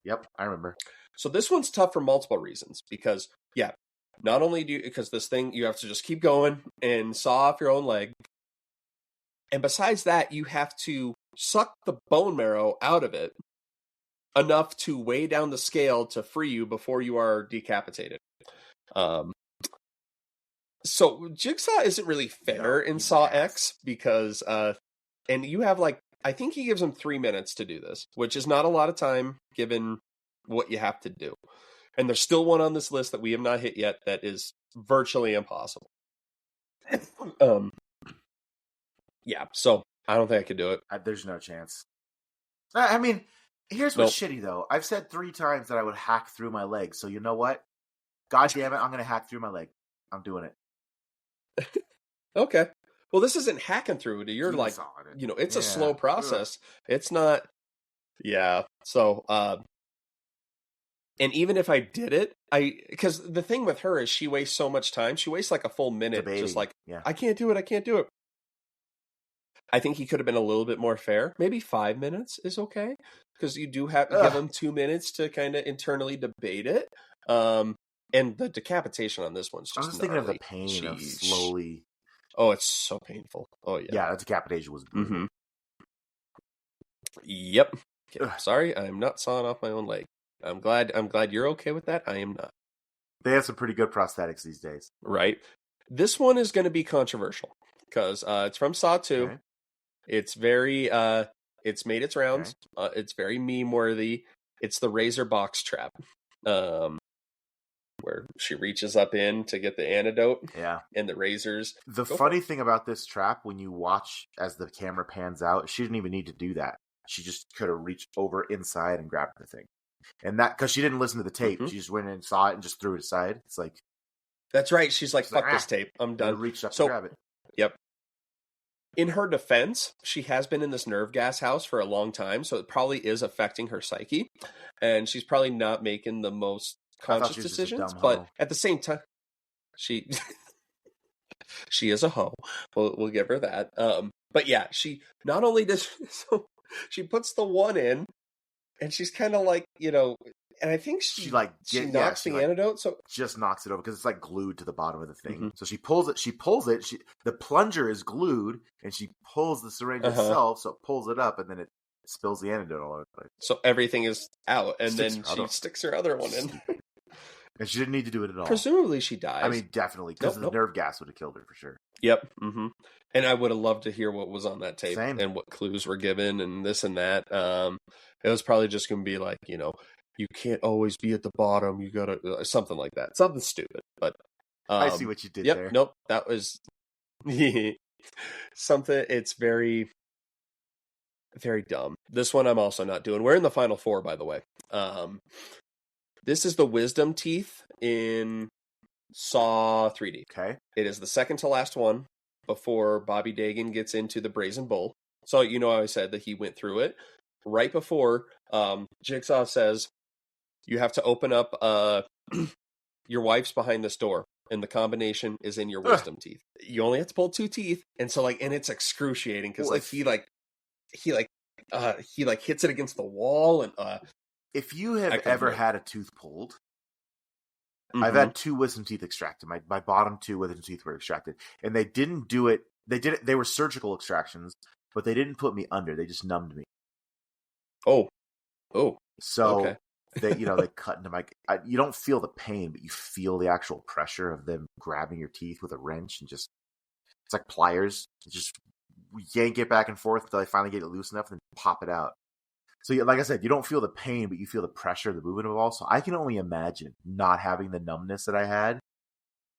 Yep, I remember. So this one's tough for multiple reasons because, not only because this thing, you have to just keep going and saw off your own leg. And besides that, you have to suck the bone marrow out of it enough to weigh down the scale to free you before you are decapitated. So Jigsaw isn't really fair in Saw X because, and you have I think he gives him 3 minutes to do this, which is not a lot of time given what you have to do. And there's still one on this list that we have not hit yet that is virtually impossible. Yeah, so I don't think I could do it. There's no chance. I mean, here's what's shitty, though. I've said 3 times that I would hack through my leg, so you know what? God damn it, I'm going to hack through my leg. I'm doing it. Okay. Well, this isn't hacking through it. You're it's a slow process. It's not... Yeah, so... And even if I did it, because the thing with her is she wastes so much time. She wastes a full minute just I can't do it. I think he could have been a little bit more fair. Maybe 5 minutes is okay, because you do have to give him 2 minutes to kind of internally debate it. And the decapitation on this one's just I'm just thinking of the pain of slowly... Oh, it's so painful. Oh, yeah. Yeah, that decapitation was brutal. Mm-hmm. Yep. Okay, sorry, I'm not sawing off my own leg. I'm glad you're okay with that. I am not. They have some pretty good prosthetics these days. Right. This one is going to be controversial because it's from Saw 2. Okay. It's very it's made its rounds. Okay. It's very meme worthy. It's the razor box trap. Where she reaches up in to get the antidote. Yeah. And the razors. The funny thing about this trap, when you watch as the camera pans out, she didn't even need to do that. She just could have reached over inside and grabbed the thing. And that, because she didn't listen to the tape. Mm-hmm. She just went in and saw it and just threw it aside. It's like... That's right. She's like, fuck this tape. I'm done. And reached up to grab it. Yep. In her defense, she has been in this nerve gas house for a long time, so it probably is affecting her psyche. And she's probably not making the most conscious decisions. But at the same time, she is a hoe. We'll give her that. But yeah, she not only does... So she puts the one in, and she's kind of like, and I think she knocks the like, antidote, so just knocks it over because it's like glued to the bottom of the thing. So she pulls it. The plunger is glued, and she pulls the syringe itself, so it pulls it up, and then it spills the antidote all over the place. So everything is out, and then she sticks her other one in. And she didn't need to do it at all. Presumably she dies. I mean, definitely, because the nerve gas would have killed her for sure. Yep. And I would have loved to hear what was on that tape. Same. And what clues were given and this and that. It was probably just going to be like, you can't always be at the bottom. You got to, something like that. Something stupid. But I see what you did there. Nope. That was something. It's very, very dumb. This one I'm also not doing. We're in the final 4, by the way. This is the wisdom teeth in Saw 3D. Okay. It is the second to last one before Bobby Dagan gets into the Brazen Bull. So how I said that he went through it. Right before, Jigsaw says, you have to open up your wife's behind this door, and the combination is in your wisdom teeth. You only have to pull 2 teeth, and so and it's excruciating because he hits it against the wall and if you have ever had a tooth pulled, I've had 2 wisdom teeth extracted. My bottom 2 wisdom teeth were extracted, and they didn't do it. They were surgical extractions, but they didn't put me under. They just numbed me. Oh. So okay. they cut into my. You don't feel the pain, but you feel the actual pressure of them grabbing your teeth with a wrench and just. It's like pliers. Just yank it back and forth until they finally get it loose enough, and then pop it out. So, like I said, you don't feel the pain, but you feel the pressure of the movement of it all. So I can only imagine not having the numbness that I had,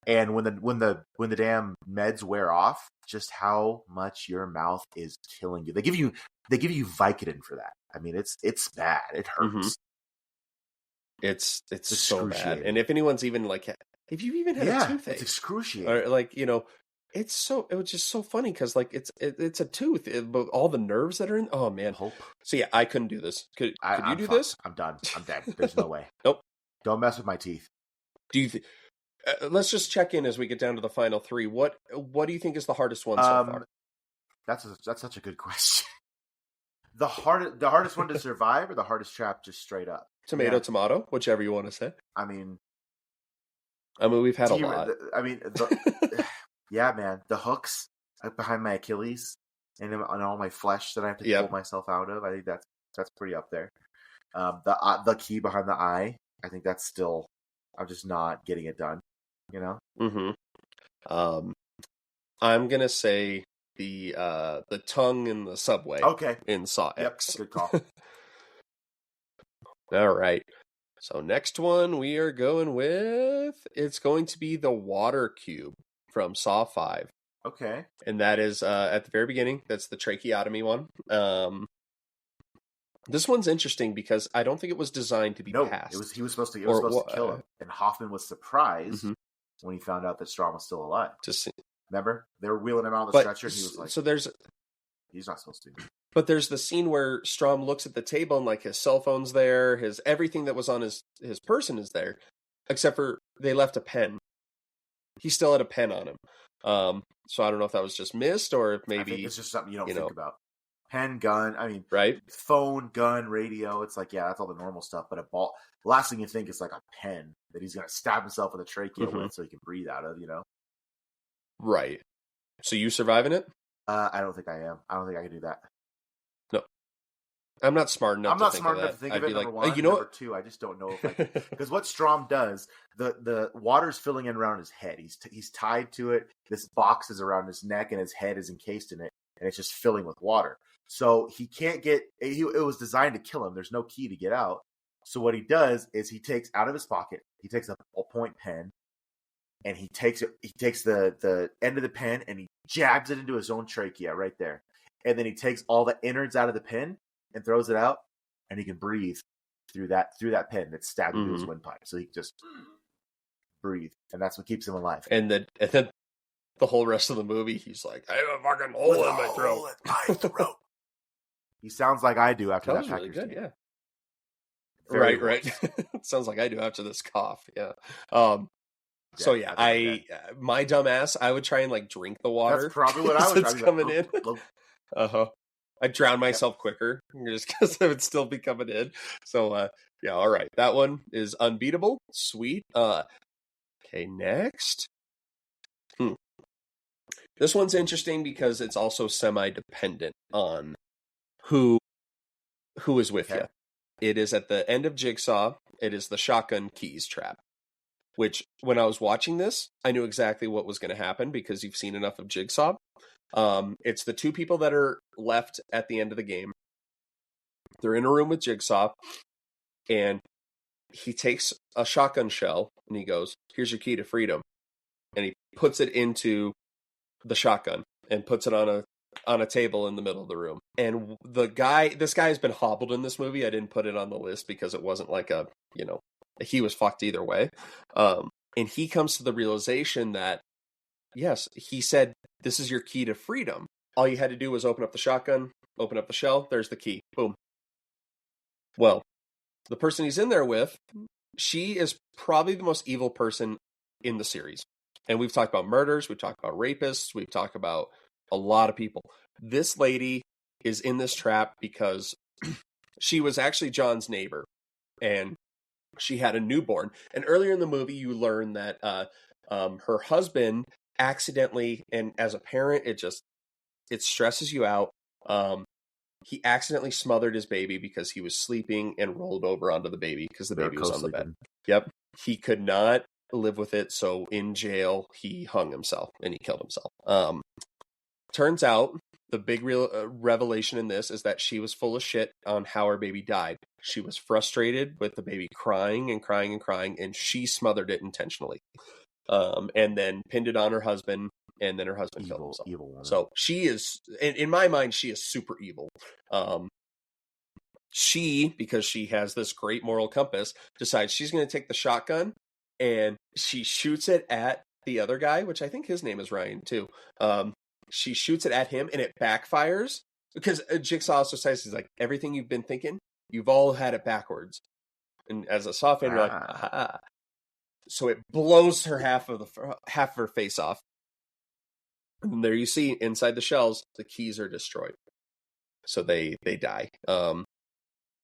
and when the damn meds wear off, just how much your mouth is killing you. They give you Vicodin for that. I mean, it's bad. It hurts. It's so bad. And if anyone's even if you've even had a toothache, it's excruciating. Or it was just so funny because it's a tooth, but all the nerves that are in. Oh man! Hope. So yeah, I couldn't do this. Could you do this? I'm done. I'm dead. There's no way. Nope. Don't mess with my teeth. Do you? Let's just check in as we get down to the final 3. What do you think is the hardest one so far? That's such a good question. The hardest one to survive, or the hardest trap, just straight up. Tomato, whichever you want to say. I mean, we've had a lot. Yeah, man, the hooks behind my Achilles and on all my flesh that I have to pull myself out of. I think that's pretty up there. The key behind the eye. I think that's still. I'm just not getting it done. I'm gonna say the tongue in the subway. Okay. In Saw X. Good call. All right. So next one we are going with. It's going to be the water cube from Saw 5. Okay. And that is at the very beginning. That's the tracheotomy one. This one's interesting because I don't think it was designed to be passed. He was supposed to kill him. And Hoffman was surprised when he found out that Strahm was still alive. Remember? They were wheeling him out on the stretcher and he was like, he's not supposed to. But there's the scene where Strahm looks at the table and his cell phone's there, his everything that was on his person is there, except for they left a pen. He still had a pen on him. So I don't know if that was just missed or if maybe... I think it's just something you don't think about. Pen, gun, right? Phone, gun, radio. It's that's all the normal stuff. But the last thing you think is a pen that he's going to stab himself with a trachea with so he can breathe out of, Right. So you surviving it? I don't think I am. I don't think I can do that. No. I'm not smart enough to think of it. Number one. Number two, I just don't know if because what Strahm does, the water's filling in around his head. He's tied to it. This box is around his neck, and his head is encased in it, and it's just filling with water. So he can't get. It was designed to kill him. There's no key to get out. So what he does is he takes out of his pocket. He takes a ballpoint pen, and he takes it. He takes the end of the pen and he jabs it into his own trachea right there, and then he takes all the innards out of the pen and throws it out, and he can breathe through that pen that's stabbed into his windpipe. So he can just breathe, and that's what keeps him alive. And then the whole rest of the movie, he's like, I have a fucking hole in my throat. He sounds like I do after that. That was really good, yeah. Very right. Sounds like I do after this cough, yeah. So yeah, my dumb ass, I would try and drink the water. That's probably what I would. It's coming in. I'd drown myself quicker just because it would still be coming in. So Yeah, all right. That one is unbeatable. Sweet. Okay, next. This one's interesting because it's also semi-dependent on who is with you. It is at the end of Jigsaw. It is the shotgun keys trap, which when I was watching this, I knew exactly what was going to happen because you've seen enough of Jigsaw. It's the two people that are left at the end of the game. They're in a room with Jigsaw, and he takes a shotgun shell and he goes, "Here's your key to freedom," and he puts it into the shotgun and puts it on a table in the middle of the room. And this guy has been hobbled in this movie. I didn't put it on the list because it wasn't like he was fucked either way. And he comes to the realization that, yes, he said, this is your key to freedom. All you had to do was open up the shotgun, open up the shell, there's the key. Boom. Well, the person he's in there with, she is probably the most evil person in the series. And we've talked about murders, we've talked about rapists, we've talked about a lot of people. This lady is in this trap because she was actually John's neighbor, and she had a newborn. And earlier in the movie, you learn that her husband accidentally, and as a parent, it stresses you out. He accidentally smothered his baby because he was sleeping and rolled over onto the baby because the baby was on the bed. Yep. He could not live with it, so in jail he hung himself and he killed himself. Turns out the big revelation in this is that she was full of shit on how her baby died. She was frustrated with the baby crying and crying and crying, and she smothered it intentionally, and then pinned it on her husband, and then her husband killed himself. Evil woman. So she is, in my mind, she is super evil. She, because she has this great moral compass, decides she's going to take the shotgun and she shoots it at the other guy, which I think his name is Ryan too. She shoots it at him and it backfires because Jigsaw also says, he's like, everything you've been thinking, you've all had it backwards. And as a Saw fan, you're like, aha. So it blows her half of her face off. And there you see inside the shells, the keys are destroyed. So they die.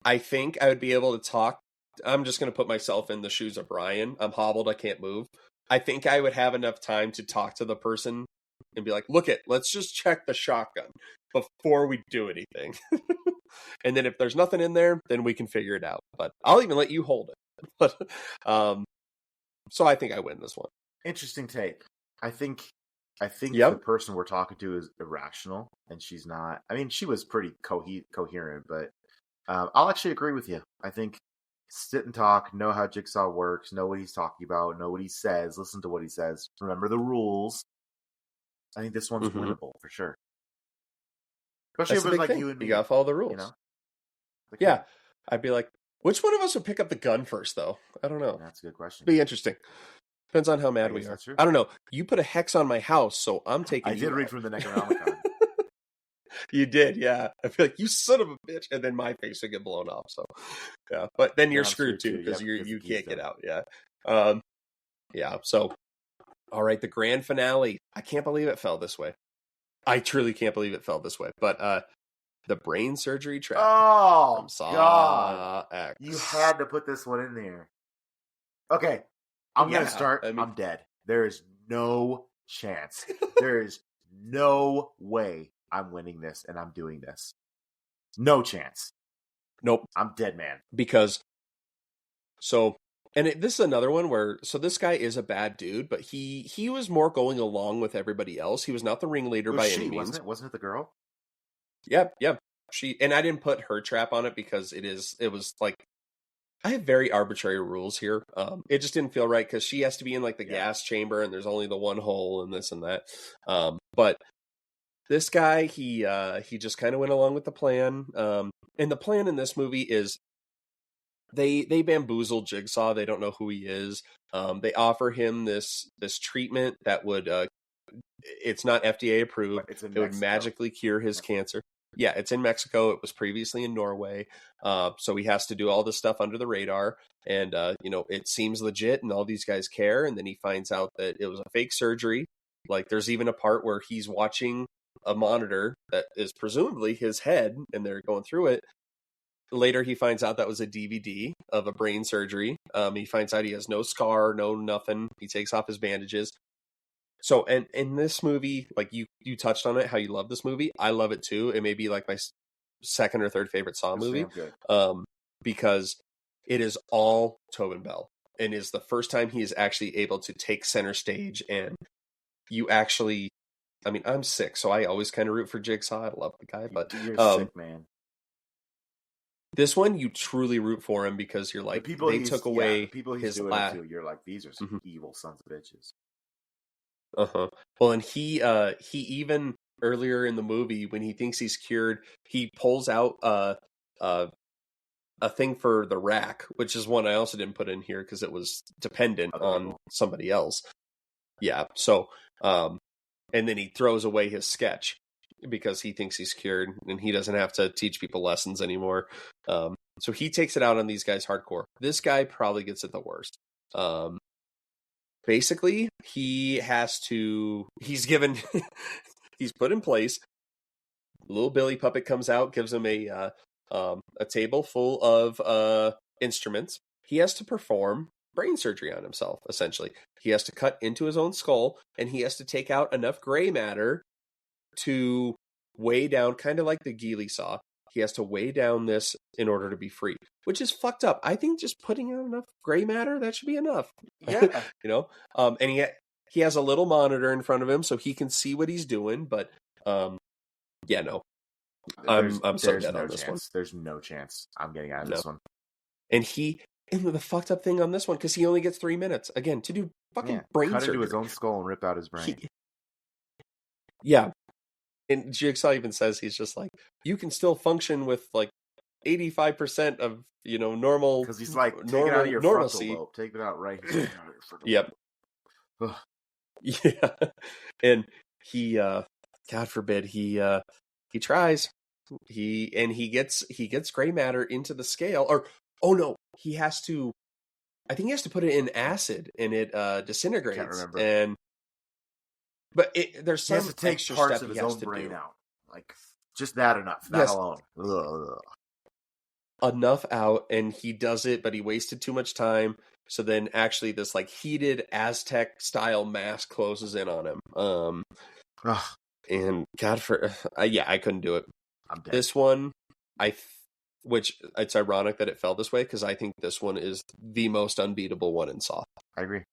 I think I would be able to talk. I'm just going to put myself in the shoes of Ryan. I'm hobbled. I can't move. I think I would have enough time to talk to the person and be like, let's just check the shotgun before we do anything. And then if there's nothing in there, then we can figure it out. But I'll even let you hold it. But so I think I win this one. Interesting take. I think Yep. the person we're talking to is irrational, and she's not. I mean, she was pretty coherent, but I'll actually agree with you. I think sit and talk, know how Jigsaw works, know what he's talking about, know what he says, listen to what he says, remember the rules. I think this one's winnable for sure. Especially if it was like you and me. You gotta follow the rules. You know? Like, yeah. I'd be like, which one of us would pick up the gun first, though? I don't know. That's a good question. Be interesting. Depends on how mad we are. I don't know. You put a hex on my house, so I'm taking I did read from the Necronomicon. You did, yeah. I feel like, you son of a bitch, and then my face would get blown off. So, yeah. But then you're screwed too, because you can't get out. Yeah. Yeah. So, all right. The grand finale. I can't believe it fell this way. I truly can't believe it fell this way. But the brain surgery trap. Oh, Saw God. X. You had to put this one in there. Okay. I'm going to start. I'm dead. There is no chance. There is no way I'm winning this and I'm doing this. No chance. Nope. I'm dead, man. Because, this is another one where, this guy is a bad dude, but he was more going along with everybody else. He was not the ringleader by any means. Wasn't it the girl? Yep. And I didn't put her trap on it because it was like, I have very arbitrary rules here. It just didn't feel right because she has to be in like the gas chamber and there's only the one hole and this and that. But this guy, he just kind of went along with the plan. And the plan in this movie is they bamboozle Jigsaw. They don't know who he is. They offer him this treatment that would, it's not FDA approved. It would magically cure his cancer. Yeah, it's in Mexico. It was previously in Norway. So he has to do all this stuff under the radar. And, it seems legit and all these guys care. And then he finds out that it was a fake surgery. Like there's even a part where he's watching a monitor that is presumably his head and they're going through it. later he finds out that was a DVD of a brain surgery. He finds out he has no scar, no nothing. He takes off his bandages. So, and in this movie, like you touched on it, how you love this movie. I love it too. It may be like my second or third favorite Saw movie. Because it is all Tobin Bell, and is the first time he is actually able to take center stage. And you actually, I mean, I'm sick, so I always kind of root for Jigsaw. I love the guy, but you're sick, man. This one, you truly root for him because you're like, they took away the people he's his doing it to. You're like, these are some evil sons of bitches. Well, and he even earlier in the movie, when he thinks he's cured, he pulls out a thing for the rack, which is one I also didn't put in here because it was dependent on somebody else. Yeah. So, and then he throws away his sketch because he thinks he's cured and he doesn't have to teach people lessons anymore. So he takes it out on these guys hardcore. This guy probably gets it the worst. Basically, he's put in place. Little Billy puppet comes out, gives him a table full of instruments. He has to perform brain surgery on himself, essentially. He has to cut into his own skull, and he has to take out enough gray matter to weigh down, kind of like the Geely saw. He has to weigh down this in order to be free, which is fucked up. I think just putting out enough gray matter, that should be enough. Yeah. And he has a little monitor in front of him so he can see what he's doing, but yeah, no. I'm so dead on this one. There's no chance I'm getting out of this one. And the fucked up thing on this one, because he only gets 3 minutes again to do fucking brain surgery. Cut into his own skull and rip out his brain. Yeah. And Jigsaw even says, he's just like, you can still function with like 85% of normal. Because he's like, take it out of your frontal lobe. Take it out right here. Yep. Yeah. And he, God forbid, he tries. He gets gray matter into the scale, or I think he has to put it in acid and it disintegrates. Can't remember. But there's some he has to take extra parts step of his he has own to brain do. out. Like just that enough. That alone. Enough out, and he does it, but he wasted too much time. So then actually this like heated Aztec style mask closes in on him. And God I couldn't do it. I'm dead. This one, which it's ironic that it fell this way, because I think this one is the most unbeatable one in Saw. I agree.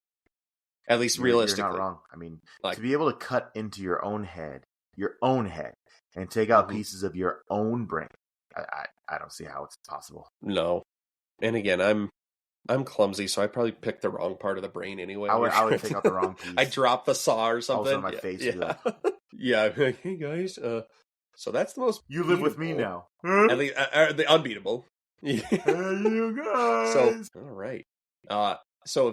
At least realistically. You're not wrong. I mean, to be able to cut into your own head, and take out pieces of your own brain, I don't see how it's possible. No. And again, I'm clumsy, so I probably picked the wrong part of the brain anyway. I would take out the wrong piece. I dropped the saw or something. Also on my face. Yeah. Yeah. Like, hey guys, so that's the most. You live with me now. At least the unbeatable. Hey, you guys. So all right. So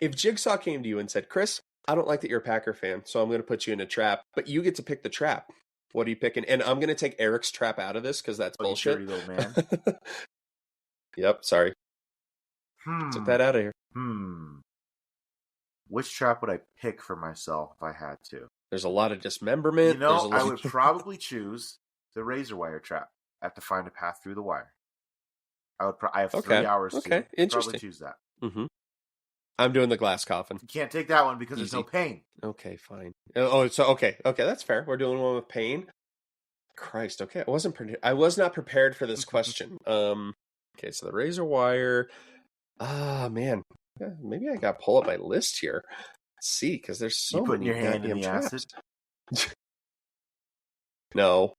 if Jigsaw came to you and said, Chris, I don't like that you're a Packer fan, so I'm going to put you in a trap, but you get to pick the trap. What are you picking? And I'm going to take Eric's trap out of this because that's bullshit. You dirty little man. Yep. Sorry. Took that out of here. Which trap would I pick for myself if I had to? There's a lot of dismemberment. I would probably choose the razor wire trap. I have to find a path through the wire. I have 3 hours to probably choose that. Mm-hmm. I'm doing the glass coffin. You can't take that one because there's no pain. Okay, fine. Oh, so okay, that's fair. We're doing one with pain. Christ, okay. I was not prepared for this question. Okay, so the razor wire. Man. Yeah, maybe I got to pull up my list here. Let's see, because there's so many. Putting your hand in the acid? No.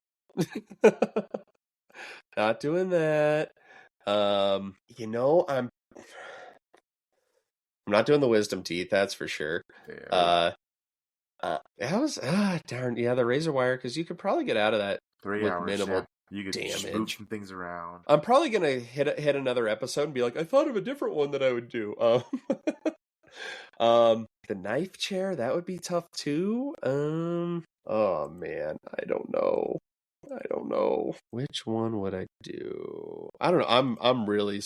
Not doing that. I'm not doing the wisdom teeth, that's for sure. That was darn, yeah, the razor wire, because you could probably get out of that 3 hours, minimal you could damage. Move some things around. I'm probably gonna hit another episode and be like, I thought of a different one that I would do. The knife chair, that would be tough too. Oh man, I don't know. Which one would I do? I don't know. I'm really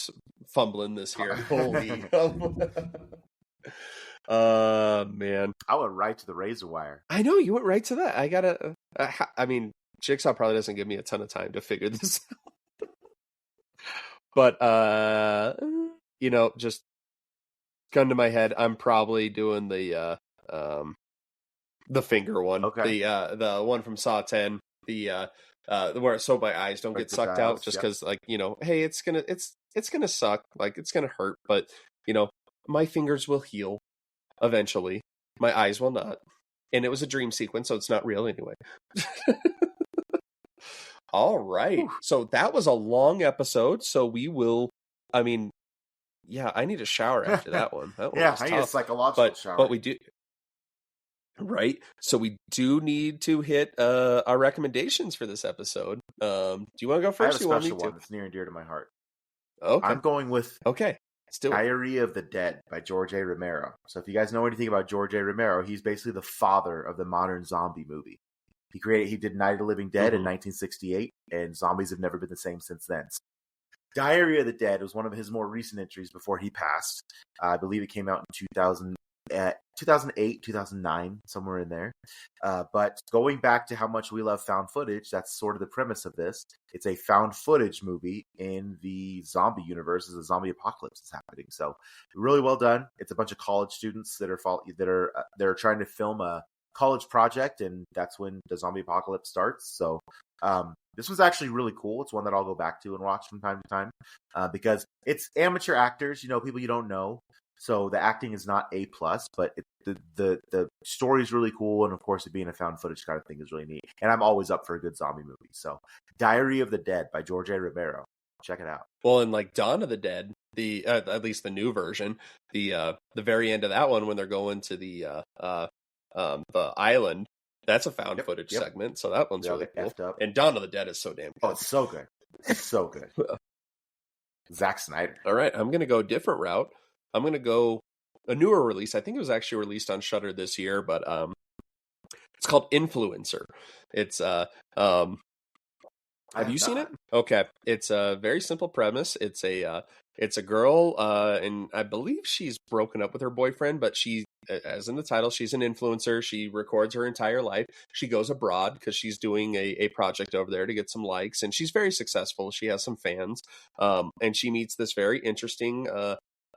fumbling this here. Holy. Man. I went right to the razor wire. I know, you went right to that. I gotta. I mean, Jigsaw probably doesn't give me a ton of time to figure this out. But just gun to my head, I'm probably doing the finger one. Okay. The one from Saw 10, where so my eyes don't get sucked out, just because hey, it's gonna suck, like it's gonna hurt, but my fingers will heal eventually. My eyes will not. And it was a dream sequence, so it's not real anyway. All right. Whew. So that was a long episode. So we will, I need a shower after that one. That one was I tough. need a psychological shower. But we do. Right. So we do need to hit our recommendations for this episode. Do you want to go first? I have a special one that's near and dear to my heart. Okay. I'm going with Diary of the Dead by George A. Romero. So if you guys know anything about George A. Romero, he's basically the father of the modern zombie movie. He did Night of the Living Dead in 1968, and zombies have never been the same since then. Diary of the Dead was one of his more recent entries before he passed. I believe it came out in 2008, 2009, somewhere in there. But going back to how much we love found footage, that's sort of the premise of this. It's a found footage movie in the zombie universe as a zombie apocalypse is happening. So really well done. It's a bunch of college students that are trying to film a college project, and that's when the zombie apocalypse starts. So this was actually really cool. It's one that I'll go back to and watch from time to time because it's amateur actors, people you don't know. So the acting is not A+, but the story is really cool, and of course, it being a found footage kind of thing is really neat. And I'm always up for a good zombie movie. So, Diary of the Dead by George A. Romero, check it out. Well, and like Dawn of the Dead, the at least the new version, the very end of that one when they're going to the island, that's a found footage segment. So that one's really cool. And Dawn of the Dead is so damn good. Oh, it's so good. It's so good. Zack Snyder. All right, I'm gonna go a different route. I'm going to go a newer release. I think it was actually released on Shudder this year, but it's called Influencer. It's have you seen it? Okay. It's a very simple premise. It's a girl, and I believe she's broken up with her boyfriend, but she, as in the title, she's an influencer. She records her entire life. She goes abroad because she's doing a project over there to get some likes, and she's very successful. She has some fans, and she meets this very interesting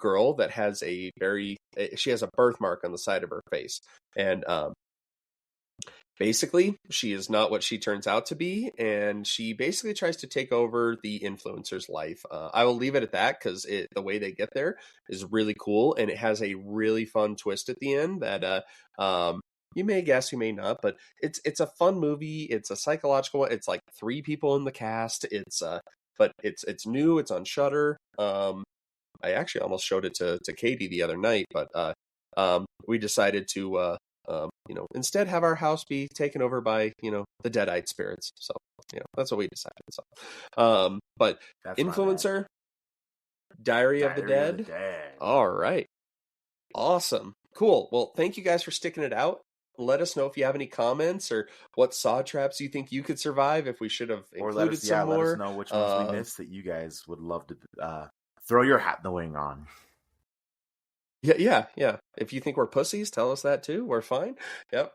girl that has she has a birthmark on the side of her face, and basically she is not what she turns out to be, and she basically tries to take over the influencer's life. I will leave it at that because the way they get there is really cool, and it has a really fun twist at the end that you may guess, you may not, but it's a fun movie. It's a psychological one. It's like 3 people in the cast. But it's new. It's on Shudder. I actually almost showed it to Katie the other night, but we decided to instead have our house be taken over by the deadite spirits. So that's what we decided. So but that's Influencer, Diary of the Dead. All right, awesome, cool. Well, thank you guys for sticking it out. Let us know if you have any comments or what saw traps you think you could survive, if we should have included some more. Let us know which ones we missed that you guys would love to throw your hat in the ring on. Yeah. If you think we're pussies, tell us that too. We're fine. Yep.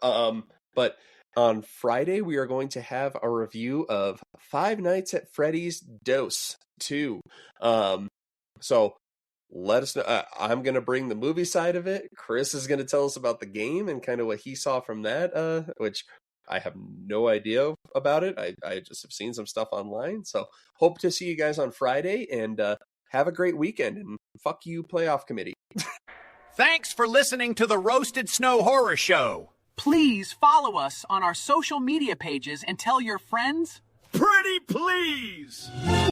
But on Friday, we are going to have a review of Five Nights at Freddy's Dose 2. So let us know. I'm going to bring the movie side of it. Chris is going to tell us about the game and kind of what he saw from that, which I have no idea about it. I just have seen some stuff online. So hope to see you guys on Friday, and have a great weekend, and fuck you, playoff committee. Thanks for listening to the Roasted Snow Horror Show. Please follow us on our social media pages and tell your friends. Pretty please!